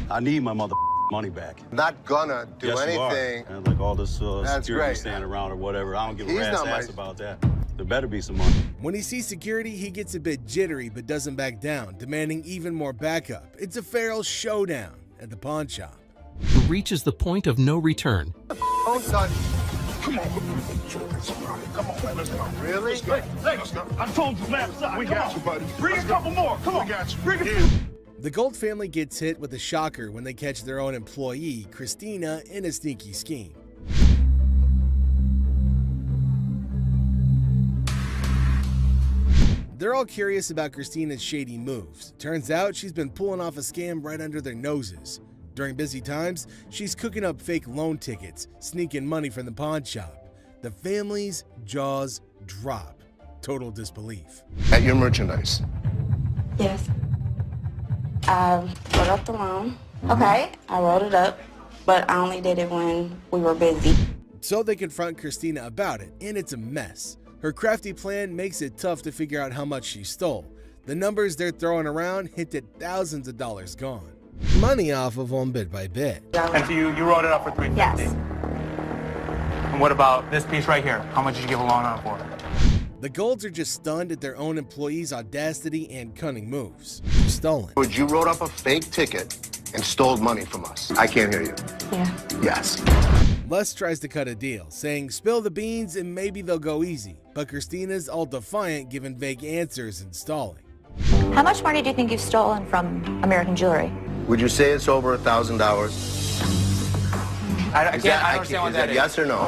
I need my money back. Not gonna do yes, anything. And like all this security great. standing around or whatever. I don't give a He's rat's not ass about that. There better be some money. When he sees security, he gets a bit jittery but doesn't back down, demanding even more backup. It's a feral showdown at the pawn shop. and reaches the point of no return. Oh, son. Come on. Come on, man. Let's go. Really? Let's go. I told you last time. We got you, buddy. Bring a couple more. Come on. We got you. Bring a The Gold family gets hit with a shocker when they catch their own employee, Christina, in a sneaky scheme. They're all curious about Christina's shady moves. Turns out she's been pulling off a scam right under their noses. During busy times, she's cooking up fake loan tickets, sneaking money from the pawn shop. The family's jaws drop. Total disbelief. At your merchandise. Yes. I wrote up the loan. Okay. I wrote it up, but I only did it when we were busy. So they confront Christina about it, and it's a mess. Her crafty plan makes it tough to figure out how much she stole. The numbers they're throwing around hint at thousands of dollars gone. Money off of them bit by bit. And so you wrote it up for $350? Yes. And what about this piece right here? How much did you give a loan on for? The Golds are just stunned at their own employees' audacity and cunning moves. Stolen. You wrote up a fake ticket and stole money from us. I can't hear you. Yeah. Yes. Les tries to cut a deal, saying spill the beans and maybe they'll go easy. But Christina's all defiant, giving vague answers and stalling. How much money do you think you've stolen from American Jewelry? Would you say it's over $1,000? I don't understand what that is. Yes or no?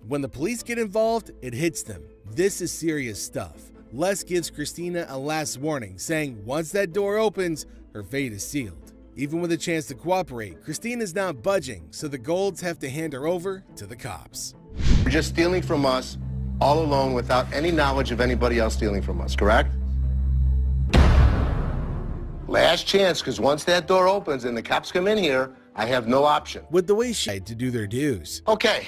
When the police get involved, it hits them. This is serious stuff. Les gives Christina a last warning, saying once that door opens, her fate is sealed. Even with a chance to cooperate, Christina's not budging, so the Golds have to hand her over to the cops. You're just stealing from us all alone without any knowledge of anybody else stealing from us, correct? Last chance, because once that door opens and the cops come in here, I have no option. With the way she had to do their dues. Okay.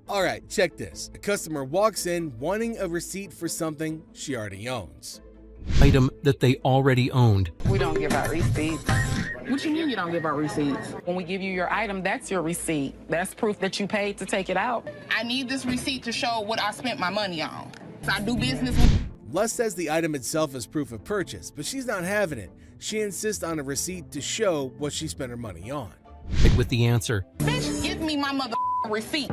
All right, check this. A customer walks in wanting a receipt for something she already owns. Item that they already owned. We don't give out receipts. What you mean you don't give out receipts? When we give you your item, that's your receipt. That's proof that you paid to take it out. I need this receipt to show what I spent my money on. So I do business with... Les says the item itself is proof of purchase, but she's not having it. She insists on a receipt to show what she spent her money on. With the answer, Bitch, give me my mother receipt.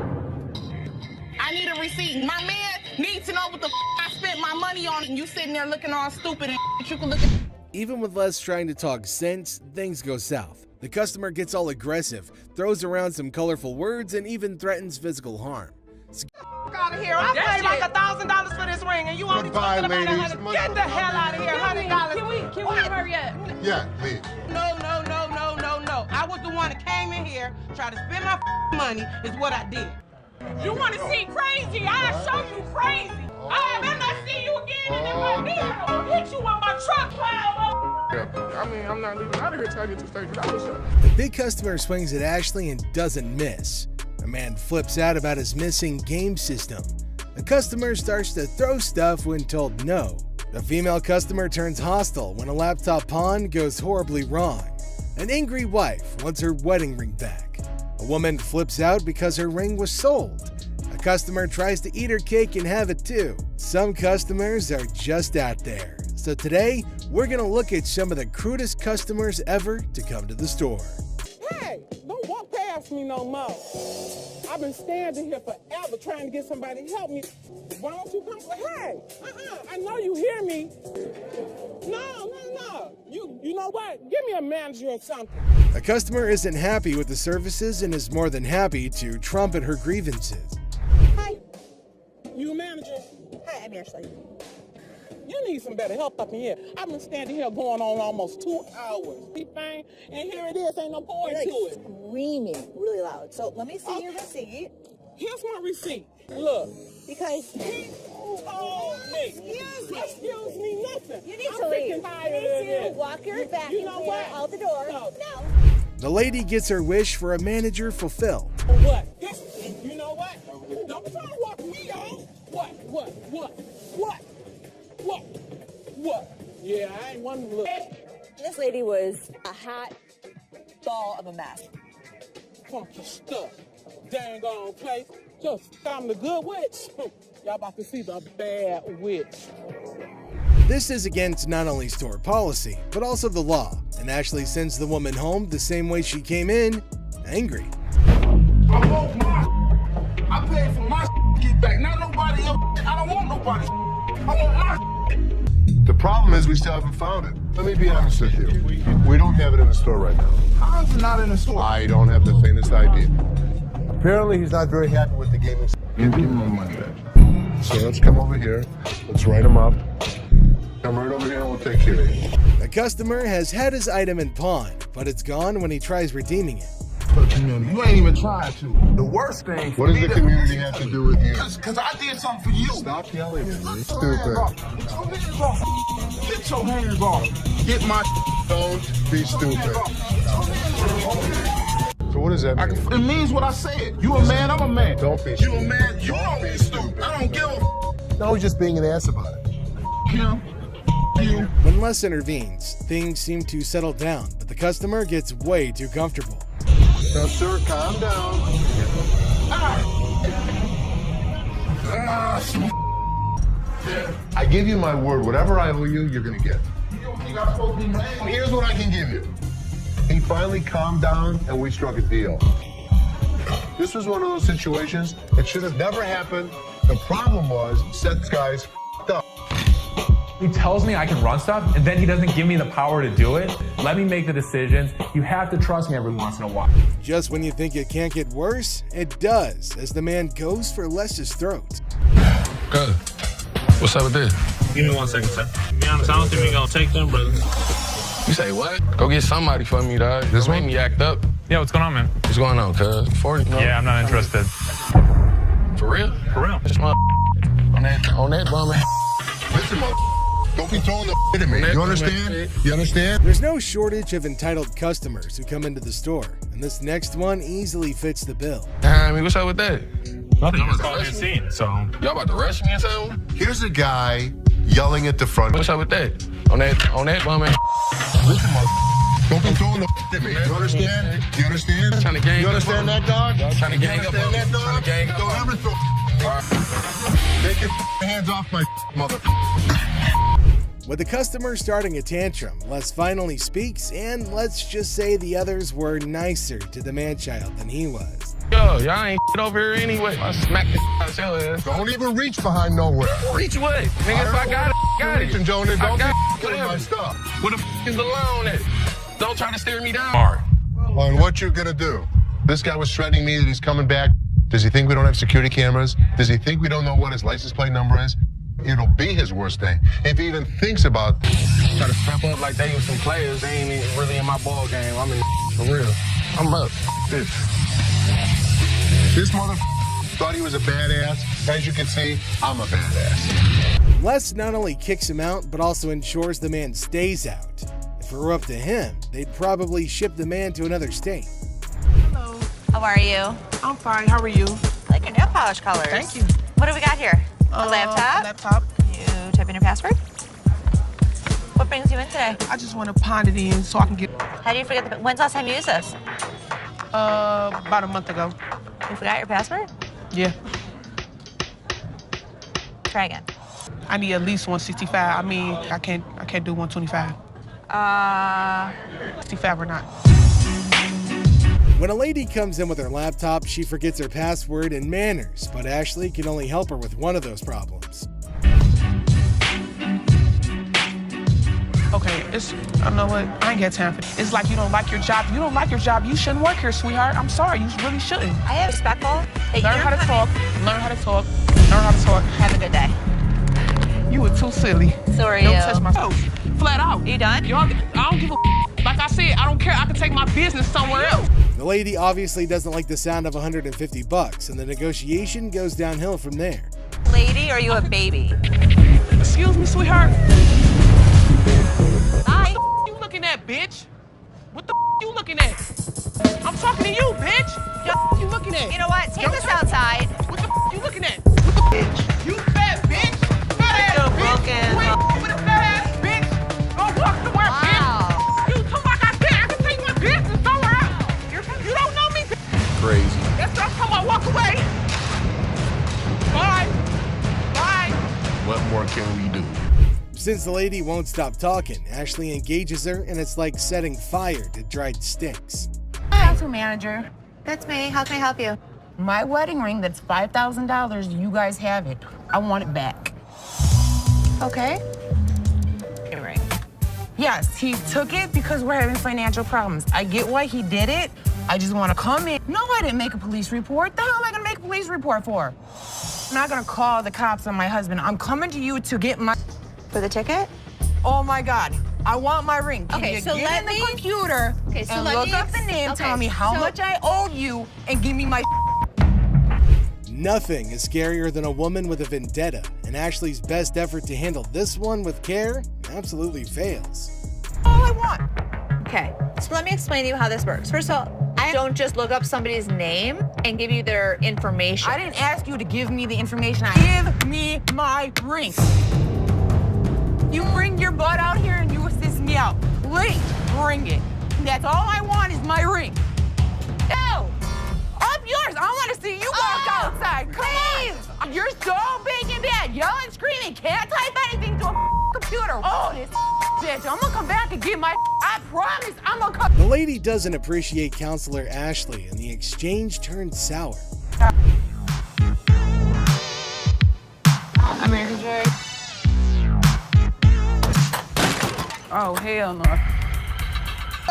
I need a receipt. My man needs to know what the I spent my money on, and you sitting there looking all stupid and you can look at... Even with Les trying to talk sense, things go south. The customer gets all aggressive, throws around some colorful words, and even threatens physical harm. Out of here. I paid like $1,000 for this ring, and you only talking about $100. Get the hell out of here. $100. Can we hurry up? Yeah, please. No. I was the one that came in here, tried to spend my money, is what I did. You want to see crazy? I'll show you crazy. I better not see you again in my vehicle. I'll hit you on my truck, pile. I mean, I'm not leaving out of here till I get to $30. The big customer swings at Ashley and doesn't miss. A man flips out about his missing game system. The customer starts to throw stuff when told no. The female customer turns hostile when a laptop pawn goes horribly wrong. An angry wife wants her wedding ring back. A woman flips out because her ring was sold. A customer tries to eat her cake and have it too. Some customers are just out there. So today, we're gonna look at some of the crudest customers ever to come to the store. Hey, don't walk past me no more. I've been standing here forever trying to get somebody to help me. Why don't you come? Hey, I know you hear me. No. You know what? Give me a manager or something. A customer isn't happy with the services and is more than happy to trumpet her grievances. Hi, you a manager? Hi, I'm Ashley. You need some better help up in here. I've been standing here going on almost 2 hours. And here it is, ain't no point to it. Screaming really loud. So let me see your receipt. Here's my receipt. Look. Because Excuse me, nothing. You need to leave. You need to walk your back out the door. No. The lady gets her wish for a manager fulfilled. What? You know what? Don't try to walk me out. What? Yeah, I ain't one to look. This lady was a hot ball of a mess. Funky stuff. Dang on place. Just I'm the good witch. Y'all about to see the bad witch. This is against not only store policy, but also the law, and Ashley sends the woman home the same way she came in, angry. I want my. I paid for my to get back. Not nobody else. I don't want nobody. I want my. The problem is we still haven't found it. Let me be honest with you. We don't have it in the store right now. How is it not in the store? I don't have the faintest idea. Apparently, he's not very happy with the gaming. Give me my money back. So let's come over here. Let's write him up. Come right over here and we'll take care of you. The customer has had his item in pawn, but it's gone when he tries redeeming it. You ain't even trying to. The worst thing. What does the community have to do with you? Because I did something for you. Stop yelling at me. Get your hands off. Get your hands off. Get my. Don't be stupid. So what does that mean? It means what I said. You a man, I'm a man. Don't be You stupid. a man, you don't be stupid. I don't give a. No, he's just being an ass about it. Him. You. When Les intervenes, things seem to settle down, but the customer gets way too comfortable. Now, sir, calm down. I give you my word. Whatever I owe you, you're going to get. Here's what I can give you. He finally calmed down, and we struck a deal. This was one of those situations. It should have never happened. The problem was, Seth's guys f***ed up. He tells me I can run stuff, and then he doesn't give me the power to do it. Let me make the decisions. You have to trust me every once in a while. Just when you think it can't get worse, it does, as the man goes for Les's throat. Good. What's up with this? Give me 1 second, sir. To be honest, I don't think we're gonna take them, brother. You say what? Go get somebody for me, dog. This made me act up. Yeah, what's going on, man? What's going on, cuz? 40? No? Yeah, I'm not interested. For real? For real. Just on that bum. Listen, don't be throwing the at me. You understand? You understand? There's no shortage of entitled customers who come into the store, and this next one easily fits the bill. I mean, what's up with that? Nothing. I was calling your scene, so. Y'all about to rush me or something? Here's a guy yelling at the front. What's up with that? On that bum. Listen, don't be throwing the at me. You understand? You understand? Trying to gang You understand that, dog? Trying to gang You up understand on that, dog? Trying to gang up Don't on ever throw. Take your hands off my mother. With the customer starting a tantrum, Les finally speaks, and let's just say the others were nicer to the man-child than he was. Yo, y'all ain't over here anyway. I smack the out your ass. Don't even reach behind nowhere. Reach what? Nigga, if I got it, got it. Reaching, Jonas. Don't get my stuff. What the is the loan at? Don't try to steer me down. On what you're gonna do? This guy was threatening me that he's coming back. Does he think we don't have security cameras? Does he think we don't know what his license plate number is? It'll be his worst day. If he even thinks about Try to step up like they was some players. They ain't even really in my ball game. I'm in for real. I'm up. This mother thought he was a badass. As you can see, I'm a badass. Les not only kicks him out, but also ensures the man stays out. If it were up to him, they'd probably ship the man to another state. Hello. How are you? I'm fine. How are you? I like your nail polish colors. Thank you. What do we got here? A laptop? Laptop. You type in your password? What brings you in today? I just want to pound it in so I can get. How do you forget the... When's the last time you used this? About a month ago. You forgot your password? Yeah. Try again. I need at least 165. I mean, I can't do 125. 65 or not. When a lady comes in with her laptop, she forgets her password and manners, but Ashley can only help her with one of those problems. Okay, I know what, I ain't got time for it. It's like you don't like your job. You don't like your job, you shouldn't work here, sweetheart. I'm sorry, you really shouldn't. I am respectful. Learn how to talk, learn how to talk, learn how to talk. Have a good day. You were too silly. So are Don't you. touch my toes. Flat out. You done? I don't give a like I said, I don't care. I can take my business somewhere else. The lady obviously doesn't like the sound of $150, and the negotiation goes downhill from there. Lady, or are you a baby? Excuse me, sweetheart. Hi. What the you looking at, bitch? What the you looking at? I'm talking to you, bitch. What the you looking at? You know what? Take this outside. What the you looking at? What the bitch? You fat bitch. Fat ass bitch. You ain't with a fat ass bitch. Go walk somewhere, bitch. You too like I said. I can take my business somewhere else. You don't know me, bitch. Crazy. That's what I'm talking about. Walk away. Bye. Bye. What more can we do? Since the lady won't stop talking, Ashley engages her, and it's like setting fire to dried sticks. Hi, manager. That's me. How can I help you? My wedding ring that's $5,000, you guys have it. I want it back. Okay. Ring. Yes, he took it because we're having financial problems. I get why he did it. I just want to come in. No, I didn't make a police report. The hell am I going to make a police report for? I'm not going to call the cops on my husband. I'm coming to you to get my... For the ticket? Oh, my God. I want my ring. Can Okay, you so get let in me... the computer Okay, so and let look me... up the name, Okay, tell me how so- much I owe you, and give me my... Nothing is scarier than a woman with a vendetta, and Ashley's best effort to handle this one with care absolutely fails. All I want. Okay, so let me explain to you how this works. First of all, I don't just look up somebody's name and give you their information. I didn't ask you to give me the information. Give me my ring. You bring your butt out here and you assist me out. Please, bring it. That's all I want is my ring. Ew! Up yours. I want to see you walk outside. Come on. You're so big and bad. Yelling, screaming. Can't type anything to a computer. Oh, this bitch. I'm going to come back and get my... I promise I'm going to come... The lady doesn't appreciate Counselor Ashley, and the exchange turns sour. American J. Oh, hell no.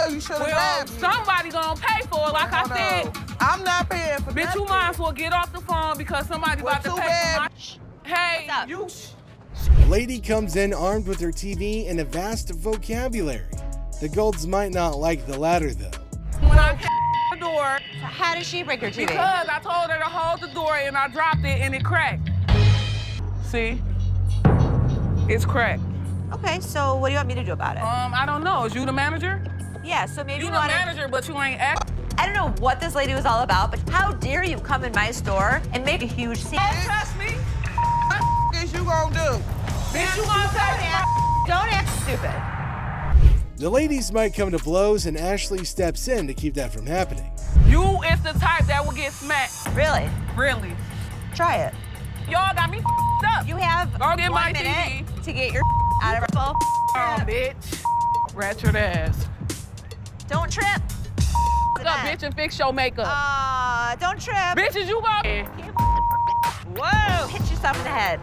You should have Well, somebody gonna pay for it, like I said. I'm not paying for Bitch, you might as well get off the phone because somebody about to too pay bad. for my... Hey, you... The lady comes in armed with her TV and a vast vocabulary. The Golds might not like the latter, though. When I came to the door... So how did she break your TV? Because I told her to hold the door and I dropped it and it cracked. See? It's cracked. Okay, so what do you want me to do about it? I don't know. Is you the manager? Yeah, so maybe You you the want to... manager, but you ain't act... I don't know what this lady was all about, but how dare you come in my store and make a huge scene? Don't trust me. What is you gonna do? Bitch, you gonna tell me? Don't act stupid. The ladies might come to blows, and Ashley steps in to keep that from happening. You is the type that will get smacked. Really? Really. Try it. Y'all got me up. You have Go get 1 my minute TV. to get your out of her phone. Oh, bitch. Ratchet ass. Don't trip. What's up, bitch, and fix your makeup. Don't trip. Bitches, you go. Whoa! Hit yourself in the head.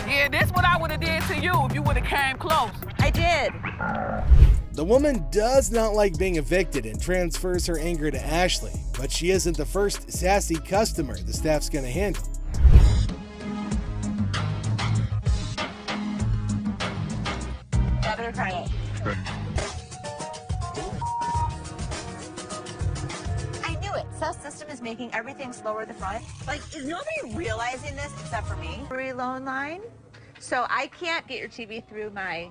Yeah, this what I would have did to you if you would have came close. I did. The woman does not like being evicted and transfers her anger to Ashley, but she isn't the first sassy customer the staff's gonna handle. I knew it. Cell system is making everything slower at the front. Like, is nobody realizing this except for me? Free loan line. So I can't get your TV through my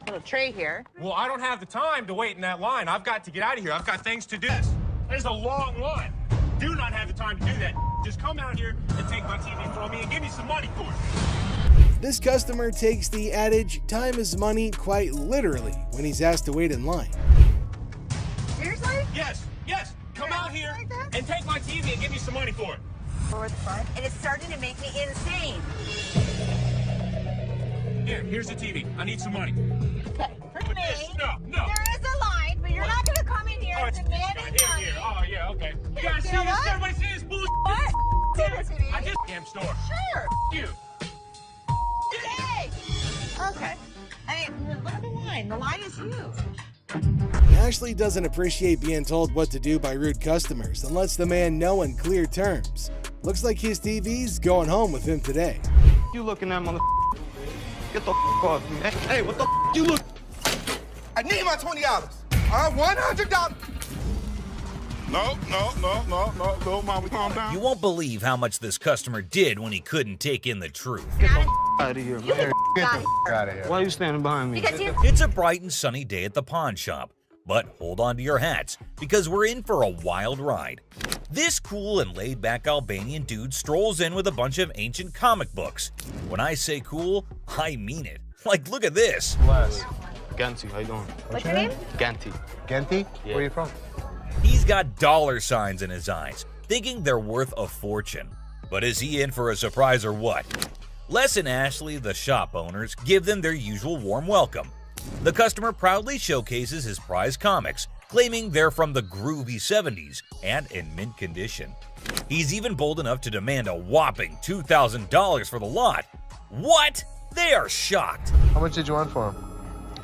little tray here. Well, I don't have the time to wait in that line. I've got to get out of here. I've got things to do. There's a long line. Do not have the time to do that. Just come out here and take my TV from me and give me some money for it. This customer takes the adage, time is money, quite literally when he's asked to wait in line. Seriously? Yes, yes. Come out here and take my TV and give me some money for it. Forward the front, and it's starting to make me insane. Here's the TV. I need some money. Okay, for me, No. there is a line, but you're not going to come in here and demand money. Here. Oh, yeah, okay. You guys see know this? what? Everybody see this bullshit? What? I just damn store. Sure. You. Yay! Okay. I mean, look at the line. The line is huge. Ashley doesn't appreciate being told what to do by rude customers and lets the man know in clear terms. Looks like his TV's going home with him today. You looking at mother? Get the off me. Hey, what the you look? I need my $20. $100. No, Mama, calm down. You won't believe how much this customer did when he couldn't take in the truth. Get the out of here, man. Get the out of here. Why are you standing behind me? It's a bright and sunny day at the pawn shop, but hold on to your hats because we're in for a wild ride. This cool and laid-back Albanian dude strolls in with a bunch of ancient comic books. When I say cool, I mean it. Like, look at this. Les. Ganti, how you doing? What's your name? Ganti. Genti? Yeah. Where are you from? He's got dollar signs in his eyes, thinking they're worth a fortune. But is he in for a surprise or what? Les and Ashley, the shop owners, give them their usual warm welcome. The customer proudly showcases his prized comics, claiming they're from the groovy 70s and in mint condition. He's even bold enough to demand a whopping $2,000 for the lot. What? They are shocked. How much did you want for him?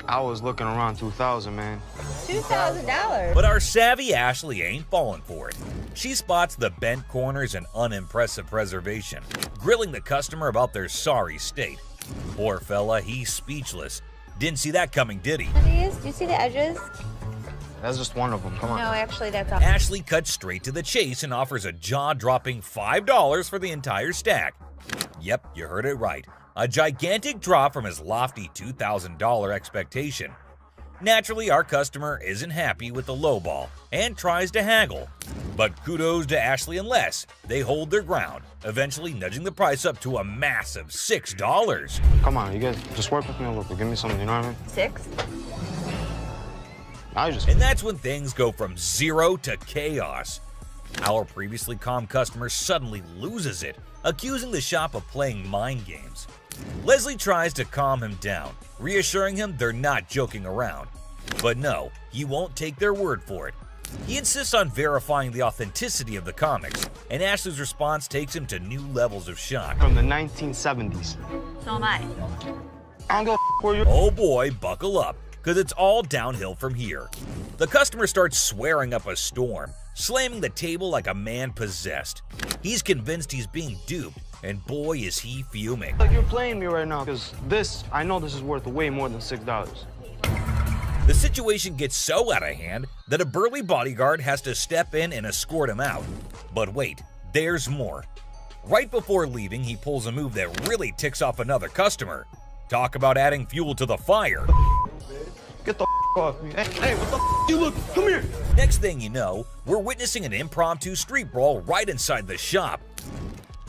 I was looking around $2,000, man. $2,000? But our savvy Ashley ain't falling for it. She spots the bent corners and unimpressive preservation, grilling the customer about their sorry state. Poor fella, he's speechless. Didn't see that coming, did he? Do you see the edges? That's just one of them. Come on. No, actually, that's all. Ashley cuts straight to the chase and offers a jaw-dropping $5 for the entire stack. Yep, you heard it right. A gigantic drop from his lofty $2,000 expectation. Naturally, our customer isn't happy with the lowball and tries to haggle. But kudos to Ashley and Les. They hold their ground, eventually nudging the price up to a massive $6. Come on, you guys, just work with me a little bit. Give me something, you know what I mean? 6? And that's when things go from zero to chaos. Our previously calm customer suddenly loses it, accusing the shop of playing mind games. Leslie tries to calm him down, reassuring him they're not joking around. But no, he won't take their word for it. He insists on verifying the authenticity of the comics, and Ashley's response takes him to new levels of shock. From the 1970s. So am I. I don't give a where you. Oh boy, buckle up, because it's all downhill from here. The customer starts swearing up a storm, slamming the table like a man possessed. He's convinced he's being duped, and boy is he fuming. Like you're playing me right now, because I know this is worth way more than $6. The situation gets so out of hand that a burly bodyguard has to step in and escort him out. But wait, there's more. Right before leaving, he pulls a move that really ticks off another customer. Talk about adding fuel to the fire. Get the off me. Hey, what the you look? Come here. Next thing you know, we're witnessing an impromptu street brawl right inside the shop.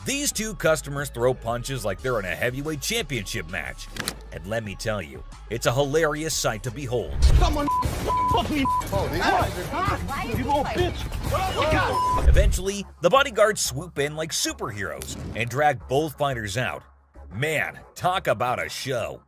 These two customers throw punches like they're in a heavyweight championship match. And let me tell you, it's a hilarious sight to behold. Someone fuck me. You little bitch. Eventually, the bodyguards swoop in like superheroes and drag both fighters out. Man, talk about a show.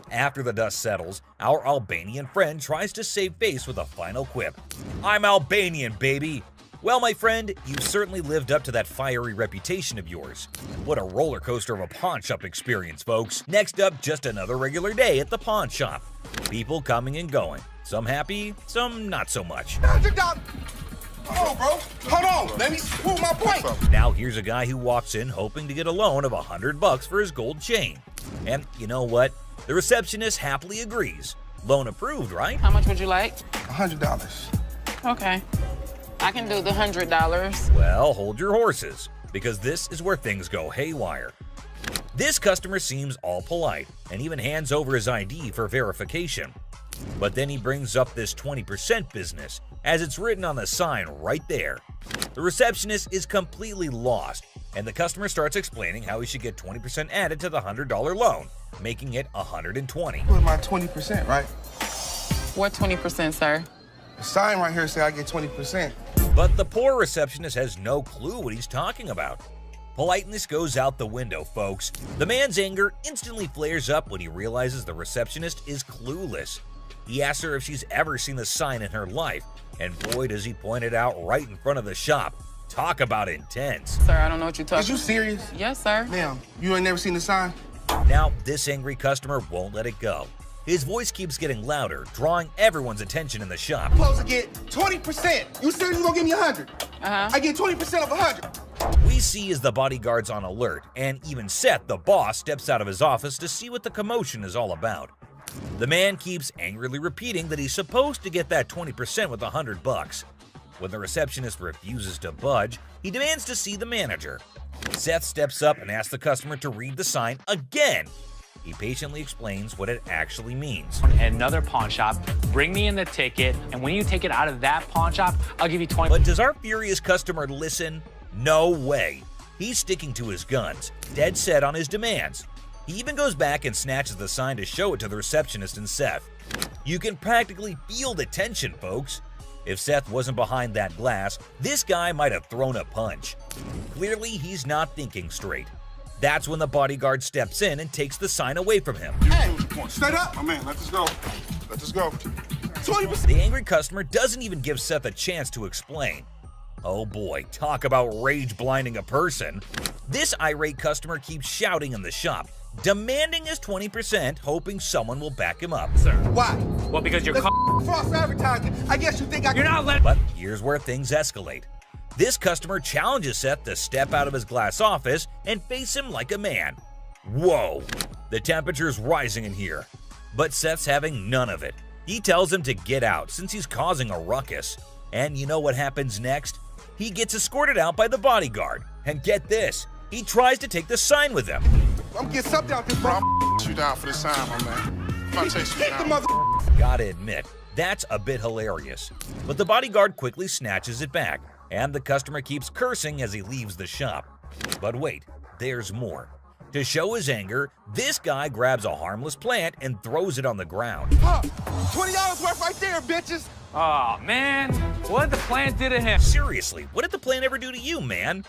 After the dust settles, our Albanian friend tries to save face with a final quip. I'm Albanian, baby. Well, my friend, you certainly lived up to that fiery reputation of yours. What a roller coaster of a pawn shop experience, folks. Next up, just another regular day at the pawn shop. People coming and going. Some happy, some not so much. Hold on, bro. Hold on. Let me prove my point. Now here's a guy who walks in hoping to get a loan of $100 for his gold chain. And you know what? The receptionist happily agrees. Loan approved, right? How much would you like? $100. Okay. I can do the $100. Well, hold your horses, because this is where things go haywire. This customer seems all polite and even hands over his ID for verification. But then he brings up this 20% business, as it's written on the sign right there. The receptionist is completely lost, and the customer starts explaining how he should get 20% added to the $100 loan, making it $120. Put my 20%, right? What 20%, sir? The sign right here say I get 20%. But the poor receptionist has no clue what he's talking about. Politeness goes out the window, folks. The man's anger instantly flares up when he realizes the receptionist is clueless. He asks her if she's ever seen the sign in her life, and boy does he point it out right in front of the shop. Talk about intense. Sir, I don't know what you're talking about. Is you serious? Yes, sir. Ma'am, you ain't never seen the sign? Now, this angry customer won't let it go. His voice keeps getting louder, drawing everyone's attention in the shop. I'm supposed to get 20%. You said you gonna give me 100. I get 20% of 100. We see as the bodyguard's on alert, and even Seth, the boss, steps out of his office to see what the commotion is all about. The man keeps angrily repeating that he's supposed to get that 20% with $100. When the receptionist refuses to budge, he demands to see the manager. Seth steps up and asks the customer to read the sign again. He patiently explains what it actually means. At another pawn shop, bring me in the ticket, and when you take it out of that pawn shop, I'll give you 20. But does our furious customer listen? No way. He's sticking to his guns, dead set on his demands. He even goes back and snatches the sign to show it to the receptionist and Seth. You can practically feel the tension, folks. If Seth wasn't behind that glass, this guy might have thrown a punch. Clearly, he's not thinking straight. That's when the bodyguard steps in and takes the sign away from him. Hey, straight up, my man. Let this go. Let this go. 20%. The angry customer doesn't even give Seth a chance to explain. Oh boy, talk about rage blinding a person. This irate customer keeps shouting in the shop, demanding his 20%, hoping someone will back him up. Sir. Why? Well, because you're false advertising. I guess you think You're not letting. But here's where things escalate. This customer challenges Seth to step out of his glass office and face him like a man. Whoa, the temperature's rising in here. But Seth's having none of it. He tells him to get out since he's causing a ruckus. And you know what happens next? He gets escorted out by the bodyguard. And get this, he tries to take the sign with him. I'm getting something out this bro. I'm you down for the sign, my man. If I chase you down. Gotta admit, that's a bit hilarious. But the bodyguard quickly snatches it back, and the customer keeps cursing as he leaves the shop. But wait, there's more. To show his anger, this guy grabs a harmless plant and throws it on the ground. $20 worth right there, bitches. Oh, man. What did the plant do to him? Seriously, what did the plant ever do to you, man?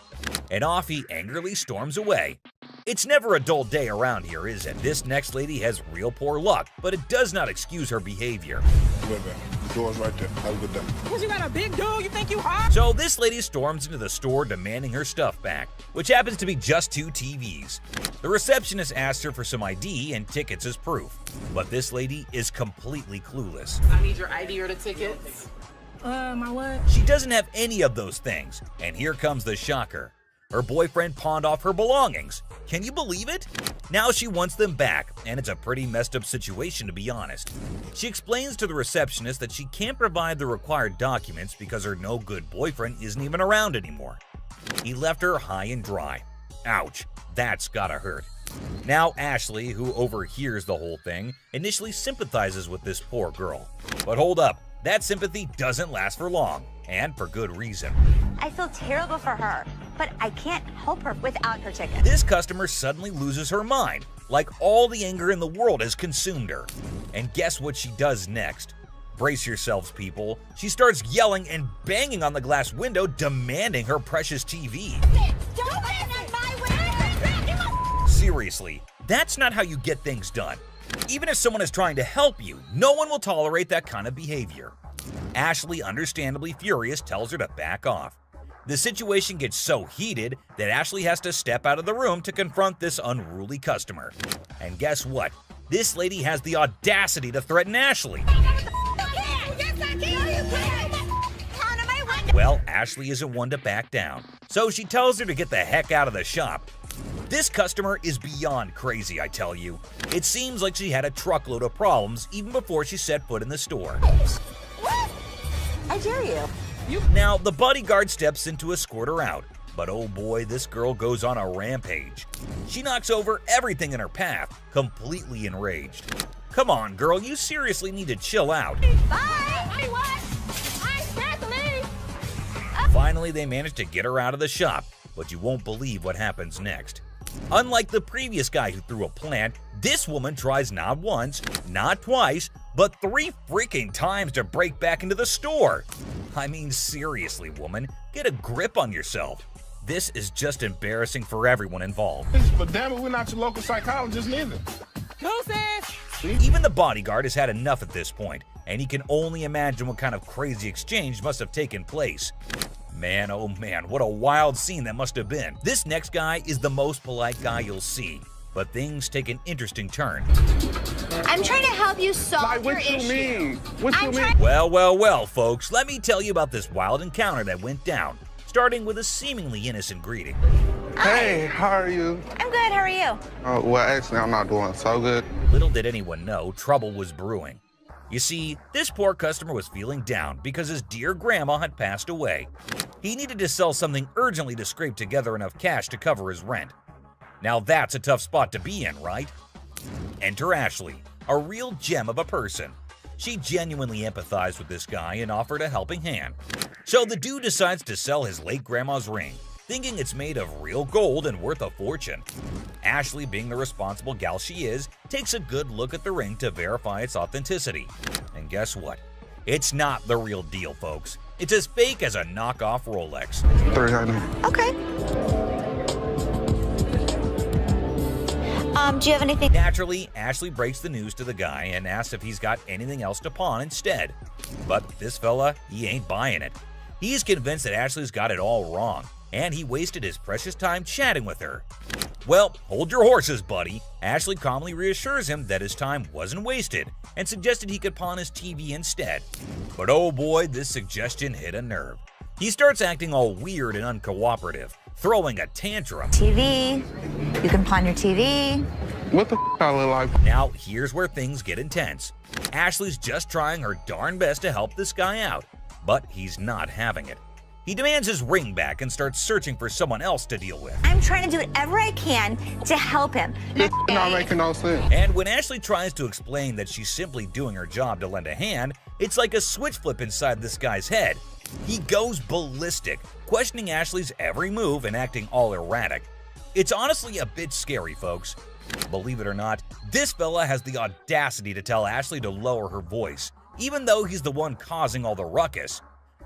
And off he angrily storms away. It's never a dull day around here, is it? This next lady has real poor luck, but it does not excuse her behavior. Wait, the door's right there. Have a good day. Because you got a big dude, you think you hot? So this lady storms into the store demanding her stuff back, which happens to be just 2 TVs. The receptionist asks her for some ID and tickets as proof, but this lady is completely clueless. I need your ID or the tickets. My what? She doesn't have any of those things, and here comes the shocker. Her boyfriend pawned off her belongings. Can you believe it? Now she wants them back, and it's a pretty messed up situation to be honest. She explains to the receptionist that she can't provide the required documents because her no-good boyfriend isn't even around anymore. He left her high and dry. Ouch, that's gotta hurt. Now Ashley, who overhears the whole thing, initially sympathizes with this poor girl. But hold up, that sympathy doesn't last for long, and for good reason. I feel terrible for her, but I can't help her without her ticket. This customer suddenly loses her mind, like all the anger in the world has consumed her. And guess what she does next? Brace yourselves, people. She starts yelling and banging on the glass window, demanding her precious TV. Don't bang on my window! Seriously, that's not how you get things done. Even if someone is trying to help you, no one will tolerate that kind of behavior. Ashley, understandably furious, tells her to back off. The situation gets so heated that Ashley has to step out of the room to confront this unruly customer. And guess what? This lady has the audacity to threaten Ashley. Well, Ashley isn't one to back down, so she tells her to get the heck out of the shop. This customer is beyond crazy, I tell you. It seems like she had a truckload of problems even before she set foot in the store. What? I dare you. Now, the bodyguard steps in to escort her out, but oh boy, this girl goes on a rampage. She knocks over everything in her path, completely enraged. Come on, girl, you seriously need to chill out. Bye! What? I'm scared to leave. Finally, they manage to get her out of the shop, but you won't believe what happens next. Unlike the previous guy who threw a plant, this woman tries not once, not twice, but 3 freaking times to break back into the store. I mean, seriously, woman, get a grip on yourself. This is just embarrassing for everyone involved. But damn it, we're not your local psychologist neither. Even the bodyguard has had enough at this point, and he can only imagine what kind of crazy exchange must have taken place. Man, oh man, what a wild scene that must have been. This next guy is the most polite guy you'll see, but things take an interesting turn. I'm trying to help you solve your issue. Well, folks, let me tell you about this wild encounter that went down, starting with a seemingly innocent greeting. Hey, how are you? I'm good, how are you? Oh, well, actually, I'm not doing so good. Little did anyone know, trouble was brewing. You see, this poor customer was feeling down because his dear grandma had passed away. He needed to sell something urgently to scrape together enough cash to cover his rent. Now that's a tough spot to be in, right? Enter Ashley, a real gem of a person. She genuinely empathized with this guy and offered a helping hand. So the dude decides to sell his late grandma's ring, thinking it's made of real gold and worth a fortune. Ashley, being the responsible gal she is, takes a good look at the ring to verify its authenticity. And guess what? It's not the real deal, folks. It's as fake as a knockoff Rolex. Okay. Do you have anything? Naturally, Ashley breaks the news to the guy and asks if he's got anything else to pawn instead. But this fella, he ain't buying it. He's convinced that Ashley's got it all wrong, and he wasted his precious time chatting with her. Well, hold your horses, buddy. Ashley calmly reassures him that his time wasn't wasted and suggested he could pawn his TV instead. But oh boy, this suggestion hit a nerve. He starts acting all weird and uncooperative, throwing a tantrum. TV. You can pawn your TV. What the I look like? Now, here's where things get intense. Ashley's just trying her darn best to help this guy out, but he's not having it. He demands his ring back and starts searching for someone else to deal with. I'm trying to do whatever I can to help him. This not making no sense. And when Ashley tries to explain that she's simply doing her job to lend a hand, it's like a switch flip inside this guy's head. He goes ballistic, questioning Ashley's every move and acting all erratic. It's honestly a bit scary, folks. Believe it or not, this fella has the audacity to tell Ashley to lower her voice, even though he's the one causing all the ruckus.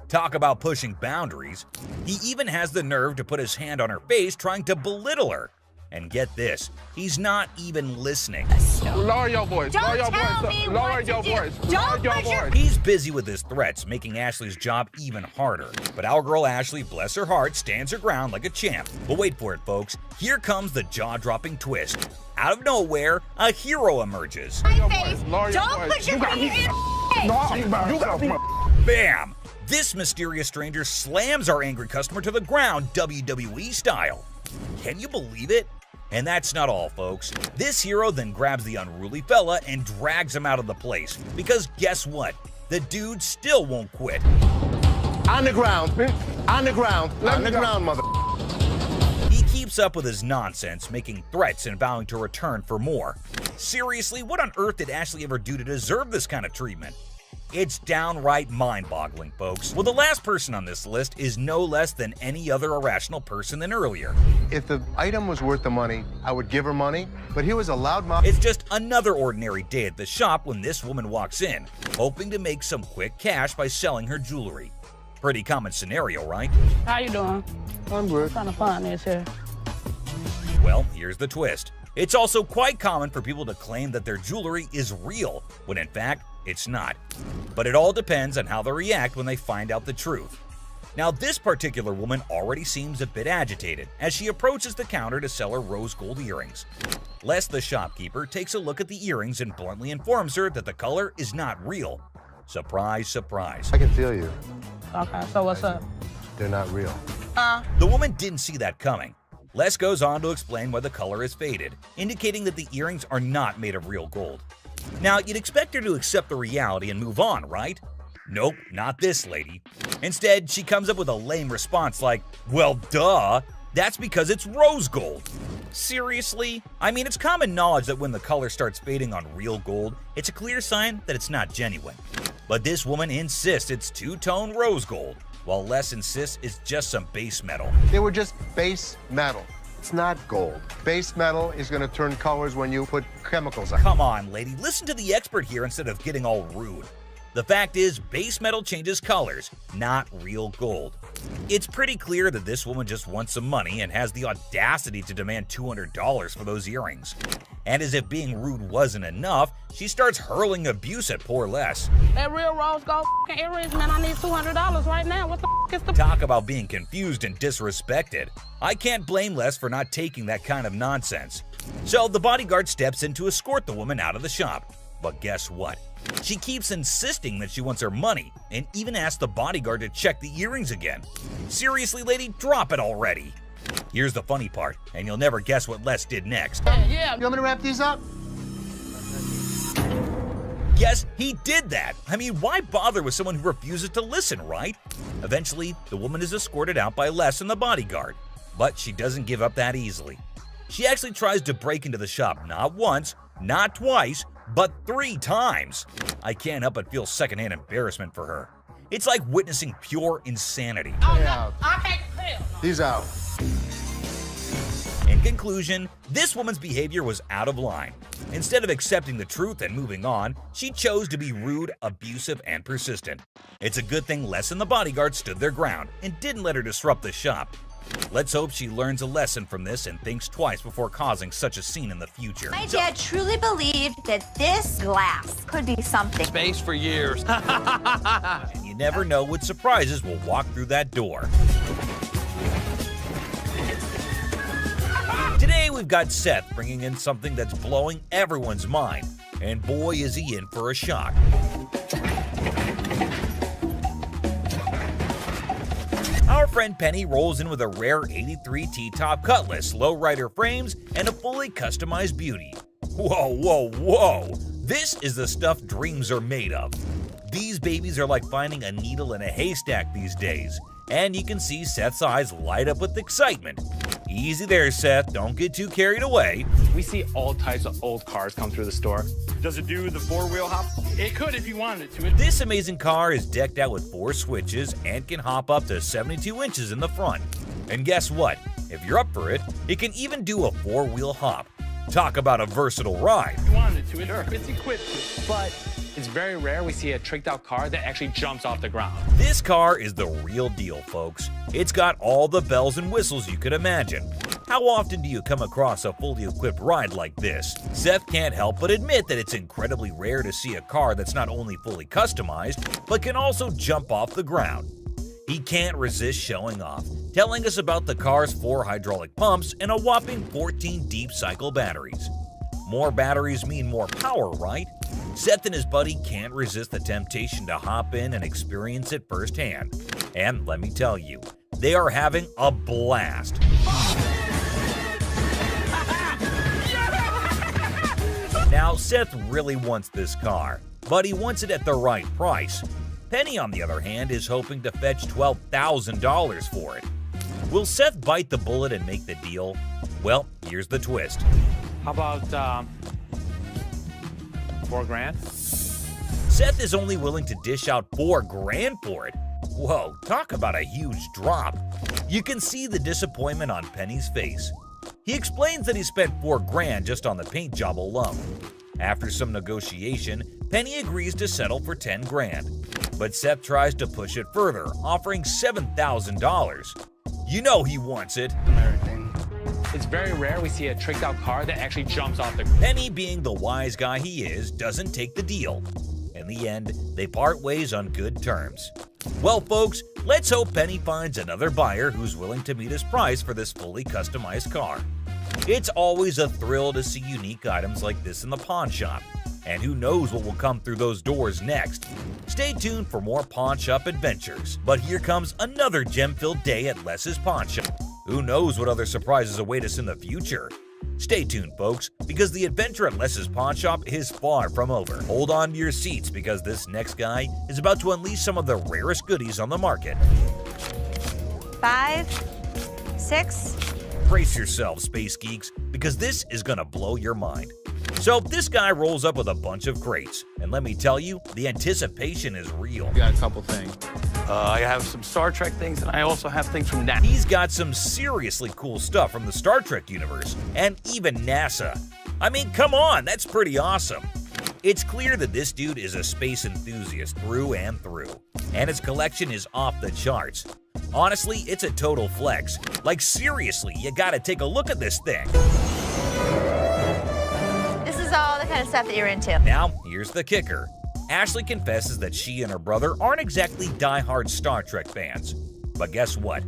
Talk about pushing boundaries. He even has the nerve to put his hand on her face trying to belittle her. And get this, he's not even listening. Lower your voice. Don't Lower your tell voice. me Lower what your to do. voice. Don't Lower your push your- voice. He's busy with his threats, making Ashley's job even harder. But our girl Ashley, bless her heart, stands her ground like a champ. But wait for it, folks. Here comes the jaw-dropping twist. Out of nowhere, a hero emerges. My face. Lower your Don't voice. put your You gotta finger be- in No, my you face. gotta be- Bam! This mysterious stranger slams our angry customer to the ground WWE style. Can you believe it? And that's not all, folks. This hero then grabs the unruly fella and drags him out of the place. Because guess what? The dude still won't quit. On the ground. On the ground. On the ground, mother. He keeps up with his nonsense, making threats and vowing to return for more. Seriously, what on earth did Ashley ever do to deserve this kind of treatment? It's downright mind-boggling, folks. Well, the last person on this list is no less than any other irrational person than earlier. If the item was worth the money, I would give her money, but he was a loudmouth. It's just another ordinary day at the shop when this woman walks in, hoping to make some quick cash by selling her jewelry. Pretty common scenario, right? How you doing? I'm good. Trying to find this here. Well, here's the twist. It's also quite common for people to claim that their jewelry is real, when in fact, it's not. But it all depends on how they react when they find out the truth. Now, this particular woman already seems a bit agitated as she approaches the counter to sell her rose gold earrings. Les, the shopkeeper, takes a look at the earrings and bluntly informs her that the color is not real. Surprise, surprise. I can feel you. Okay, so what's up? They're not real. The woman didn't see that coming. Les goes on to explain why the color is faded, indicating that the earrings are not made of real gold. Now, you'd expect her to accept the reality and move on, right? Nope, not this lady. Instead, she comes up with a lame response like, well, duh, that's because it's rose gold. Seriously? I mean, it's common knowledge that when the color starts fading on real gold, it's a clear sign that it's not genuine. But this woman insists it's two-tone rose gold, while Les insists it's just some base metal. They were just base metal. It's not gold. Base metal is going to turn colors when you put chemicals on it. Come on, lady, listen to the expert here instead of getting all rude. The fact is, base metal changes colors, not real gold. It's pretty clear that this woman just wants some money and has the audacity to demand $200 for those earrings. And as if being rude wasn't enough, she starts hurling abuse at poor Les. That real rose gold earrings, man, I need $200 right now. What the is the... Talk about being confused and disrespected. I can't blame Les for not taking that kind of nonsense. So the bodyguard steps in to escort the woman out of the shop. But guess what? She keeps insisting that she wants her money and even asks the bodyguard to check the earrings again. Seriously, lady, drop it already. Here's the funny part, and you'll never guess what Les did next. Yeah. You want me to wrap these up? Yes, he did that. I mean, why bother with someone who refuses to listen, right? Eventually, the woman is escorted out by Les and the bodyguard. But she doesn't give up that easily. She actually tries to break into the shop not once, not twice, but 3 times. I can't help but feel secondhand embarrassment for her. It's like witnessing pure insanity. Yeah. Okay, clear. He's out. In conclusion, this woman's behavior was out of line. Instead of accepting the truth and moving on, she chose to be rude, abusive, and persistent. It's a good thing Les and the bodyguard stood their ground and didn't let her disrupt the shop. Let's hope she learns a lesson from this and thinks twice before causing such a scene in the future. My dad truly believed that this glass could be something. Space for years. And you never know what surprises will walk through that door. Today we've got Seth bringing in something that's blowing everyone's mind, and boy is he in for a shock. Our friend Penny rolls in with a rare 83 T-top Cutlass, lowrider frames, and a fully customized beauty. Whoa, whoa, whoa! This is the stuff dreams are made of. These babies are like finding a needle in a haystack these days, and you can see Seth's eyes light up with excitement. Easy there, Seth, don't get too carried away. We see all types of old cars come through the store. Does it do the four-wheel hop? It could if you wanted it to. This amazing car is decked out with 4 switches and can hop up to 72 inches in the front. And guess what? If you're up for it, it can even do a 4-wheel hop. Talk about a versatile ride. If you wanted to, it's equipped to. But it's very rare we see a tricked out car that actually jumps off the ground. This car is the real deal, folks. It's got all the bells and whistles you could imagine. How often do you come across a fully equipped ride like this? Seth can't help but admit that it's incredibly rare to see a car that's not only fully customized, but can also jump off the ground. He can't resist showing off, telling us about the car's 4 hydraulic pumps and a whopping 14 deep cycle batteries. More batteries mean more power, right? Seth and his buddy can't resist the temptation to hop in and experience it firsthand. And let me tell you, they are having a blast. Now, Seth really wants this car, but he wants it at the right price. Penny, on the other hand, is hoping to fetch $12,000 for it. Will Seth bite the bullet and make the deal? Well, here's the twist. How about $4,000? Seth is only willing to dish out $4,000 for it. Whoa, talk about a huge drop. You can see the disappointment on Penny's face. He explains that he spent $4,000 just on the paint job alone. After some negotiation, Penny agrees to settle for $10,000. But Seth tries to push it further, offering $7,000. You know he wants it. It's very rare we see a tricked out car that actually jumps off the ground. Penny, being the wise guy he is, doesn't take the deal. In the end, they part ways on good terms. Well, folks, let's hope Penny finds another buyer who's willing to meet his price for this fully customized car. It's always a thrill to see unique items like this in the pawn shop, and who knows what will come through those doors next. Stay tuned for more pawn shop adventures, but here comes another gem-filled day at Les's Pawn Shop. Who knows what other surprises await us in the future? Stay tuned, folks, because the adventure at Les's Pawn Shop is far from over. Hold on to your seats because this next guy is about to unleash some of the rarest goodies on the market. 5, 6. Brace yourselves, space geeks, because this is gonna blow your mind. So this guy rolls up with a bunch of crates, and let me tell you, the anticipation is real. Got a couple things. I have some Star Trek things, and I also have things from NASA. He's got some seriously cool stuff from the Star Trek universe, and even NASA. I mean, come on, that's pretty awesome. It's clear that this dude is a space enthusiast through and through, and his collection is off the charts. Honestly, it's a total flex. Like, seriously, you gotta take a look at this thing. This is all the kind of stuff that you're into. Now, here's the kicker. Ashley confesses that she and her brother aren't exactly die-hard Star Trek fans. But guess what?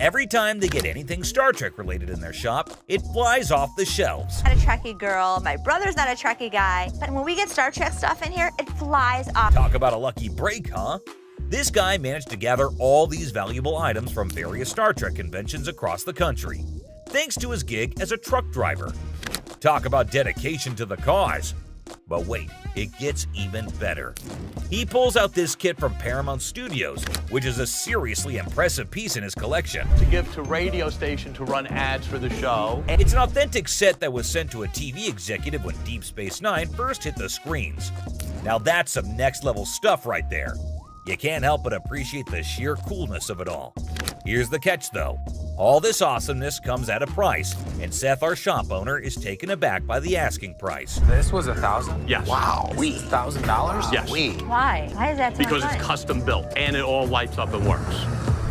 Every time they get anything Star Trek related in their shop, it flies off the shelves. I'm not a Trekkie girl, my brother's not a Trekkie guy, but when we get Star Trek stuff in here, it flies off. Talk about a lucky break, huh? This guy managed to gather all these valuable items from various Star Trek conventions across the country, thanks to his gig as a truck driver. Talk about dedication to the cause. But wait, it gets even better. He pulls out this kit from Paramount Studios, which is a seriously impressive piece in his collection. To give to radio station to run ads for the show. It's an authentic set that was sent to a TV executive when Deep Space Nine first hit the screens. Now that's some next level stuff right there. You can't help but appreciate the sheer coolness of it all. Here's the catch though. All this awesomeness comes at a price, and Seth, our shop owner, is taken aback by the asking price. This was $1,000? Yes. Wow. $1,000? Yes. Why? Why is that so Because much it's money? custom built, and it all lights up and works.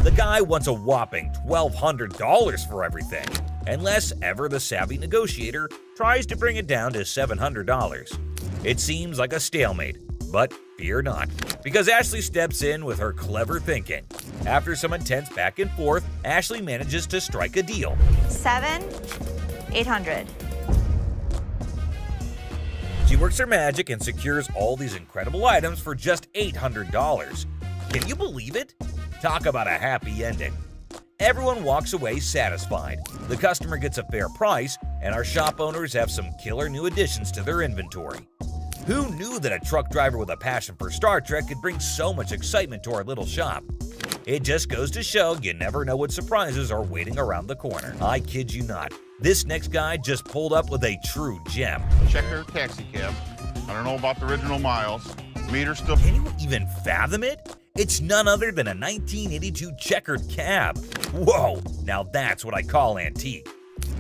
The guy wants a whopping $1,200 for everything, unless ever the savvy negotiator tries to bring it down to $700. It seems like a stalemate, but fear not, because Ashley steps in with her clever thinking. After some intense back and forth, Ashley manages to strike a deal. $7,800. She works her magic and secures all these incredible items for just $800. Can you believe it? Talk about a happy ending. Everyone walks away satisfied. The customer gets a fair price, and our shop owners have some killer new additions to their inventory. Who knew that a truck driver with a passion for Star Trek could bring so much excitement to our little shop? It just goes to show you never know what surprises are waiting around the corner. I kid you not. This next guy just pulled up with a true gem. Checker taxi cab. I don't know about the original miles. Meter still. Can you even fathom it? It's none other than a 1982 checkered cab. Whoa, now that's what I call antique.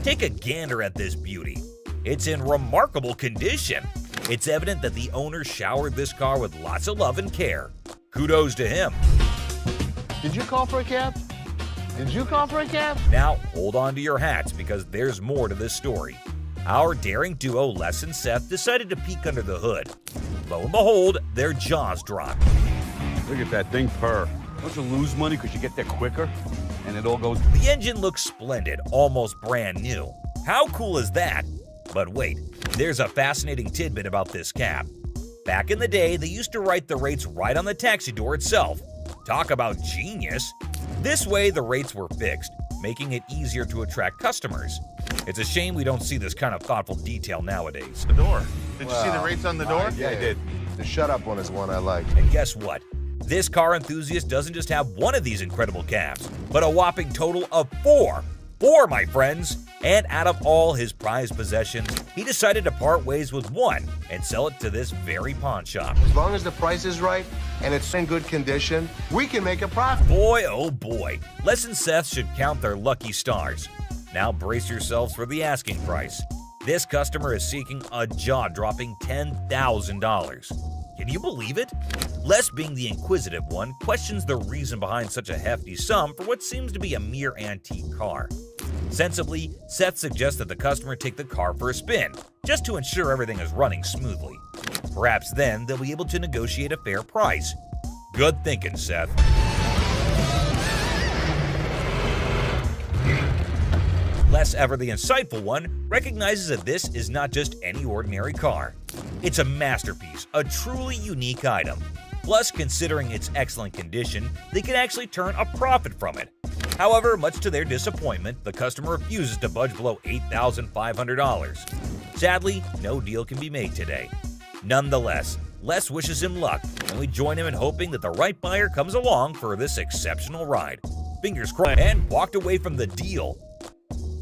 Take a gander at this beauty. It's in remarkable condition. It's evident that the owner showered this car with lots of love and care. Kudos to him. Did you call for a cab? Did you call for a cab? Now, hold on to your hats because there's more to this story. Our daring duo, Les and Seth, decided to peek under the hood. Lo and behold, their jaws dropped. Look at that thing purr. Don't you lose money because you get there quicker? And it all goes... The engine looks splendid, almost brand new. How cool is that? But wait, there's a fascinating tidbit about this cab. Back in the day, they used to write the rates right on the taxi door itself. Talk about genius! This way, the rates were fixed, making it easier to attract customers. It's a shame we don't see this kind of thoughtful detail nowadays. The door. Did you see the rates on the door? Yeah, I did. The shut up one is one I like. And guess what? This car enthusiast doesn't just have one of these incredible cabs, but a whopping total of 4. 4, my friends! And out of all his prized possessions, he decided to part ways with one and sell it to this very pawn shop. As long as the price is right and it's in good condition, we can make a profit. Boy, oh boy, Les and Seth should count their lucky stars. Now brace yourselves for the asking price. This customer is seeking a jaw-dropping $10,000. Can you believe it? Les, being the inquisitive one, questions the reason behind such a hefty sum for what seems to be a mere antique car. Sensibly, Seth suggests that the customer take the car for a spin, just to ensure everything is running smoothly. Perhaps then they'll be able to negotiate a fair price. Good thinking, Seth. Les, ever the insightful one, recognizes that this is not just any ordinary car. It's a masterpiece, a truly unique item. Plus, considering its excellent condition, they can actually turn a profit from it. However, much to their disappointment, the customer refuses to budge below $8,500. Sadly, no deal can be made today. Nonetheless, Les wishes him luck, and we join him in hoping that the right buyer comes along for this exceptional ride. Fingers crossed, and walked away from the deal.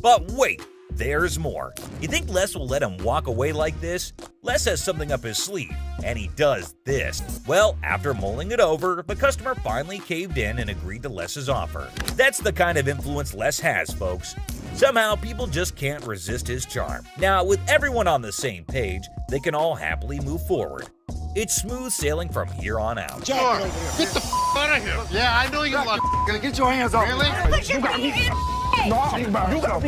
But wait, there's more. You think Les will let him walk away like this? Les has something up his sleeve, and he does this. Well, after mulling it over, the customer finally caved in and agreed to Les's offer. That's the kind of influence Les has, folks. Somehow, people just can't resist his charm. Now, with everyone on the same page, they can all happily move forward. It's smooth sailing from here on out. Jack, get the out of here. Yeah, I know you're gonna get your hands off. Really? You got me. No, she by herself,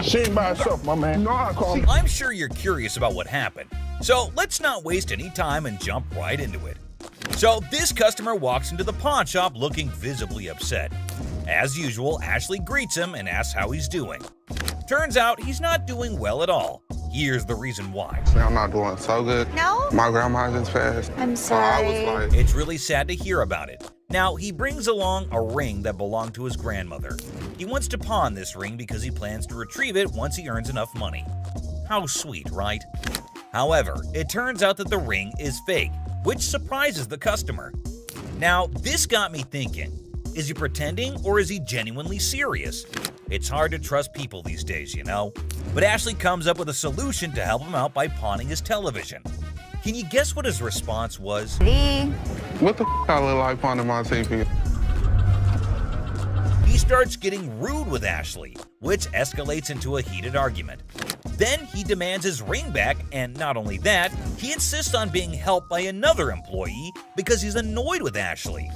she ain't by herself, my man. No, I call me. I'm sure you're curious about what happened, so let's not waste any time and jump right into it. So this customer walks into the pawn shop looking visibly upset. As usual, Ashley greets him and asks how he's doing. Turns out he's not doing well at all. Here's the reason why. I'm not doing so good. No? My grandma just passed. I'm sorry. It's really sad to hear about it. Now, he brings along a ring that belonged to his grandmother. He wants to pawn this ring because he plans to retrieve it once he earns enough money. How sweet, right? However, it turns out that the ring is fake, which surprises the customer. Now, this got me thinking. Is he pretending or is he genuinely serious? It's hard to trust people these days, you know? But Ashley comes up with a solution to help him out by pawning his television. Can you guess what his response was? What the I look like pawning my TV? He starts getting rude with Ashley, which escalates into a heated argument. Then he demands his ring back, and not only that, he insists on being helped by another employee because he's annoyed with Ashley.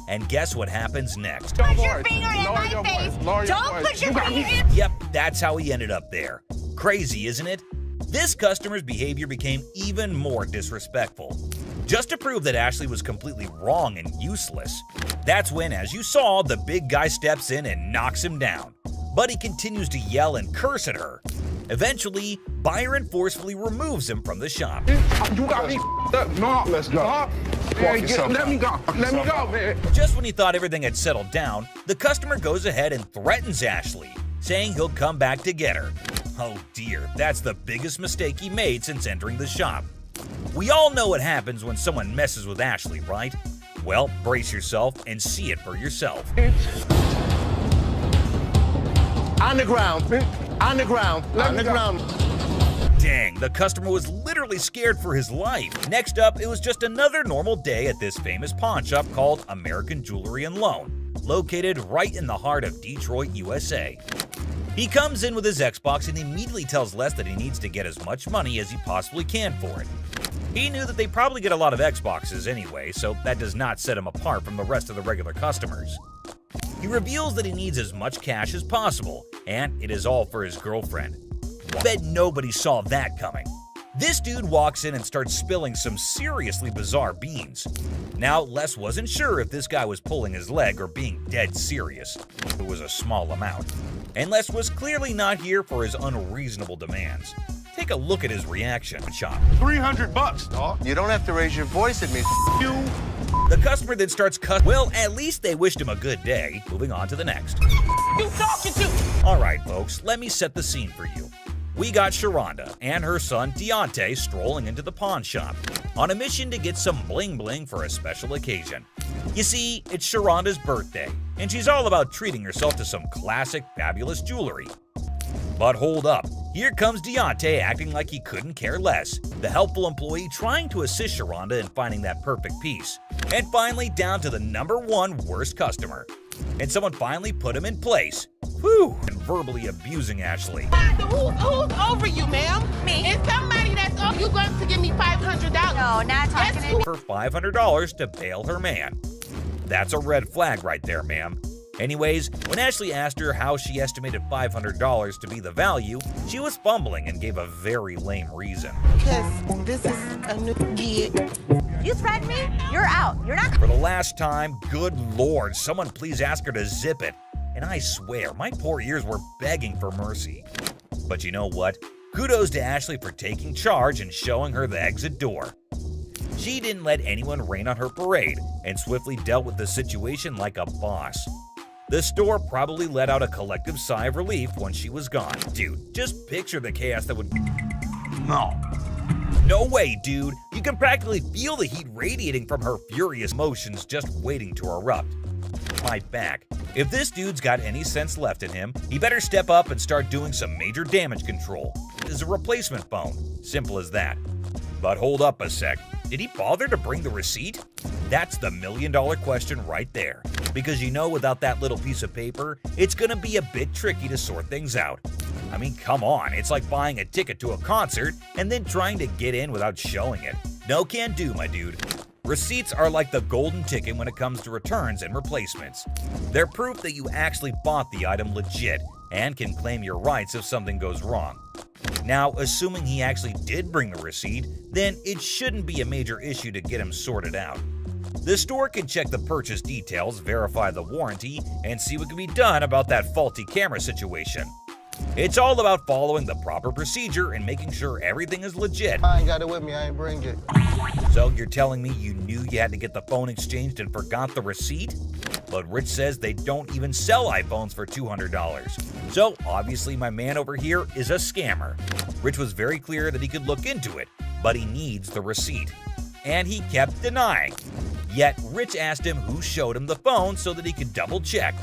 And guess what happens next? Put your finger in my face. Don't put your finger in. Yep, that's how he ended up there. Crazy, isn't it? This customer's behavior became even more disrespectful. Just to prove that Ashley was completely wrong and useless, that's when, as you saw, the big guy steps in and knocks him down. But he continues to yell and curse at her. Eventually, Byron forcefully removes him from the shop. You got me up. No, let's go. Man, let me go. Let me go, man. Just when he thought everything had settled down, the customer goes ahead and threatens Ashley, saying he'll come back to get her. Oh dear, that's the biggest mistake he made since entering the shop. We all know what happens when someone messes with Ashley, right? Well, brace yourself and see it for yourself. On the ground. On the ground. On the ground. Dang, the customer was literally scared for his life. Next up, it was just another normal day at this famous pawn shop called American Jewelry and Loan, located right in the heart of Detroit, USA. He comes in with his Xbox and immediately tells Les that he needs to get as much money as he possibly can for it. He knew that they probably get a lot of Xboxes anyway, so that does not set him apart from the rest of the regular customers. He reveals that he needs as much cash as possible, and it is all for his girlfriend. I bet nobody saw that coming. This dude walks in and starts spilling some seriously bizarre beans. Now, Les wasn't sure if this guy was pulling his leg or being dead serious. It was a small amount. And Les was clearly not here for his unreasonable demands. Take a look at his reaction. Shop. $300, dog. You don't have to raise your voice at me. You. The customer then starts cussing. Well, at least they wished him a good day. Moving on to the next. You talking to? All right, folks, let me set the scene for you. We got Sharonda and her son Deontay strolling into the pawn shop on a mission to get some bling bling for a special occasion. You see, it's Sharonda's birthday, and she's all about treating herself to some classic, fabulous jewelry. But hold up, here comes Deontay acting like he couldn't care less, the helpful employee trying to assist Sharonda in finding that perfect piece. And finally, down to the #1 worst customer. And someone finally put him in place. Whew! And verbally abusing Ashley. Who's over you, ma'am? Me. It's somebody that's over you going to give me $500. No, not talking to me. For $500 to bail her man. That's a red flag right there, ma'am. Anyways, when Ashley asked her how she estimated $500 to be the value, she was fumbling and gave a very lame reason. Because this is a new gig. You threaten me? You're out. You're not. For the last time, good lord, someone please ask her to zip it. And I swear, my poor ears were begging for mercy. But you know what? Kudos to Ashley for taking charge and showing her the exit door. She didn't let anyone rain on her parade and swiftly dealt with the situation like a boss. The store probably let out a collective sigh of relief when she was gone. Dude, just picture the chaos that would... No way, dude. You can practically feel the heat radiating from her furious motions just waiting to erupt. My back. If this dude's got any sense left in him, he better step up and start doing some major damage control. This is a replacement phone. Simple as that. But hold up a sec. Did he bother to bring the receipt? That's the million-dollar question right there. Because you know, without that little piece of paper, it's gonna be a bit tricky to sort things out. I mean, come on, it's like buying a ticket to a concert and then trying to get in without showing it. No can do, my dude. Receipts are like the golden ticket when it comes to returns and replacements. They're proof that you actually bought the item legit and can claim your rights if something goes wrong. Now, assuming he actually did bring the receipt, then it shouldn't be a major issue to get him sorted out. The store can check the purchase details, verify the warranty, and see what can be done about that faulty camera situation. It's all about following the proper procedure and making sure everything is legit. I ain't got it with me, I ain't bring it. So you're telling me you knew you had to get the phone exchanged and forgot the receipt? But Rich says they don't even sell iPhones for $200. So obviously my man over here is a scammer. Rich was very clear that he could look into it, but he needs the receipt. And he kept denying. Yet Rich asked him who showed him the phone so that he could double check.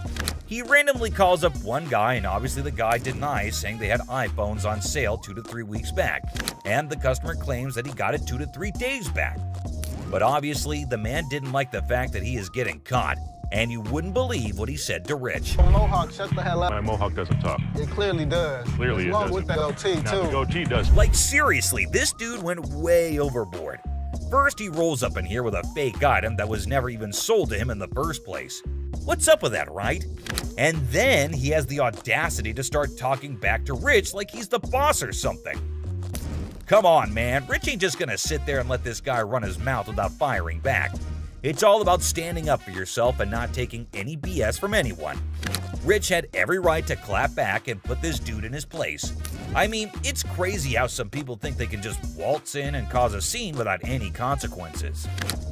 He randomly calls up one guy and obviously the guy denies, saying they had iPhones on sale 2 to 3 weeks back. And the customer claims that he got it 2 to 3 days back. But obviously the man didn't like the fact that he is getting caught. And you wouldn't believe what he said to Rich. Mohawk, shut the hell up. My Mohawk doesn't talk. It clearly does. Clearly it Along doesn't. with that goatee, Now, the too. goatee does. Like seriously, this dude went way overboard. First, he rolls up in here with a fake item that was never even sold to him in the first place. What's up with that, right? And then he has the audacity to start talking back to Rich like he's the boss or something. Come on, man, Rich ain't just gonna sit there and let this guy run his mouth without firing back. It's all about standing up for yourself and not taking any BS from anyone. Rich had every right to clap back and put this dude in his place. I mean, it's crazy how some people think they can just waltz in and cause a scene without any consequences.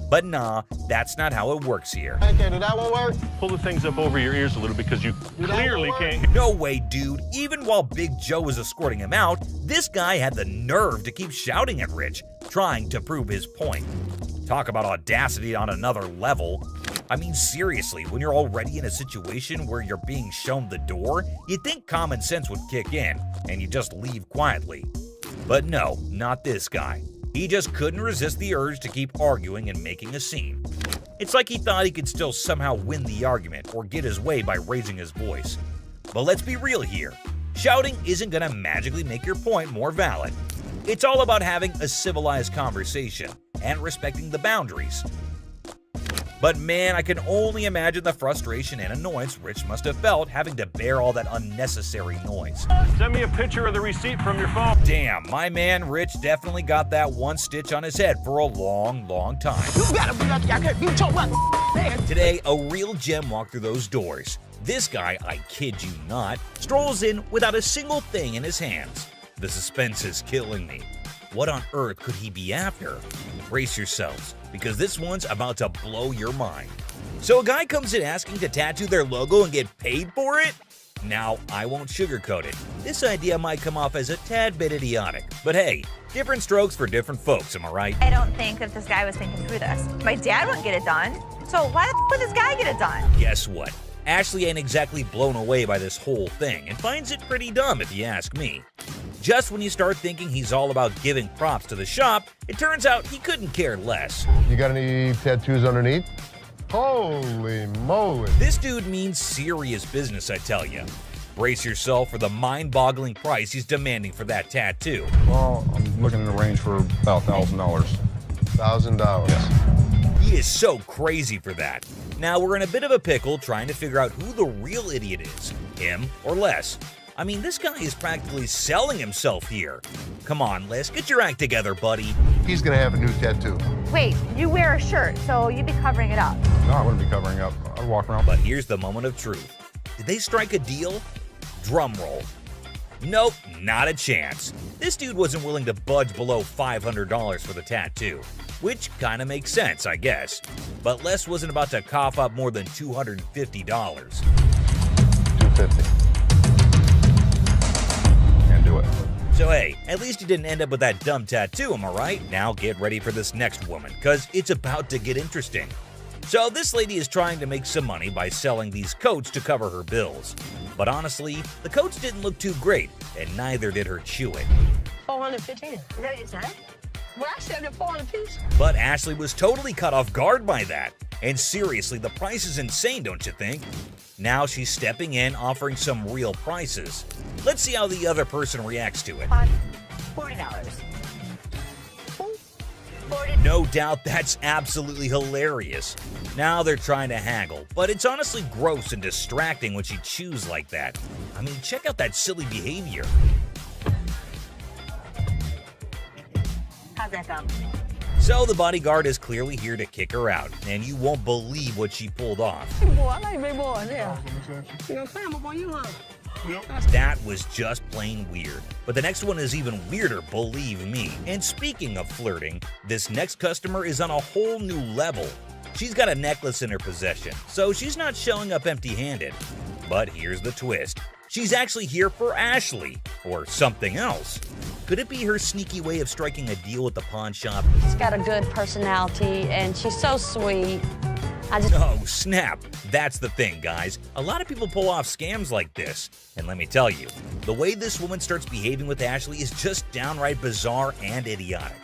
But nah, that's not how it works here. Okay, did that one work? Pull the things up over your ears a little because you clearly can't. No way, dude. Even while Big Joe was escorting him out, this guy had the nerve to keep shouting at Rich, trying to prove his point. Talk about audacity on another level. I mean, seriously, when you're already in a situation where you're being shown the door, you'd think common sense would kick in, and you just leave quietly. But no, not this guy. He just couldn't resist the urge to keep arguing and making a scene. It's like he thought he could still somehow win the argument or get his way by raising his voice. But let's be real here. Shouting isn't gonna magically make your point more valid. It's all about having a civilized conversation and respecting the boundaries. But man, I can only imagine the frustration and annoyance Rich must have felt having to bear all that unnecessary noise. Send me a picture of the receipt from your phone. Damn, my man Rich definitely got that one stitch on his head for a long, long time. You gotta be lucky I can't beat your man. Today, a real gem walked through those doors. This guy, I kid you not, strolls in without a single thing in his hands. The suspense is killing me. What on earth could he be after? Brace yourselves, because this one's about to blow your mind. So a guy comes in asking to tattoo their logo and get paid for it? Now, I won't sugarcoat it. This idea might come off as a tad bit idiotic, but hey, different strokes for different folks, am I right? I don't think that this guy was thinking through this. My dad wouldn't get it done, so why the would this guy get it done? Guess what? Ashley ain't exactly blown away by this whole thing and finds it pretty dumb if you ask me. Just when you start thinking he's all about giving props to the shop, it turns out he couldn't care less. You got any tattoos underneath? Holy moly. This dude means serious business, I tell you. Brace yourself for the mind-boggling price he's demanding for that tattoo. Well, I'm looking in the range for about $1,000. $1,000. Yeah. He is so crazy for that. Now we're in a bit of a pickle trying to figure out who the real idiot is, him or Les. I mean, this guy is practically selling himself here. Come on, Les, get your act together, buddy. He's gonna have a new tattoo. Wait, you wear a shirt, so you'd be covering it up. No, I wouldn't be covering up. I'd walk around. But here's the moment of truth. Did they strike a deal? Drum roll. Nope, not a chance. This dude wasn't willing to budge below $500 for the tattoo, which kind of makes sense, I guess. But Les wasn't about to cough up more than $250. $250. Can't do it. So hey, at least you didn't end up with that dumb tattoo, am I right? Now get ready for this next woman, cause it's about to get interesting. So this lady is trying to make some money by selling these coats to cover her bills. But honestly, the coats didn't look too great, and neither did her chewing. $415. Is that what you said? Well, I said $4 a piece. But Ashley was totally caught off guard by that. And seriously, the price is insane, don't you think? Now she's stepping in, offering some real prices. Let's see how the other person reacts to it. $40. No doubt that's absolutely hilarious. Now they're trying to haggle, but it's honestly gross and distracting when she chews like that. I mean, check out that silly behavior. How's that go? So the bodyguard is clearly here to kick her out, and you won't believe what she pulled off. Boy, I like big boys, yeah. You know, climb up on you, huh? That was just plain weird. But the next one is even weirder, believe me. And speaking of flirting, this next customer is on a whole new level. She's got a necklace in her possession, so she's not showing up empty-handed. But here's the twist. She's actually here for Ashley, or something else. Could it be her sneaky way of striking a deal with the pawn shop? She's got a good personality, and she's so sweet. Oh, snap. That's the thing, guys. A lot of people pull off scams like this. And let me tell you, the way this woman starts behaving with Ashley is just downright bizarre and idiotic.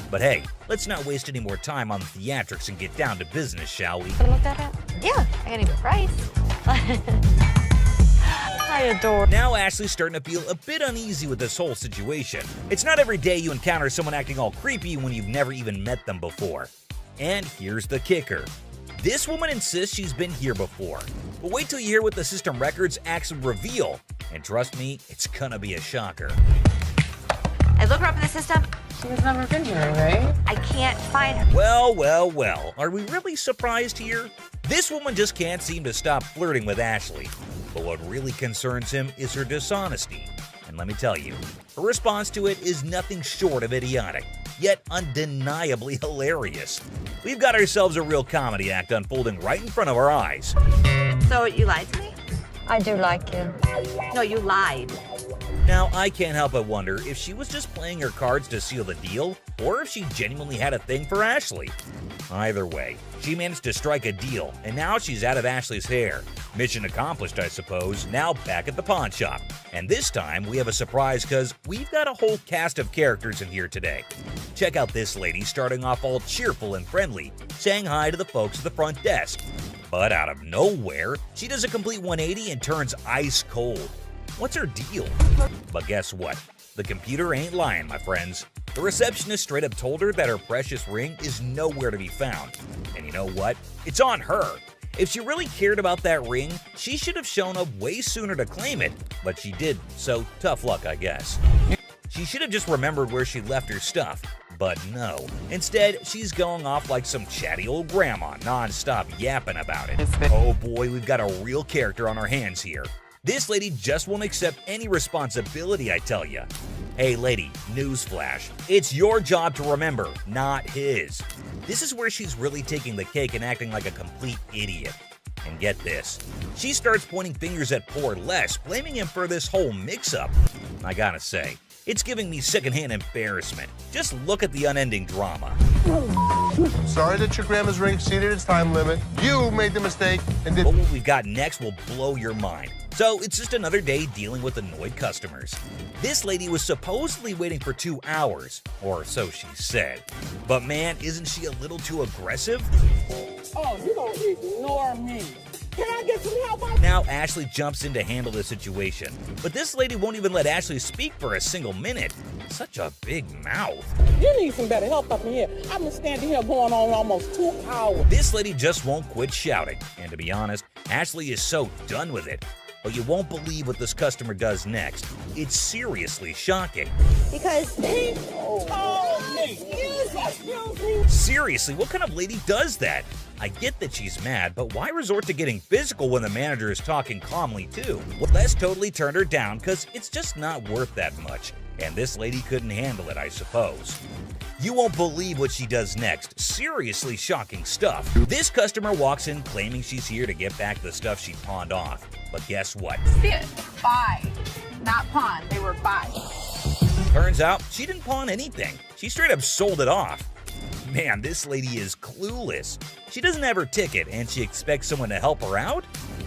But hey, let's not waste any more time on the theatrics and get down to business, shall we? Can I look that up? Yeah, I gotta give a price. I adore. Now Ashley's starting to feel a bit uneasy with this whole situation. It's not every day you encounter someone acting all creepy when you've never even met them before. And here's the kicker. This woman insists she's been here before. But wait till you hear what the system records actually reveal. And trust me, it's gonna be a shocker. I look her up in the system. She has never been here, right? I can't find her. Well, well, well. Are we really surprised here? This woman just can't seem to stop flirting with Ashley. But what really concerns him is her dishonesty. And let me tell you, her response to it is nothing short of idiotic, yet undeniably hilarious. We've got ourselves a real comedy act unfolding right in front of our eyes. So you lied to me? I do like you. No, you lied. Now, I can't help but wonder if she was just playing her cards to seal the deal, or if she genuinely had a thing for Ashley. Either way, she managed to strike a deal, and now she's out of Ashley's hair. Mission accomplished, I suppose, now back at the pawn shop. And this time, we have a surprise because we've got a whole cast of characters in here today. Check out this lady starting off all cheerful and friendly, saying hi to the folks at the front desk. But out of nowhere, she does a complete 180 and turns ice cold. What's her deal? But guess what? The computer ain't lying, my friends. The receptionist straight up told her that her precious ring is nowhere to be found. And you know what? It's on her. If she really cared about that ring, she should have shown up way sooner to claim it, but she didn't, so tough luck, I guess. She should have just remembered where she left her stuff, but no. Instead, she's going off like some chatty old grandma, non-stop yapping about it. Oh boy, we've got a real character on our hands here. This lady just won't accept any responsibility, I tell ya. Hey lady, newsflash. It's your job to remember, not his. This is where she's really taking the cake and acting like a complete idiot. And get this, she starts pointing fingers at poor Les, blaming him for this whole mix-up. I gotta say, it's giving me secondhand embarrassment. Just look at the unending drama. Sorry that your grandma's ring exceeded its time limit. You made the mistake and did. But what we've got next will blow your mind. So it's just another day dealing with annoyed customers. This lady was supposedly waiting for 2 hours, or so she said. But man, isn't she a little too aggressive? Oh, you don't ignore me. Can I get some help? Now Ashley jumps in to handle the situation, but this lady won't even let Ashley speak for a single minute. Such a big mouth. You need some better help up in here. I've been standing here going on almost 2 hours. This lady just won't quit shouting, and to be honest, Ashley is so done with it. But you won't believe what this customer does next. It's seriously shocking. Because he told me. Excuse me. Seriously, what kind of lady does that? I get that she's mad, but why resort to getting physical when the manager is talking calmly too? Well, Les totally turned her down because it's just not worth that much. And this lady couldn't handle it, I suppose. You won't believe what she does next. Seriously shocking stuff. This customer walks in claiming she's here to get back the stuff she pawned off. But guess what? Buy. Not pawn. They were buy. Turns out she didn't pawn anything. She straight up sold it off. Man, this lady is clueless. She doesn't have her ticket and she expects someone to help her out?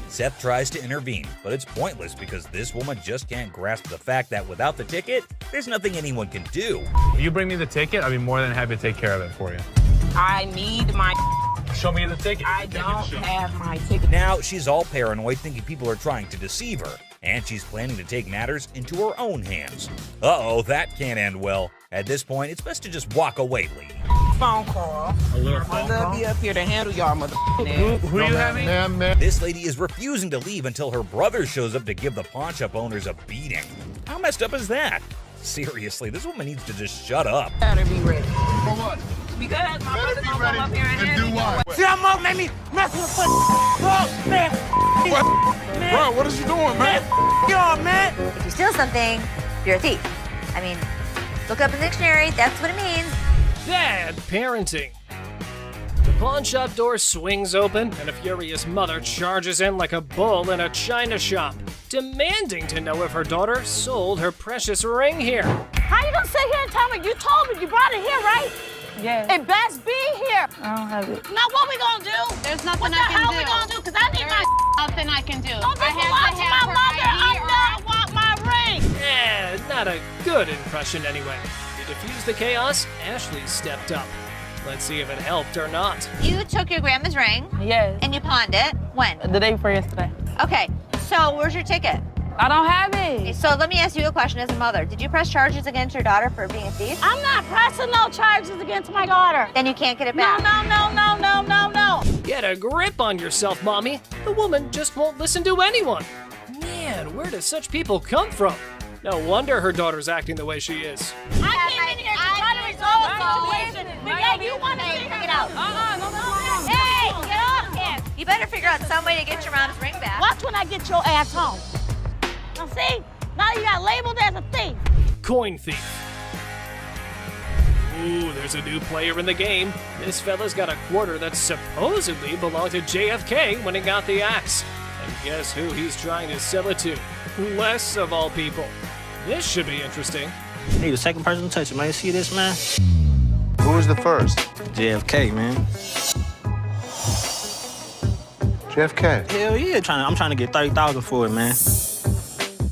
Seth tries to intervene, but it's pointless because this woman just can't grasp the fact that without the ticket, there's nothing anyone can do. If you bring me the ticket, I'll be more than happy to take care of it for you. I need my. Show me the ticket. I don't have my ticket. Now she's all paranoid, thinking people are trying to deceive her, and she's planning to take matters into her own hands. Uh-oh, that can't end well. At this point, it's best to just walk away, lady. Phone call. A little phone call? I'll be up here to handle y'all Who you having? This lady is refusing to leave until her brother shows up to give the pawn shop owners a beating. How messed up is that? Seriously, this woman needs to just shut up. Better be ready. For what? Because my brother's gonna ready come up here and and do what? See how Mo made me mess with the bro, man. Man. Bro, what is you doing, man? Y'all, man. If you steal something, you're a thief. I mean, look up in the dictionary. That's what it means. Bad parenting. The pawn shop door swings open, and a furious mother charges in like a bull in a china shop, demanding to know if her daughter sold her precious ring here. How you gonna sit here and tell me? You told me you brought it here, right? Yeah. It best be here. I don't have it. Now what we gonna do? There's nothing What the I can hell do. we gonna do? Because I need my Nothing I can do. Don't I just have lie to to have my her mother. ID or I want my ring. Eh, not a good impression anyway. To defuse the chaos, Ashley stepped up. Let's see if it helped or not. You took your grandma's ring. Yes. And you pawned it. When? The day before yesterday. Okay, so where's your ticket? I don't have it. So let me ask you a question as a mother. Did you press charges against your daughter for being a thief? I'm not pressing no charges against my daughter. Then you can't get it back. No. Get a grip on yourself, Mommy. The woman just won't listen to anyone. Man, where do such people come from? No wonder her daughter's acting the way she is. I came in here to try to resolve the situation, but yeah, you want to Take it out. Hey, get off him. You better figure out some way to get your mom's ring back. Watch when I get your ass home. Now see, now you got labeled as a thief. Coin thief. Ooh, there's a new player in the game. This fella's got a quarter that supposedly belonged to JFK when he got the axe. And guess who he's trying to sell it to? Les, of all people. This should be interesting. Hey, the second person to touch it, man. You see this, man? Who was the first? JFK, man. JFK. Hell yeah, I'm trying to get 30,000 for it, man.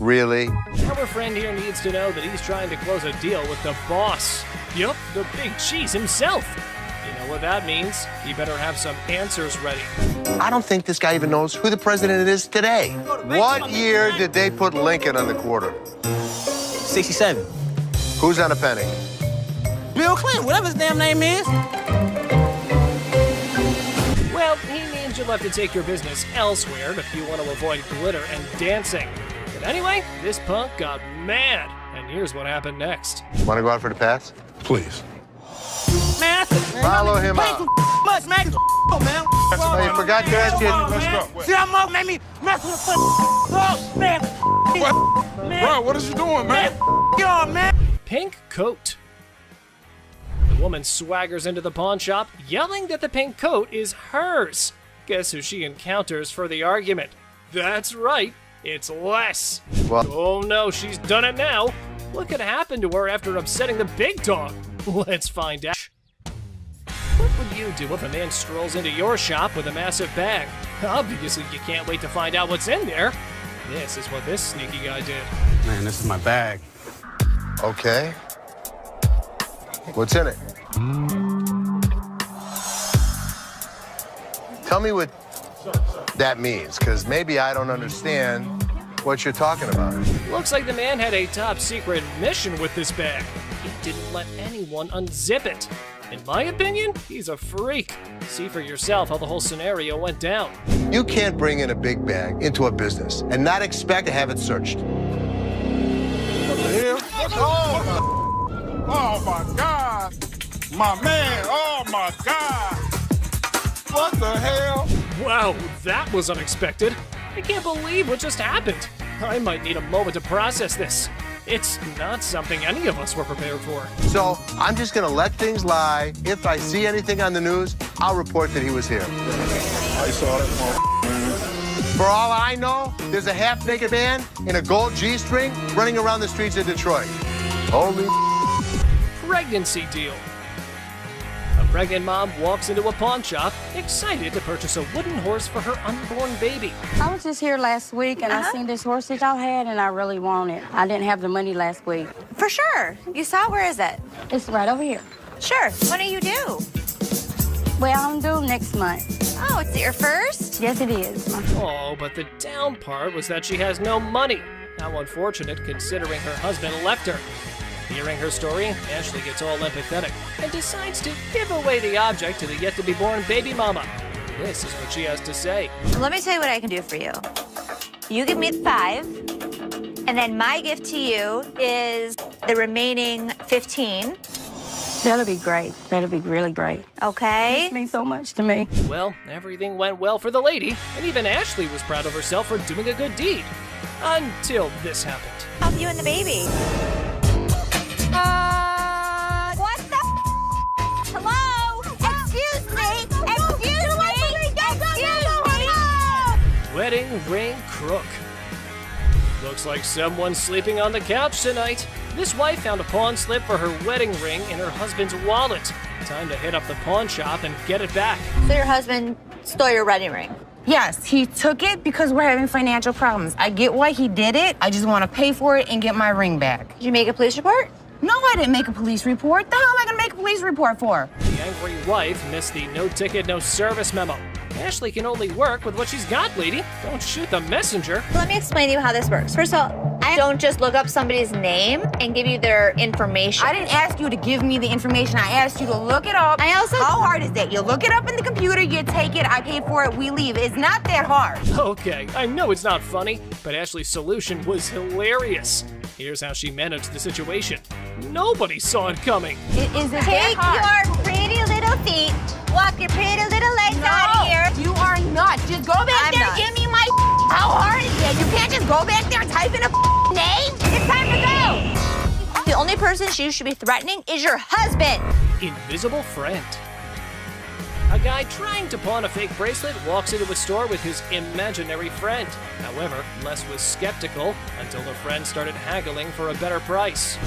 Really? Our friend here needs to know that he's trying to close a deal with the boss. Yup, the big cheese himself. You know what that means? He better have some answers ready. I don't think this guy even knows who the president is today. What year did they put Lincoln on the quarter? 67. Who's on a penny? Bill Clinton, whatever his damn name is. Well, he means you'll have to take your business elsewhere if you want to avoid glitter and dancing. But anyway, this punk got mad, and here's what happened next. Want to go out for the pass? Please. Man, Follow him out. much, man. Man. Oh, you forgot to ask you. See how much made me mess with the clothes, man. Bro, what is you doing, man? Yo, man. Pink coat. The woman swaggers into the pawn shop, yelling that the pink coat is hers. Guess who she encounters for the argument? That's right, it's Les. Well, oh no, she's done it now. What could happen to her after upsetting the big dog? Let's find out. What would you do if a man strolls into your shop with a massive bag? Obviously, you can't wait to find out what's in there. This is what this sneaky guy did. Man, this is my bag. okay. What's in it? Tell me what that means, because maybe I don't understand what you're talking about. Looks like the man had a top secret mission with this bag. He didn't let anyone unzip it. In my opinion, he's a freak. See for yourself how the whole scenario went down. You can't bring in a big bag into a business and not expect to have it searched. What the hell? Oh my God. My man, oh my God. What the hell? Wow, that was unexpected. I can't believe what just happened. I might need a moment to process this. It's not something any of us were prepared for. So I'm just gonna let things lie. If I see anything on the news, I'll report that he was here. I saw that. For all I know, there's a half-naked man in a gold G-string running around the streets of Detroit. Holy Pregnancy deal. A pregnant mom walks into a pawn shop, excited to purchase a wooden horse for her unborn baby. I was just here last week, and I seen this horse that y'all had, and I really want it. I didn't have the money last week. For sure. You saw it? Where is it? It's right over here. Sure. When are you due? Well, I'm due next month. Oh, it's your first? Yes, it is. Oh, but the down part was that she has no money. How unfortunate considering her husband left her. Hearing her story, Ashley gets all empathetic and decides to give away the object to the yet-to-be-born baby mama. This is what she has to say. Let me tell you what I can do for you. You give me the 5, and then my gift to you is the remaining 15. That'll be great. That'll be really great. Okay? It means so much to me. Well, everything went well for the lady, and even Ashley was proud of herself for doing a good deed. Until this happened. Help you and the baby. What the Hello? Excuse me! Excuse me! Wedding ring crook. Looks like someone's sleeping on the couch tonight. This wife found a pawn slip for her wedding ring in her husband's wallet. Time to hit up the pawn shop and get it back. So your husband stole your wedding ring? Yes, he took it because we're having financial problems. I get why he did it. I just want to pay for it and get my ring back. Did you make a police report? No, I didn't make a police report. The hell am I gonna make a police report for? The angry wife missed the no ticket, no service memo. Ashley can only work with what she's got, lady. Don't shoot the messenger. Let me explain to you how this works. First of all, I don't just look up somebody's name and give you their information. I didn't ask you to give me the information. I asked you to look it up. How hard is that? You look it up in the computer, you take it, I pay for it, we leave. It's not that hard. Okay, I know it's not funny, but Ashley's solution was hilarious. Here's how she managed the situation. Nobody saw it coming. It isn't Take that hard. your pretty little feet, walk your pretty little legs out of here. You are not. Just go back there, give me my How hard is that? You can't just go back there and type in a name. It's time to go. The only person you should be threatening is your husband. Invisible friend. A guy trying to pawn a fake bracelet walks into a store with his imaginary friend. However, Les was skeptical until the friend started haggling for a better price.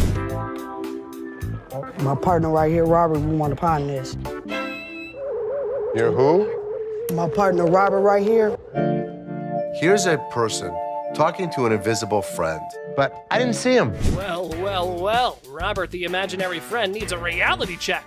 My partner right here, Robert, we want to pawn this. You're who? My partner, Robert, right here. Here's a person talking to an invisible friend, but I didn't see him. Well, Robert the imaginary friend needs a reality check.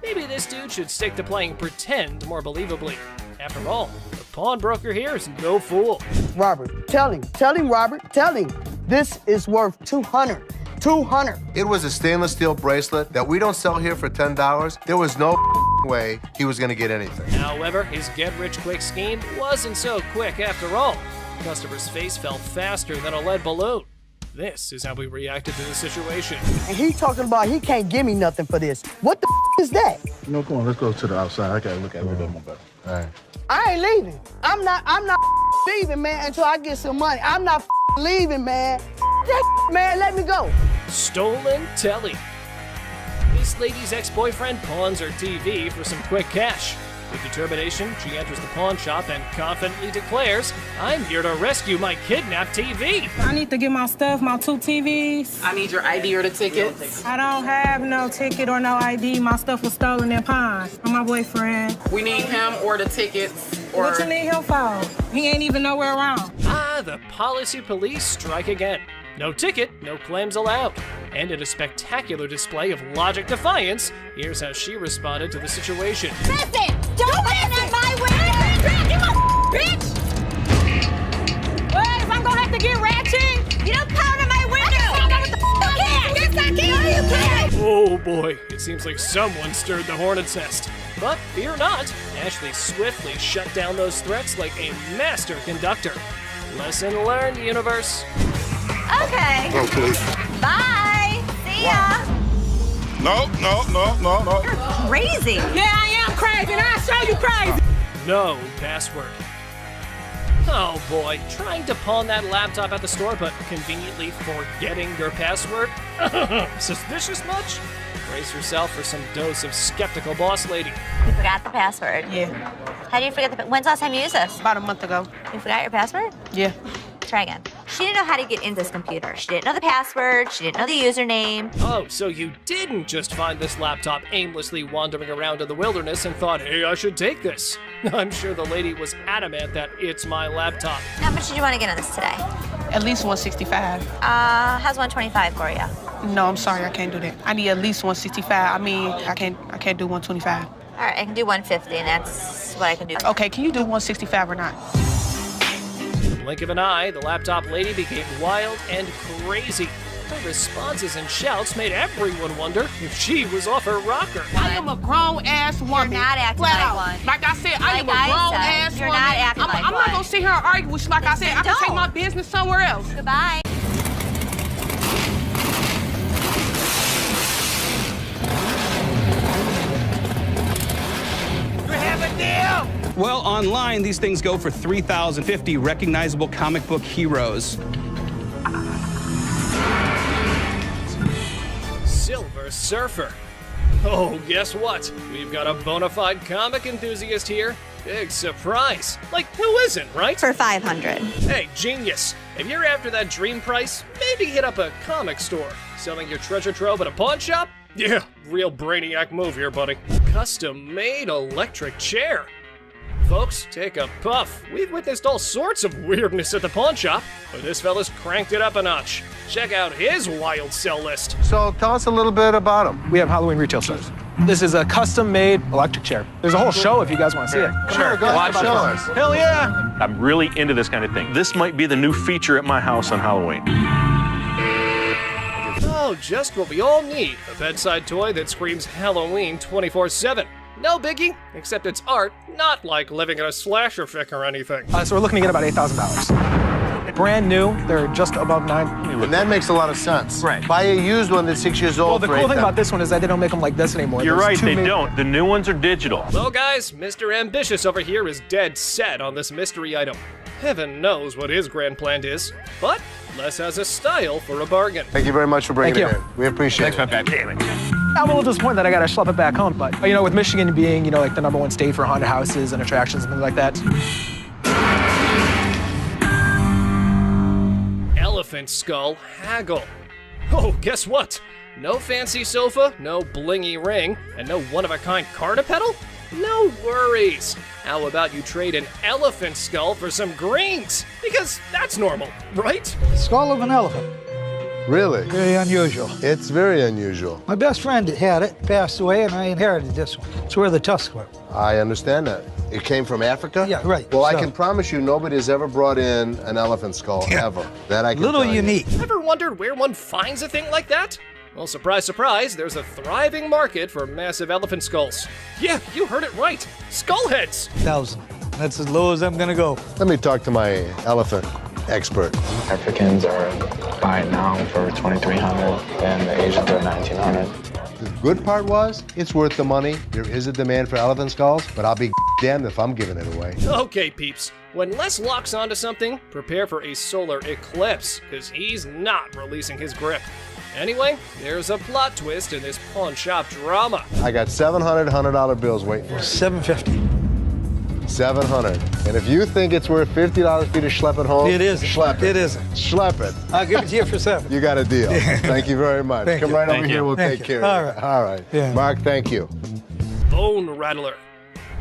Maybe this dude should stick to playing pretend more believably. After all, the pawnbroker here is no fool. Robert, tell him, Robert, tell him. This is worth $200. It was a stainless steel bracelet that we don't sell here for $10. There was no way he was gonna get anything. However, his get-rich-quick scheme wasn't so quick after all. The customer's face fell faster than a lead balloon. This is how we reacted to the situation. And he talking about he can't give me nothing for this. What the is that? No, come on, let's go to the outside. I gotta look at it a little bit more better. All right. I ain't leaving. I'm not leaving, man, until I get some money. I'm not leaving, man. That man, let me go. Stolen telly. This lady's ex-boyfriend pawns her TV for some quick cash. With determination, she enters the pawn shop and confidently declares, "I'm here to rescue my kidnapped TV." I need to get my stuff, my 2 TVs. I need your ID or the tickets. I don't have no ticket or no ID. My stuff was stolen and pawned from my boyfriend. We need him or the tickets. Or... What you need him for? He ain't even nowhere around. Ah, the policy police strike again. No ticket, no claims allowed. And in a spectacular display of logic defiance, here's how she responded to the situation. Listen, don't land on my window! Bitch! Well, I'm gonna have to get ratchet. You don't pound on my window! Yes, I can! No, you can't! Oh boy, it seems like someone stirred the hornet's nest. But fear not, Ashley swiftly shut down those threats like a master conductor. Lesson learned, universe. Okay. Oh, please. Bye. See ya. No. You're crazy. Yeah, I am crazy, and I'll show you crazy. No password. Oh boy, trying to pawn that laptop at the store, but conveniently forgetting your password? Suspicious much? Brace yourself for some dose of skeptical boss lady. You forgot the password. Yeah. How do you forget the when's the last time you used this? About a month ago. You forgot your password? Yeah. Try again. She didn't know how to get into this computer. She didn't know the password. She didn't know the username. Oh, so you didn't just find this laptop aimlessly wandering around in the wilderness and thought, hey, I should take this. I'm sure the lady was adamant that it's my laptop. How much did you want to get on this today? At least 165. How's 125 for you? No, I'm sorry, I can't do that. I need at least 165. I mean, I can't do 125. All right, I can do 150, and that's what I can do. Okay, can you do 165 or not? In the blink of an eye, the laptop lady became wild and crazy. Her responses and shouts made everyone wonder if she was off her rocker. I am a grown-ass woman. You're not acting like one. Like I said, I am a grown-ass woman. You're not acting like I'm one. not gonna sit here and argue with you. Like I said, I can take my business somewhere else. Goodbye. You have a deal. Well, online, these things go for $3,050 recognizable comic book heroes. Silver Surfer. Oh, guess what? We've got a bona fide comic enthusiast here. Big surprise. Like, who isn't, right? For $500. Hey, genius. If you're after that dream price, maybe hit up a comic store. Selling your treasure trove at a pawn shop? Yeah, real brainiac move here, buddy. Custom-made electric chair. Folks, take a puff. We've witnessed all sorts of weirdness at the pawn shop, but this fella's cranked it up a notch. Check out his wild sell list. So tell us a little bit about him. We have Halloween retail stores. This is a custom-made electric chair. There's a whole show if you guys want to see it. Sure, watch show us. us. Hell yeah! I'm really into this kind of thing. This might be the new feature at my house on Halloween. Oh, just what we all need. A bedside toy that screams Halloween 24/7. No biggie, except it's art, not like living in a slasher fic or anything. So we're looking to get about $8,000. Brand new, they're just above 9. And that makes a lot of sense. Right. Buy a used one that's 6 years old. Well, the for cool thing $8,000. about this one is that they don't make them like this anymore. You're There's right, two they made- don't. The new ones are digital. Well, guys, Mr. Ambitious over here is dead set on this mystery item. Heaven knows what his grand plan is, but Les has a style for a bargain. Thank you very much for bringing Thank it you. in. We appreciate it. Thanks, my bad. Damn it. I'm a little disappointed that I gotta schlep it back home, but you know, with Michigan being, you know, like the #1 state for haunted houses and attractions and things like that. Elephant skull haggle. Oh, guess what? No fancy sofa, no blingy ring, and no one-of-a-kind car to pedal? No worries. How about you trade an elephant skull for some greens? Because that's normal, right? Skull of an elephant. Really? Very unusual. It's very unusual. My best friend had it, passed away, and I inherited this one. It's where the tusks were. I understand that. It came from Africa? Yeah, right. Well, I So- can promise you nobody has ever brought in an elephant skull, ever. That I can Little tell you. unique. Ever wondered where one finds a thing like that? Well, surprise, surprise, there's a thriving market for massive elephant skulls. Yeah, you heard it right. Skull heads. 1,000. That's as low as I'm gonna go. Let me talk to my elephant expert. Africans are buying now for $2,300 and the Asians are $1,900. The good part was, it's worth the money. There is a demand for elephant skulls, but I'll be damned if I'm giving it away. Okay, peeps. When Les locks onto something, prepare for a solar eclipse, because he's not releasing his grip. Anyway, there's a plot twist in this pawn shop drama. I got $700 bills waiting for me. $750. $700. And if you think it's worth $50 for you to schlep it home, It isn't. Schlep it. It isn't. Schlep it. I'll give it to you for 7. You got a deal. Thank you very much. Thank Come you. right over Thank here. you. We'll Thank take you. care All of it. right. All right. Yeah. Mark, thank you. Bone Rattler.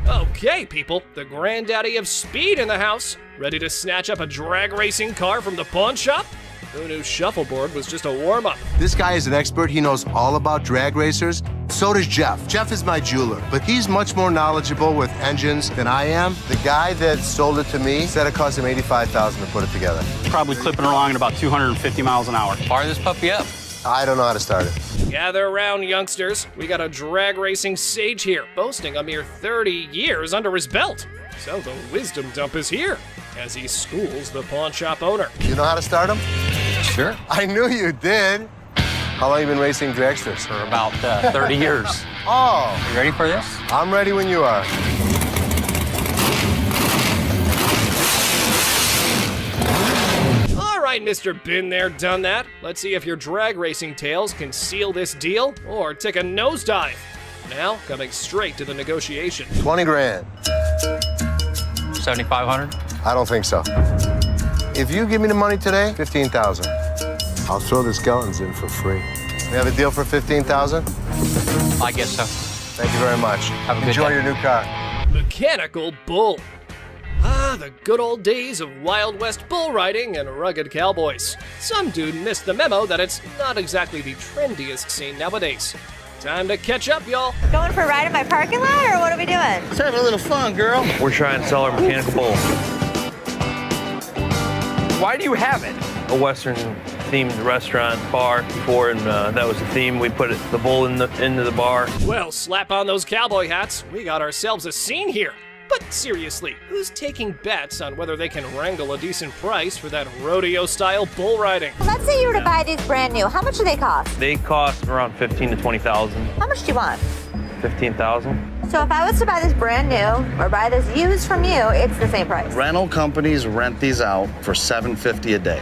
Okay, people, the granddaddy of speed in the house. Ready to snatch up a drag racing car from the pawn shop? Who knew shuffleboard was just a warm-up? This guy is an expert. He knows all about drag racers. So does Jeff. Jeff is my jeweler, but he's much more knowledgeable with engines than I am. The guy that sold it to me said it cost him $85,000 to put it together. Probably clipping along at about 250 miles an hour. Fire this puppy up. I don't know how to start it. Gather around, youngsters. We got a drag racing sage here, boasting a mere 30 years under his belt. So the wisdom dump is here, as he schools the pawn shop owner. You know how to start him? Sure. I knew you did. How long you been racing dragsters? For about 30 years. Oh. You ready for this? I'm ready when you are. All right, Mr. Been There, Done That. Let's see if your drag racing tales can seal this deal or take a nosedive. Now, coming straight to the negotiation. 20 grand. 7,500. I don't think so. If you give me the money today, 15,000. I'll throw the skeletons in for free. We have a deal for 15,000? I guess so. Thank you very much. Have a good Enjoy day. your new car. Mechanical Bull. Ah, the good old days of Wild West bull riding and rugged cowboys. Some dude missed the memo that it's not exactly the trendiest scene nowadays. Time to catch up, y'all. Going for a ride in my parking lot, or what are we doing? Let's have a little fun, girl. We're trying to sell our mechanical bull. Why do you have it? A Western-themed restaurant bar before, and that was the theme. We put the bull into the bar. Well, slap on those cowboy hats. We got ourselves a scene here. But seriously, who's taking bets on whether they can wrangle a decent price for that rodeo-style bull riding? Let's say you were to buy these brand new. How much do they cost? They cost around $15,000 to $20,000. How much do you want? $15,000. So if I was to buy this brand new or buy this used from you, it's the same price. Rental companies rent these out for $750 a day.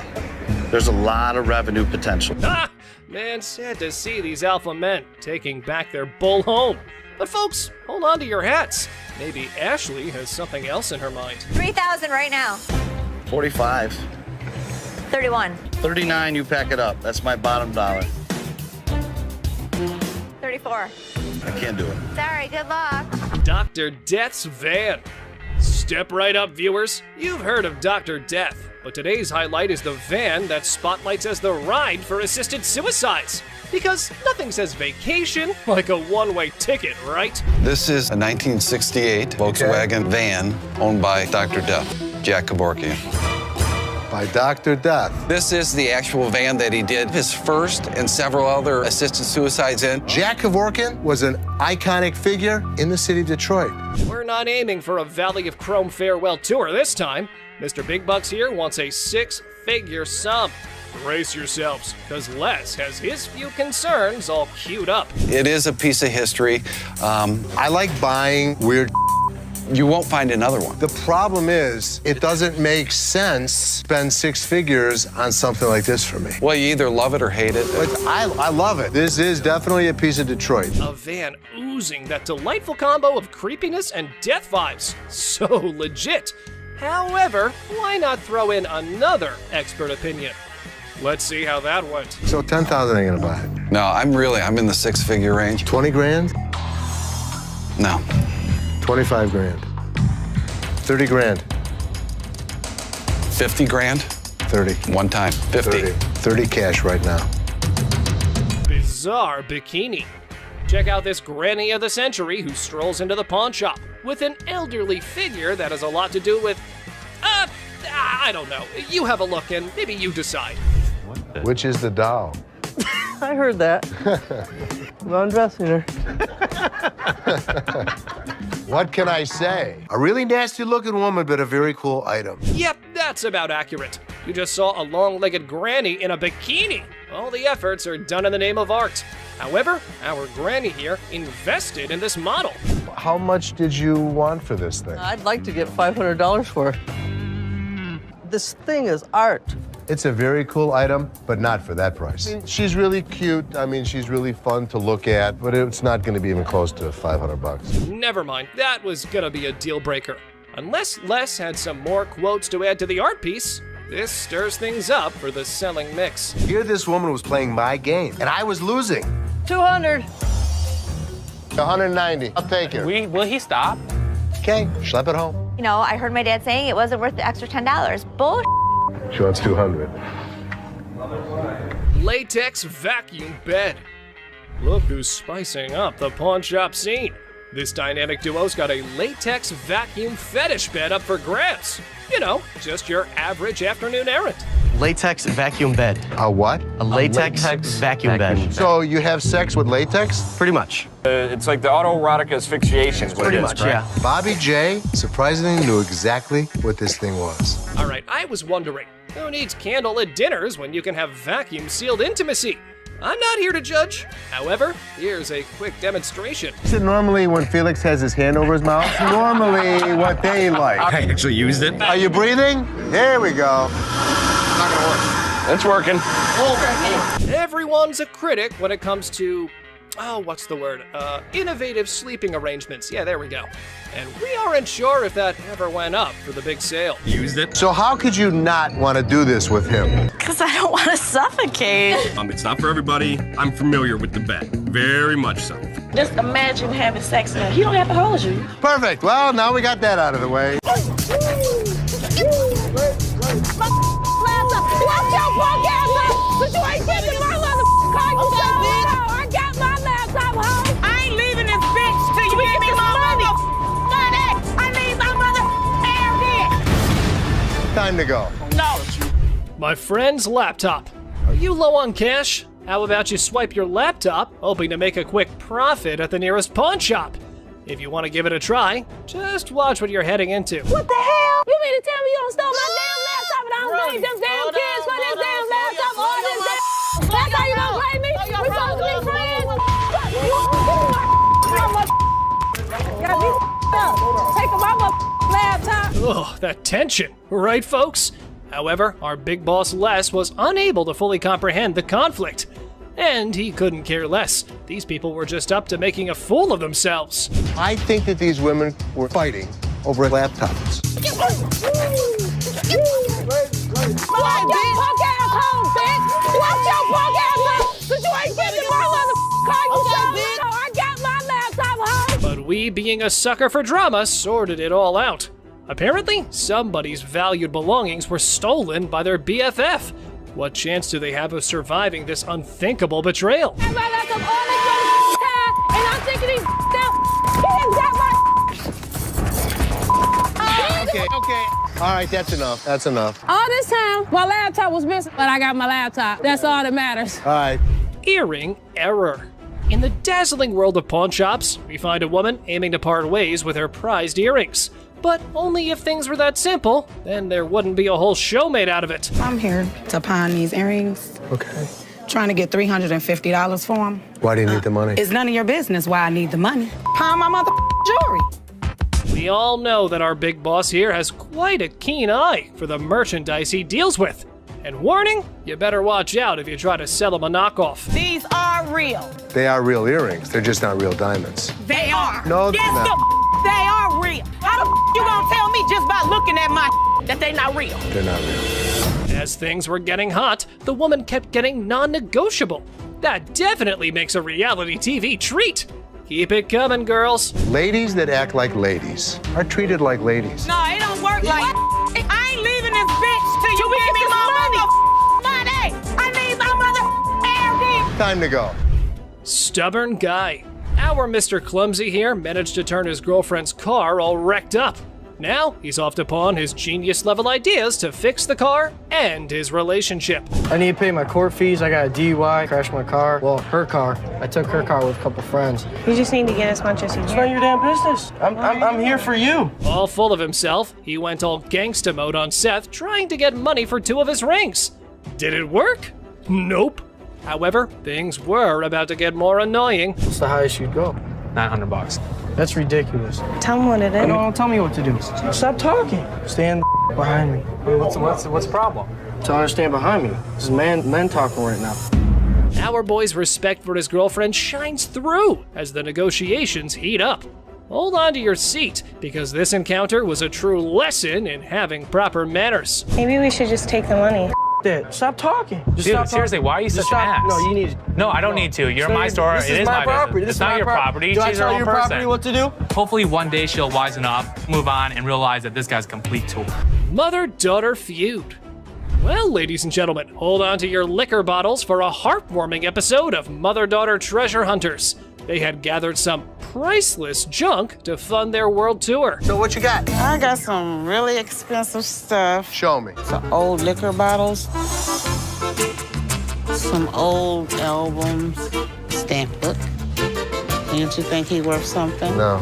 There's a lot of revenue potential. Ha! Man, sad to see these alpha men taking back their bull home. But folks, hold on to your hats. Maybe Ashley has something else in her mind. 3,000 right now. 45. 31. 39, you pack it up. That's my bottom dollar. 34. I can't do it. Sorry, good luck. Dr. Death's van. Step right up, viewers. You've heard of Dr. Death, but today's highlight is the van that spotlights as the ride for assisted suicides. Because nothing says vacation like a one-way ticket, right? This is a 1968 Volkswagen van owned by Dr. Death, Jack Kevorkian. By Dr. Death. This is the actual van that he did his first and several other assisted suicides in. Jack Kevorkian was an iconic figure in the city of Detroit. We're not aiming for a Valley of Chrome farewell tour this time. Mr. Big Bucks here wants a six-figure sum. Brace yourselves, because Les has his few concerns all queued up. It is a piece of history. I like buying weird. You won't find another one. The problem is, it doesn't make sense to spend six figures on something like this for me. Well, you either love it or hate it. But I love it. This is definitely a piece of Detroit. A van oozing that delightful combo of creepiness and death vibes. So legit. However, why not throw in another expert opinion? Let's see how that went. So 10,000 ain't gonna buy it. No, I'm in the six-figure range. 20 grand? No. 25 grand. 30 grand. 50 grand? 30. One time. 50. 30 cash right now. Bizarre bikini. Check out this granny of the century who strolls into the pawn shop with an elderly figure that has a lot to do with, I don't know. You have a look and maybe you decide. Which is the doll? I heard that. I'm undressing her. What can I say? A really nasty looking woman, but a very cool item. Yep, that's about accurate. You just saw a long-legged granny in a bikini. All the efforts are done in the name of art. However, our granny here invested in this model. How much did you want for this thing? I'd like to get $500 for it. This thing is art. It's a very cool item, but not for that price. I mean, she's really cute. I mean, she's really fun to look at, but it's not going to be even close to 500 bucks. Never mind, that was gonna be a deal breaker. Unless Les had some more quotes to add to the art piece, this stirs things up for the selling mix. Here this woman was playing my game, and I was losing. 200. 190. I'll take it. Will he stop? Okay, schlep it home. You know, I heard my dad saying it wasn't worth the extra $10. Bull. She wants 200. Latex vacuum bed. Look who's spicing up the pawn shop scene. This dynamic duo's got a latex vacuum fetish bed up for grabs. You know, just your average afternoon errand. Latex vacuum bed. A what? A latex vacuum bed. So you have sex with latex? Pretty much. It's like the autoerotic asphyxiation. Pretty much, yeah. Bobby J surprisingly knew exactly what this thing was. All right, I was wondering, who needs candlelit dinners when you can have vacuum-sealed intimacy? I'm not here to judge. However, here's a quick demonstration. Is it normally when Felix has his hand over his mouth? Normally what they like. I actually used it. Are you breathing? Here we go. Not gonna work. It's working. Everyone's a critic when it comes to, what's the word? Innovative sleeping arrangements. Yeah, there we go. And we aren't sure if that ever went up for the big sale. Used it. So how could you not want to do this with him? Because I don't want to suffocate. It's not for everybody. I'm familiar with the bed. Very much so. Just imagine having sex now. He don't have to hold you. Perfect. Well, now we got that out of the way. Watch your punk ass up, but you ain't getting my motherfucking car. You I got my laptop home. I ain't leaving this bitch till you give me my money. I need my motherfucking air. Time to go. No. My friend's laptop. Are you low on cash? How about you swipe your laptop, hoping to make a quick profit at the nearest pawn shop? If you want to give it a try, just watch what you're heading into. What the hell? You mean to tell me you don't stole my damn laptop and I don't blame them damn kids for this damn laptop? All this damn. That's how you don't blame me? We supposed to be friends? Got me up. Taking my laptop. Oh, that tension, right, folks? However, our big boss Les was unable to fully comprehend the conflict. And he couldn't care less. These people were just up to making a fool of themselves. I think that these women were fighting over laptops. Watch your punk ass home, bitch! Watch your punk ass home! But you ain't getting my motherfucking car, you bitch! I got my laptop home! But we, being a sucker for drama, sorted it all out. Apparently, somebody's valued belongings were stolen by their BFF. What chance do they have of surviving this unthinkable betrayal? And I'm thinking these Okay. All right, that's enough. That's enough. all this time, my laptop was missing, but I got my laptop. That's all that matters. All right. Earring error. In the dazzling world of pawn shops, we find a woman aiming to part ways with her prized earrings. But only if things were that simple, then there wouldn't be a whole show made out of it. I'm here to pawn these earrings. Okay. Trying to get $350 for them. Why do you need the money? It's none of your business why I need the money. Pawn my jewelry. We all know that our big boss here has quite a keen eye for the merchandise he deals with. And warning, you better watch out if you try to sell him a knockoff. These are real. They are real earrings. They're just not real diamonds. They are. No, they're yes, not. they are real. How the you gonna tell me just by looking at my that they not real? They're not real. As things were getting hot, the woman kept getting non-negotiable. That definitely makes a reality TV treat. Keep it coming, girls. Ladies that act like ladies are treated like ladies. No, it don't work like I ain't leaving this bitch till you give me my money. I need my mother. Time to go. Stubborn guy. Our Mr. Clumsy here managed to turn his girlfriend's car all wrecked up. Now he's off to pawn his genius-level ideas to fix the car and his relationship. I need to pay my court fees. I got a DUI, crashed my car. Well, her car. I took her car with a couple friends. You just need to get as much as you can. It's not your damn business. I'm here for you. All full of himself, he went all gangsta mode on Seth, trying to get money for 2 of his rings. Did it work? Nope. However, things were about to get more annoying. What's the highest you'd go? $900. That's ridiculous. Tell him what it is. No, don't tell me what to do. Stop talking. Stand behind me. What's the problem? Tell her to stand behind me. This is men talking right now. Our boy's respect for his girlfriend shines through as the negotiations heat up. Hold on to your seat, because this encounter was a true lesson in having proper manners. Maybe we should just take the money. That. Stop talking. Dude, seriously, why are you such an ass? No, you need. No, I don't need to. You're my store. It is my property. business. It's not your property. Do I She's her tell own your person. property what to do? Hopefully one day she'll wisen up, move on, and realize that this guy's a complete tool. Mother-daughter feud. Well, ladies and gentlemen, hold on to your liquor bottles for a heartwarming episode of Mother-Daughter Treasure Hunters. They had gathered some priceless junk to fund their world tour. So what you got? I got some really expensive stuff. Show me. Some old liquor bottles. Some old albums. Stamp book. Didn't you think he worth something? No.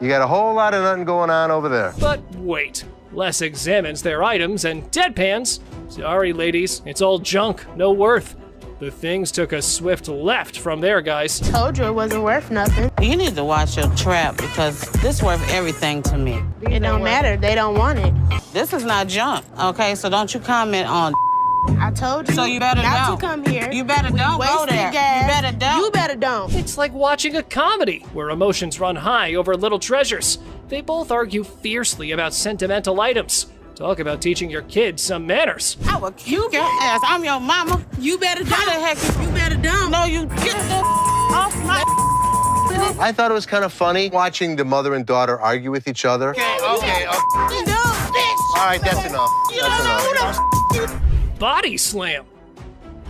You got a whole lot of nothing going on over there. But wait. Les examines their items and deadpans. Sorry, ladies, it's all junk, no worth. The things took a swift left from there, guys. Told you it wasn't worth nothing. You need to watch your trap because this worth everything to me. It don't matter. They don't want it. This is not junk, okay? So don't you comment on. I told you. So you better not don't. to come here. You better don't go there. Gas. You better don't. You better don't. It's like watching a comedy where emotions run high over little treasures. They both argue fiercely about sentimental items. Talk about teaching your kids some manners. I will kick your ass. I'm your mama. You better don't. How the heck you better don't. No, you get the off my. I thought it was kind of funny watching the mother and daughter argue with each other. Okay. All right, that's enough. That's enough. Body slam.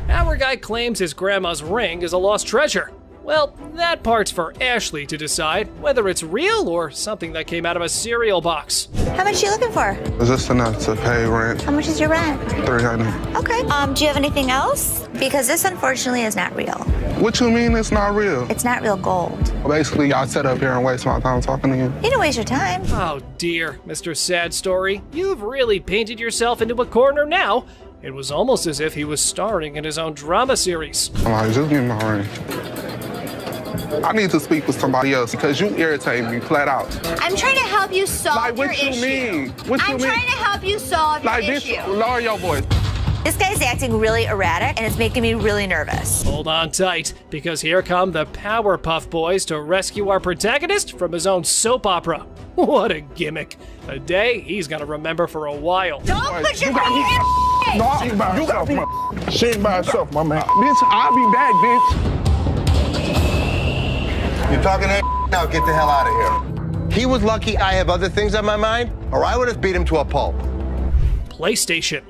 Our guy claims his grandma's ring is a lost treasure. Well, that part's for Ashley to decide whether it's real or something that came out of a cereal box. How much are you looking for? Is this enough to pay rent? How much is your rent? $300. Okay. Do you have anything else? Because this unfortunately is not real. What you mean it's not real? It's not real gold. Basically, y'all sit up here and waste my time talking to you. You don't waste your time. Oh dear, Mr. Sad Story. You've really painted yourself into a corner now. It was almost as if he was starring in his own drama series. I'm like, just give me my ring. I need to speak with somebody else because you irritate me flat out. I'm trying to help you solve your issue. What you mean? What you mean? I'm trying to help you solve your issue. Lower your voice. This guy's acting really erratic and it's making me really nervous. Hold on tight, because here come the Powerpuff Boys to rescue our protagonist from his own soap opera. What a gimmick. A day he's gonna remember for a while. Don't put your hand in. No, she ain't by herself, man. She ain't by herself, my man. Bitch, I'll be back, bitch. You're talking that now, get the hell out of here. He was lucky I have other things on my mind, or I would have beat him to a pulp. PlayStation.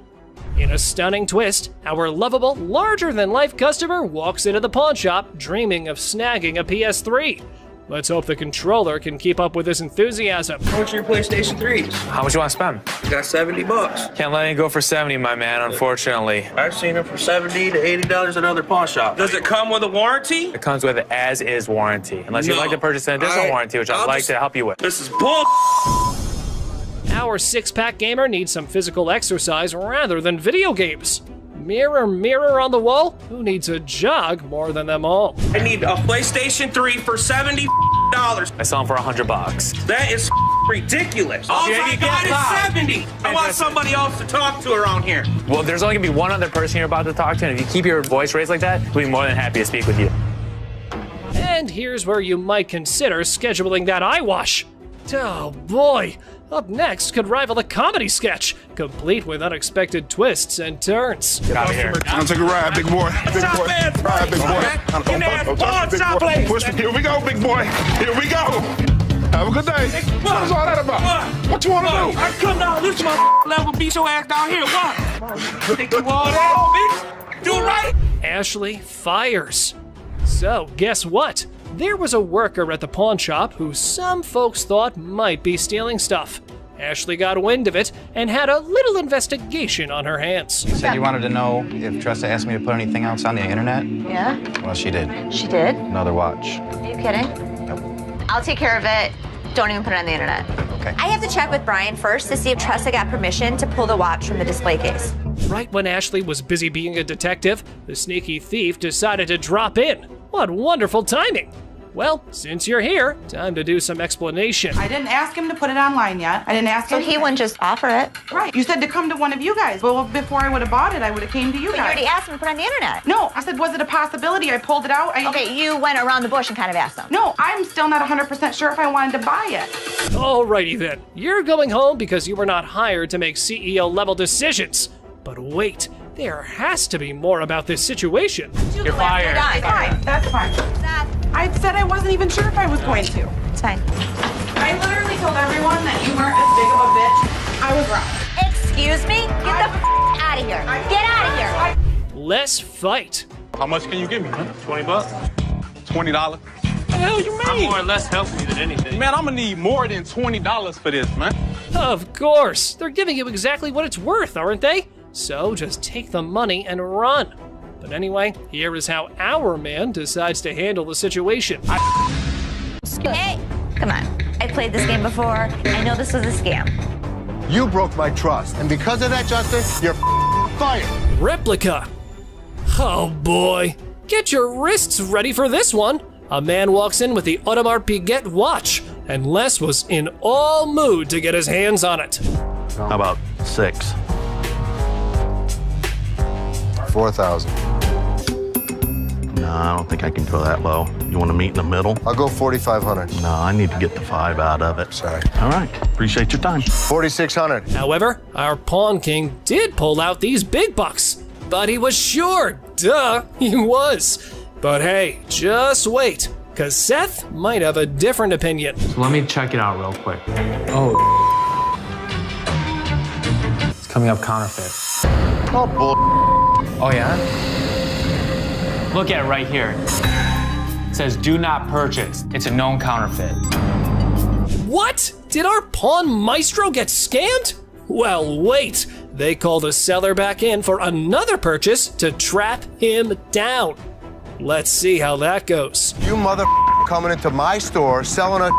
In a stunning twist, our lovable, larger-than-life customer walks into the pawn shop dreaming of snagging a PS3. Let's hope the controller can keep up with his enthusiasm. How much are your PlayStation 3s? How much you want to spend? Got $70. Can't let it go for 70, my man, unfortunately. I've seen them for $70 to $80 at other pawn shops. Does it come with a warranty? It comes with an as-is warranty, unless you'd like to purchase an additional warranty, which I'd like to help you with. This is bull. Our six-pack gamer needs some physical exercise rather than video games. Mirror, mirror on the wall, who needs a jog more than them all? I need a PlayStation 3 for $70. I sell them for $100. That is ridiculous. Oh my God, it's 70. I want somebody else to talk to around here. Well, there's only gonna be one other person you're about to talk to, and if you keep your voice raised like that, we'll be more than happy to speak with you. And here's where you might consider scheduling that eye wash. Oh boy, up next could rival a comedy sketch, complete with unexpected twists and turns. Get out of here. I'll take a ride, big boy. Big boy. Ride, big boy. Here we go, big boy. Here we go. Have a good day. What's all that about? What you want to do? I come down this my level, beat your ass down here. What? Think you all that, bitch? Do it right. Ashley fires. So, guess what? There was a worker at the pawn shop who some folks thought might be stealing stuff. Ashley got wind of it and had a little investigation on her hands. You said you wanted to know if Tressa asked me to put anything else on the internet? Yeah? Well, she did. She did? Another watch. Are you kidding? Nope. I'll take care of it. Don't even put it on the internet. Okay. I have to check with Brian first to see if Tressa got permission to pull the watch from the display case. Right when Ashley was busy being a detective, the sneaky thief decided to drop in. What wonderful timing! Well, since you're here, time to do some explanation. I didn't ask him to put it online yet. I didn't ask him. So he wouldn't just offer it? Right. You said to come to one of you guys. Well, before I would have bought it, I would have came to you But guys. you already asked him to put it on the internet. No, I said, was it a possibility? I pulled it out. Okay, you went around the bush and kind of asked him. No, I'm still not 100% sure if I wanted to buy it. Alrighty then, you're going home because you were not hired to make CEO-level decisions. But wait, there has to be more about this situation. You're fired. Fine, that's fine. I said I wasn't even sure if I was going to. It's fine. I literally told everyone that you weren't as big of a bitch. I was wrong. Excuse me? Get the out of here. Get out of here. Let's fight. How much can you give me, man? 20 bucks? $20. What the hell you mean? I'm more or less helping you than anything. Man, I'm gonna need more than $20 for this, man. Of course, they're giving you exactly what it's worth, aren't they? So just take the money and run. But anyway, here is how our man decides to handle the situation. Hey, come on. I played this game before. I know this was a scam. You broke my trust, and because of that, Justin, you're fired. Replica. Oh boy. Get your wrists ready for this one. A man walks in with the Audemars Piguet watch, and Les was in all mood to get his hands on it. How about 6? 4,000. No, I don't think I can go that low. You want to meet in the middle? I'll go 4,500. No, I need to get the 5 out of it. Sorry. All right. Appreciate your time. 4,600. However, our pawn king did pull out these big bucks. But he was sure. Duh, he was. But hey, just wait, because Seth might have a different opinion. So let me check it out real quick. Oh. It's coming up counterfeit. Oh, bull. Oh, yeah? Look at it right here. It says, do not purchase. It's a known counterfeit. What? Did our pawn maestro get scammed? Well, wait. They called the seller back in for another purchase to trap him down. Let's see how that goes. You mother coming into my store selling a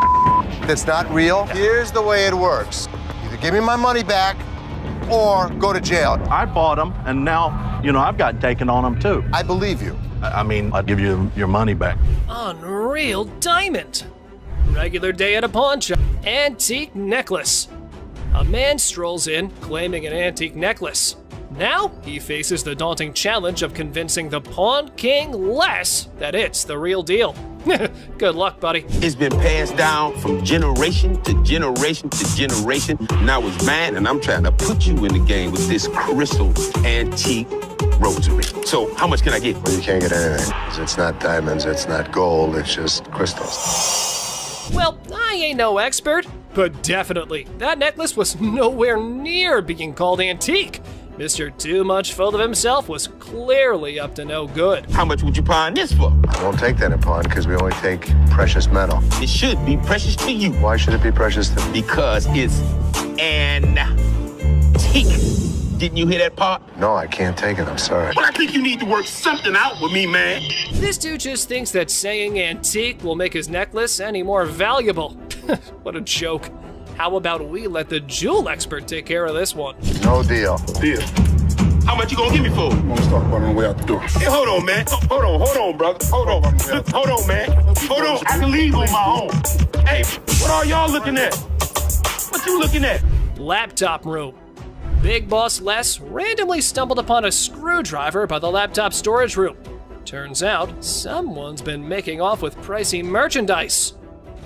that's not real. Here's the way it works. Either give me my money back or go to jail. I bought them, and now, I've got taken on them too. I believe you. I mean, I'd give you your money back. Unreal diamond. Regular day at a pawn shop. Antique necklace. A man strolls in claiming an antique necklace. Now he faces the daunting challenge of convincing the pawn king Les that it's the real deal. Good luck, buddy. It's been passed down from generation to generation to generation. Now it's mine, and I'm trying to put you in the game with this crystal antique rosary. So how much can I get? Well, you can't get anything. It's not diamonds, it's not gold, it's just crystals. Well, I ain't no expert, but definitely, that necklace was nowhere near being called antique. Mr. Too Much Full of Himself was clearly up to no good. How much would you pawn this for? I won't take that in pawn because we only take precious metal. It should be precious to you. Why should it be precious to me? Because it's antique. Didn't you hear that part? No, I can't take it. I'm sorry. Well, I think you need to work something out with me, man. This dude just thinks that saying antique will make his necklace any more valuable. What a joke. How about we let the jewel expert take care of this one? No deal. Deal. How much you gonna give me for it? I'm gonna start running away out the door. Hey, hold on, man. Hold on, brother. Hold on, man. Hold on. I can leave on my own. Hey, what are y'all looking at? What you looking at? Laptop room. Big Boss Les randomly stumbled upon a screwdriver by the laptop storage room. Turns out, someone's been making off with pricey merchandise.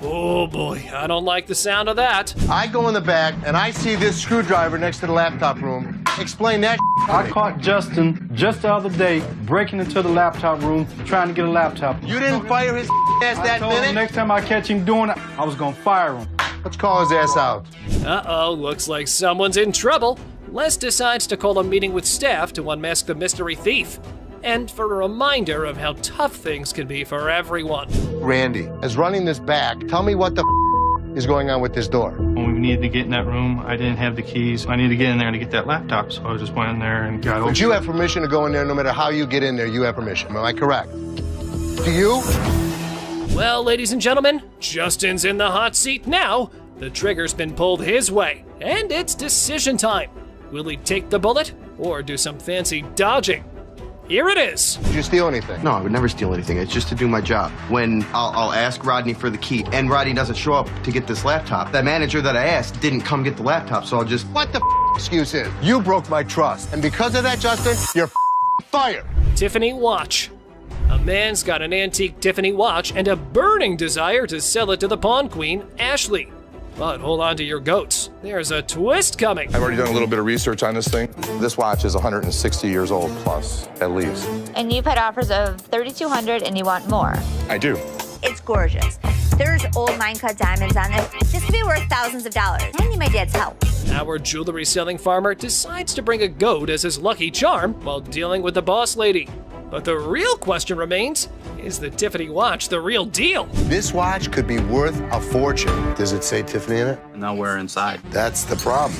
Oh boy, I don't like the sound of that. I go in the back and I see this screwdriver next to the laptop room. Explain that. I caught Justin just the other day breaking into the laptop room trying to get a laptop. You didn't fire his ass that I told him minute? next time I catch him doing it, I was gonna fire him. Let's call his ass out. Uh-oh, looks like someone's in trouble. Les decides to call a meeting with staff to unmask the mystery thief. And for a reminder of how tough things can be for everyone. Randy is running this back. Tell me what the is going on with this door. When we needed to get in that room, I didn't have the keys. I needed to get in there to get that laptop, so I just went in there and got over. But you have permission to go in there no matter how you get in there, you have permission. Am I correct? Do you? Well, ladies and gentlemen, Justin's in the hot seat now. The trigger's been pulled his way, and it's decision time. Will he take the bullet or do some fancy dodging? Here it is. Did you steal anything? No, I would never steal anything. It's just to do my job. When I'll ask Rodney for the key, and Rodney doesn't show up to get this laptop, that manager that I asked didn't come get the laptop, so I'll just... What the excuse is? You broke my trust, and because of that, Justin, you're fired. Tiffany watch. A man's got an antique Tiffany watch and a burning desire to sell it to the pawn queen, Ashley. But hold on to your goats. There's a twist coming. I've already done a little bit of research on this thing. This watch is 160 years old plus, at least. And you've had offers of $3,200 and you want more. I do. It's gorgeous. There's old mine-cut diamonds on it. This could be worth thousands of dollars. I need my dad's help. Our jewelry-selling farmer decides to bring a goat as his lucky charm while dealing with the boss lady. But the real question remains, is the Tiffany watch the real deal? This watch could be worth a fortune. Does it say Tiffany in it? No, we're inside. That's the problem.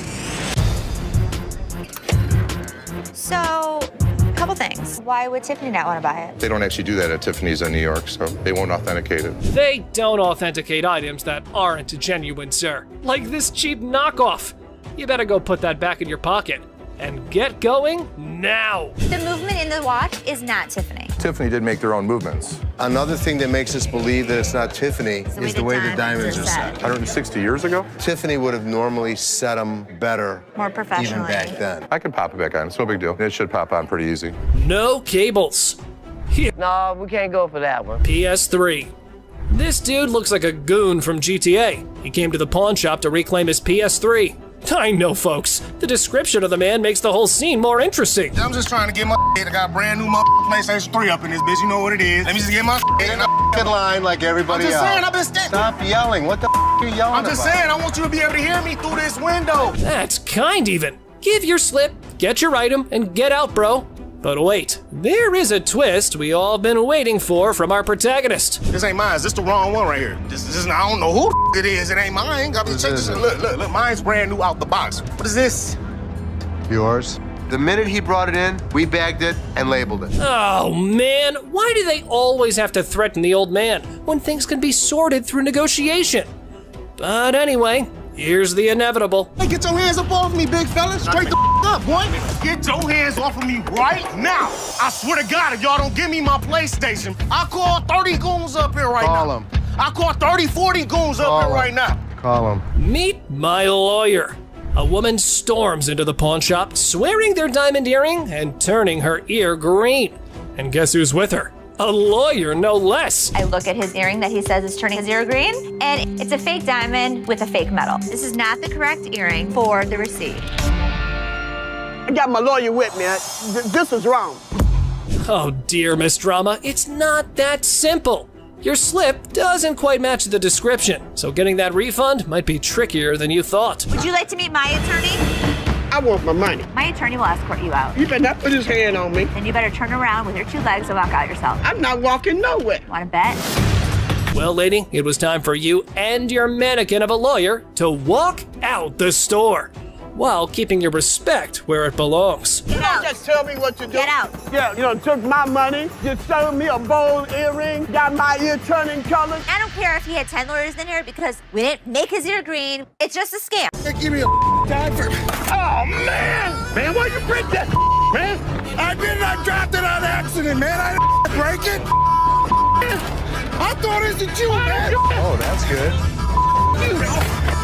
So, a couple things. Why would Tiffany not want to buy it? They don't actually do that at Tiffany's in New York, so they won't authenticate it. They don't authenticate items that aren't genuine, sir. Like this cheap knockoff. You better go put that back in your pocket. And get going now. The movement in the watch is not Tiffany. Tiffany did make their own movements. Another thing that makes us believe that it's not Tiffany is the way the diamonds are set. 160 years ago? Tiffany would have normally set them better. More professionally. Even back then. I can pop it back on. It's no big deal. It should pop on pretty easy. No cables. No, we can't go for that one. PS3. This dude looks like a goon from GTA. He came to the pawn shop to reclaim his PS3. I know, folks. The description of the man makes the whole scene more interesting. I'm just trying to get my shit. I got a brand new PlayStation 3 up in this bitch. You know what it is. Let me just get my shit. In line like everybody else. I'm just saying, I've been standing. Stop yelling. What the are you yelling I'm just saying, I want you to be able to hear me through this window. That's kind even. Give your slip, get your item, and get out, bro. But wait, there is a twist we all been waiting for from our protagonist. This ain't mine. This the wrong one right here. This I don't know who it is. It ain't mine. Got me check this. Look, mine's brand new out the box. What is this? Yours. The minute he brought it in, we bagged it and labeled it. Oh man, why do they always have to threaten the old man when things can be sorted through negotiation? But anyway, here's the inevitable. Hey, get your hands up off me, big fella. Straight the up, boy. Get your hands off of me right now. I swear to God, if y'all don't give me my PlayStation, I'll call 30 goons up here right now. Call him. I'll call 30, 40 goons up here right now. Call him. Meet my lawyer. A woman storms into the pawn shop, swearing their diamond earring and turning her ear green. And guess who's with her? A lawyer, no less. I look at his earring that he says is turning his ear green, and it's a fake diamond with a fake metal. This is not the correct earring for the receipt. I got my lawyer with me. This is wrong. Oh dear, Miss Drama, it's not that simple. Your slip doesn't quite match the description, so getting that refund might be trickier than you thought. Would you like to meet my attorney? I want my money. My attorney will escort you out. You better not put his hand on me. Then you better turn around with your 2 legs and walk out yourself. I'm not walking nowhere. Want to bet? Well, lady, it was time for you and your mannequin of a lawyer to walk out the store while keeping your respect where it belongs. You don't just tell me what to do. Get out. Yeah, you know, took my money, just sold me a bold earring, got my ear turning colors. I don't care if he had 10 lawyers in here because we didn't make his ear green. It's just a scam. Give me a diver. Oh, man! Man, why you break that, man? I did not drop it on accident, man. I didn't break it. I thought it was a Jew, man. Oh, that's good.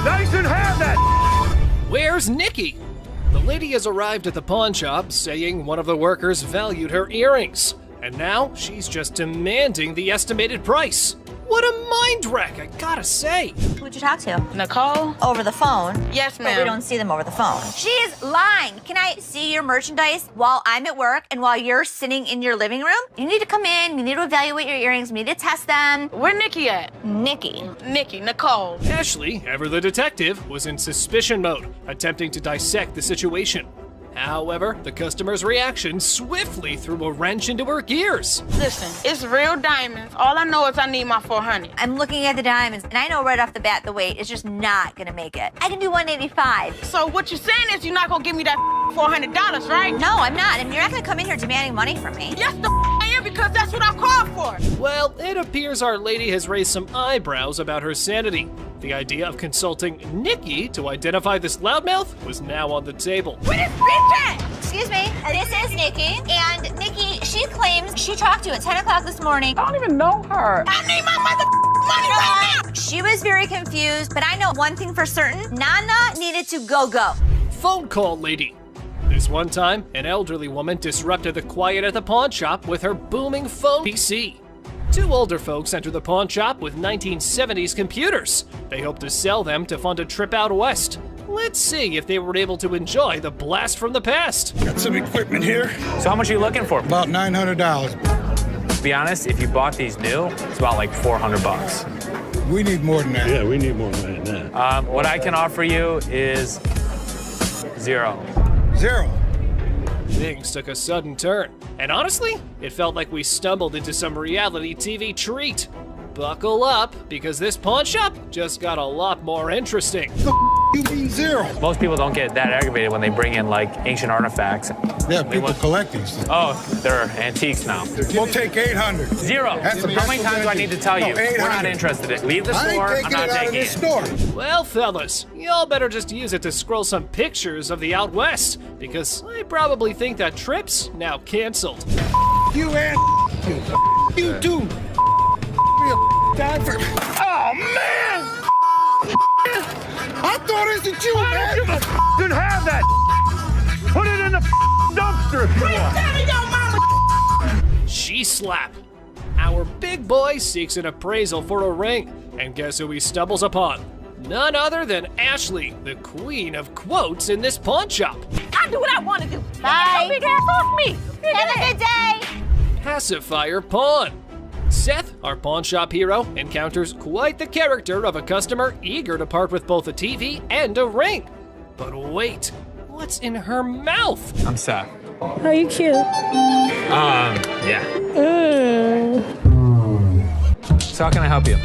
Now you should have that. Where's Nikki? The lady has arrived at the pawn shop saying one of the workers valued her earrings, and now she's just demanding the estimated price. What a mind wreck, I gotta say. Who'd you talk to? Nicole? Over the phone. Yes, But ma'am. we don't see them over the phone. She's lying. Can I see your merchandise while I'm at work and while you're sitting in your living room? You need to come in, you need to evaluate your earrings, we need to test them. Where Nikki at? Nikki. Nicole. Ashley, ever the detective, was in suspicion mode, attempting to dissect the situation. However, the customer's reaction swiftly threw a wrench into her gears. Listen, it's real diamonds. All I know is I need my 400. I'm looking at the diamonds, and I know right off the bat the weight is just not gonna make it. I can do 185. So what you're saying is you're not gonna give me that $400, right? No, I'm not, and you're not gonna come in here demanding money from me. Yes, I am, because that's what I called for. Well, it appears our lady has raised some eyebrows about her sanity. The idea of consulting Nikki to identify this loudmouth was now on the table. Where this bitch at? Excuse me, this is Nikki, and Nikki, she claims she talked to you at 10 o'clock this morning. I don't even know her. I need my money right now. She was very confused, but I know one thing for certain. Nana needed to go. Phone call lady. This one time, an elderly woman disrupted the quiet at the pawn shop with her booming phone PC. 2 older folks enter the pawn shop with 1970s computers. They hope to sell them to fund a trip out west. Let's see if they were able to enjoy the blast from the past. Got some equipment here. So how much are you looking for? About $900. To be honest, if you bought these new, it's about like $400. We need more than that. Yeah, we need more money than that. What I can offer you is 0. 0. Things took a sudden turn, and honestly, it felt like we stumbled into some reality TV treat. Buckle up, because this pawn shop just got a lot more interesting. You mean 0? Most people don't get that aggravated when they bring in like ancient artifacts. Yeah, people collect these. Oh, they're antiques now. We'll take 800. 0. How many times do I need to tell you? We're not interested in it. Leave the store. I'm not taking it. Store. Well, fellas, y'all better just use it to scroll some pictures of the out west, because I probably think that trip's now canceled. You and you too. Diver. Oh, man! I thought it was a Jew, man! You can have that! Put it in the dumpster if you want! She slap. Our big boy seeks an appraisal for a ring, and guess who he stumbles upon? None other than Ashley, the queen of quotes in this pawn shop. I do what I want to do. Bye. Big ass off me. Have a good day. Pacifier pawn. Seth, our pawn shop hero, encounters quite the character of a customer eager to part with both a TV and a ring. But wait, what's in her mouth? I'm Seth. Oh, you cute. Yeah. So how can I help you?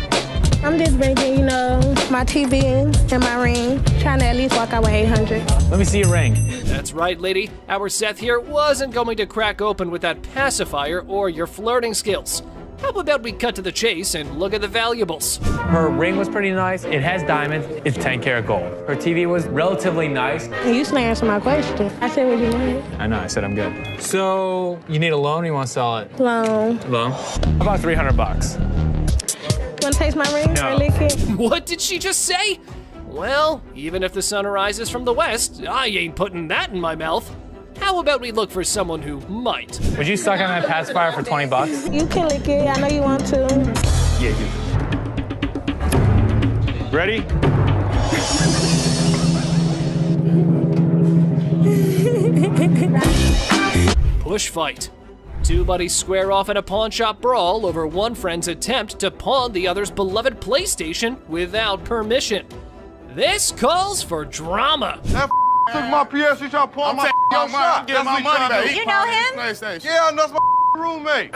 I'm just bringing, my TV and my ring. Trying to at least walk out with 800. Let me see your ring. That's right, lady. Our Seth here wasn't going to crack open with that pacifier or your flirting skills. How about we cut to the chase and look at the valuables? Her ring was pretty nice. It has diamonds. It's 10 karat gold. Her TV was relatively nice. You still answer my question. I said what you wanted. I know, I said I'm good. So, you need a loan or you want to sell it? Loan. Loan? About $300. Want to taste my ring? No. Or lick it? What did she just say? Well, even if the sun rises from the west, I ain't putting that in my mouth. How about we look for someone who might? Would you suck on that pacifier for $20? You can lick it. I know you want to. Yeah, you. Ready? Push fight. 2 buddies square off in a pawn shop brawl over one friend's attempt to pawn the other's beloved PlayStation without permission. This calls for drama. Took my PS, he tried to pull my shop. Get my money back. You know him? Yeah, that's my roommate.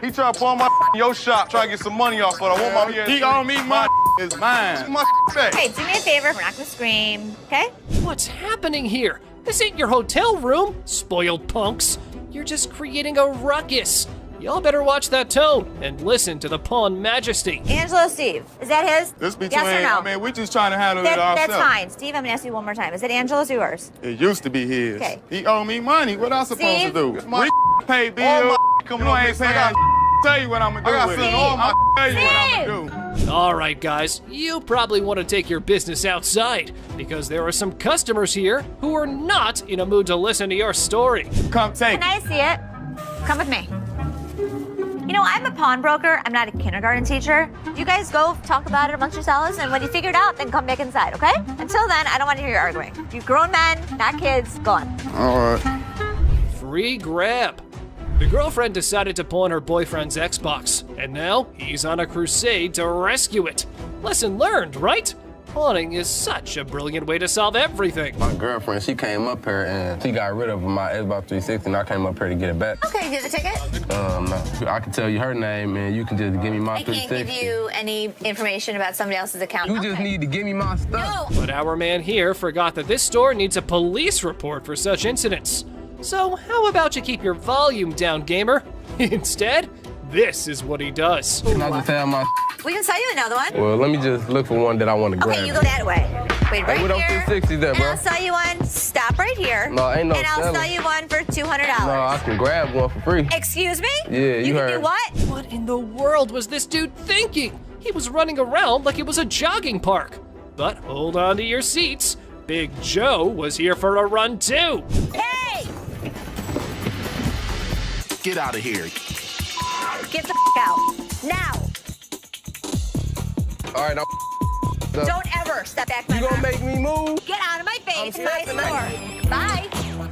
He tried to pull my in your shop, try to get some money off, but I want my PS. He owe me money. It's mine. My back. Hey, do me a favor. We're not gonna scream, okay? What's happening here? This ain't your hotel room, spoiled punks. You're just creating a ruckus. Y'all better watch that tone and listen to the Pawn Majesty. Angelo Steve, is that his? This between, yes or no? I mean, we just trying to handle it ourselves. That's fine. Steve, I'm gonna ask you one more time. Is it Angelo's or yours? It used to be his. Okay. He owe me money. What I supposed Steve? to do? We pay bills. Coming You on ain't this, I paying. got Tell you what I'm gonna do with it. I'll tell you what I'm gonna do. All right, guys, you probably want to take your business outside because there are some customers here who are not in a mood to listen to your story. Come take Can I see it? Come with me. You know, I'm a pawnbroker. I'm not a kindergarten teacher. You guys go talk about it amongst yourselves, and when you figure it out, then come back inside, okay? Until then, I don't want to hear you arguing. You grown men, not kids. Go on. All right. Free grab. The girlfriend decided to pawn her boyfriend's Xbox, and now he's on a crusade to rescue it. Lesson learned, right? Pawning is such a brilliant way to solve everything. My girlfriend, she came up here and she got rid of my Xbox 360 and I came up here to get it back. Okay, you get the ticket? No. I can tell you her name and you can just give me my I can't 360. give you any information about somebody else's account. You just need to give me my stuff. But our man here forgot that this store needs a police report for such incidents. So how about you keep your volume down, gamer? Instead, this is what he does. Can I just have my... We can sell you another one. Well, let me just look for one that I want to grab. Okay, you go that way. Wait, right Hey, what here. up 360 there, bro? And I'll sell you one. Stop right here. No, ain't no And I'll selling. sell you one for $200. No, I can grab one for free. Excuse me? Yeah, you can heard. do what? What in the world was this dude thinking? He was running around like it was a jogging park. But hold on to your seats. Big Joe was here for a run too. Hey! Get out of here. Get the out. Now. All right, Don't ever step back my You gonna make me move? Get out of my face. I'm My stepping store. Bye.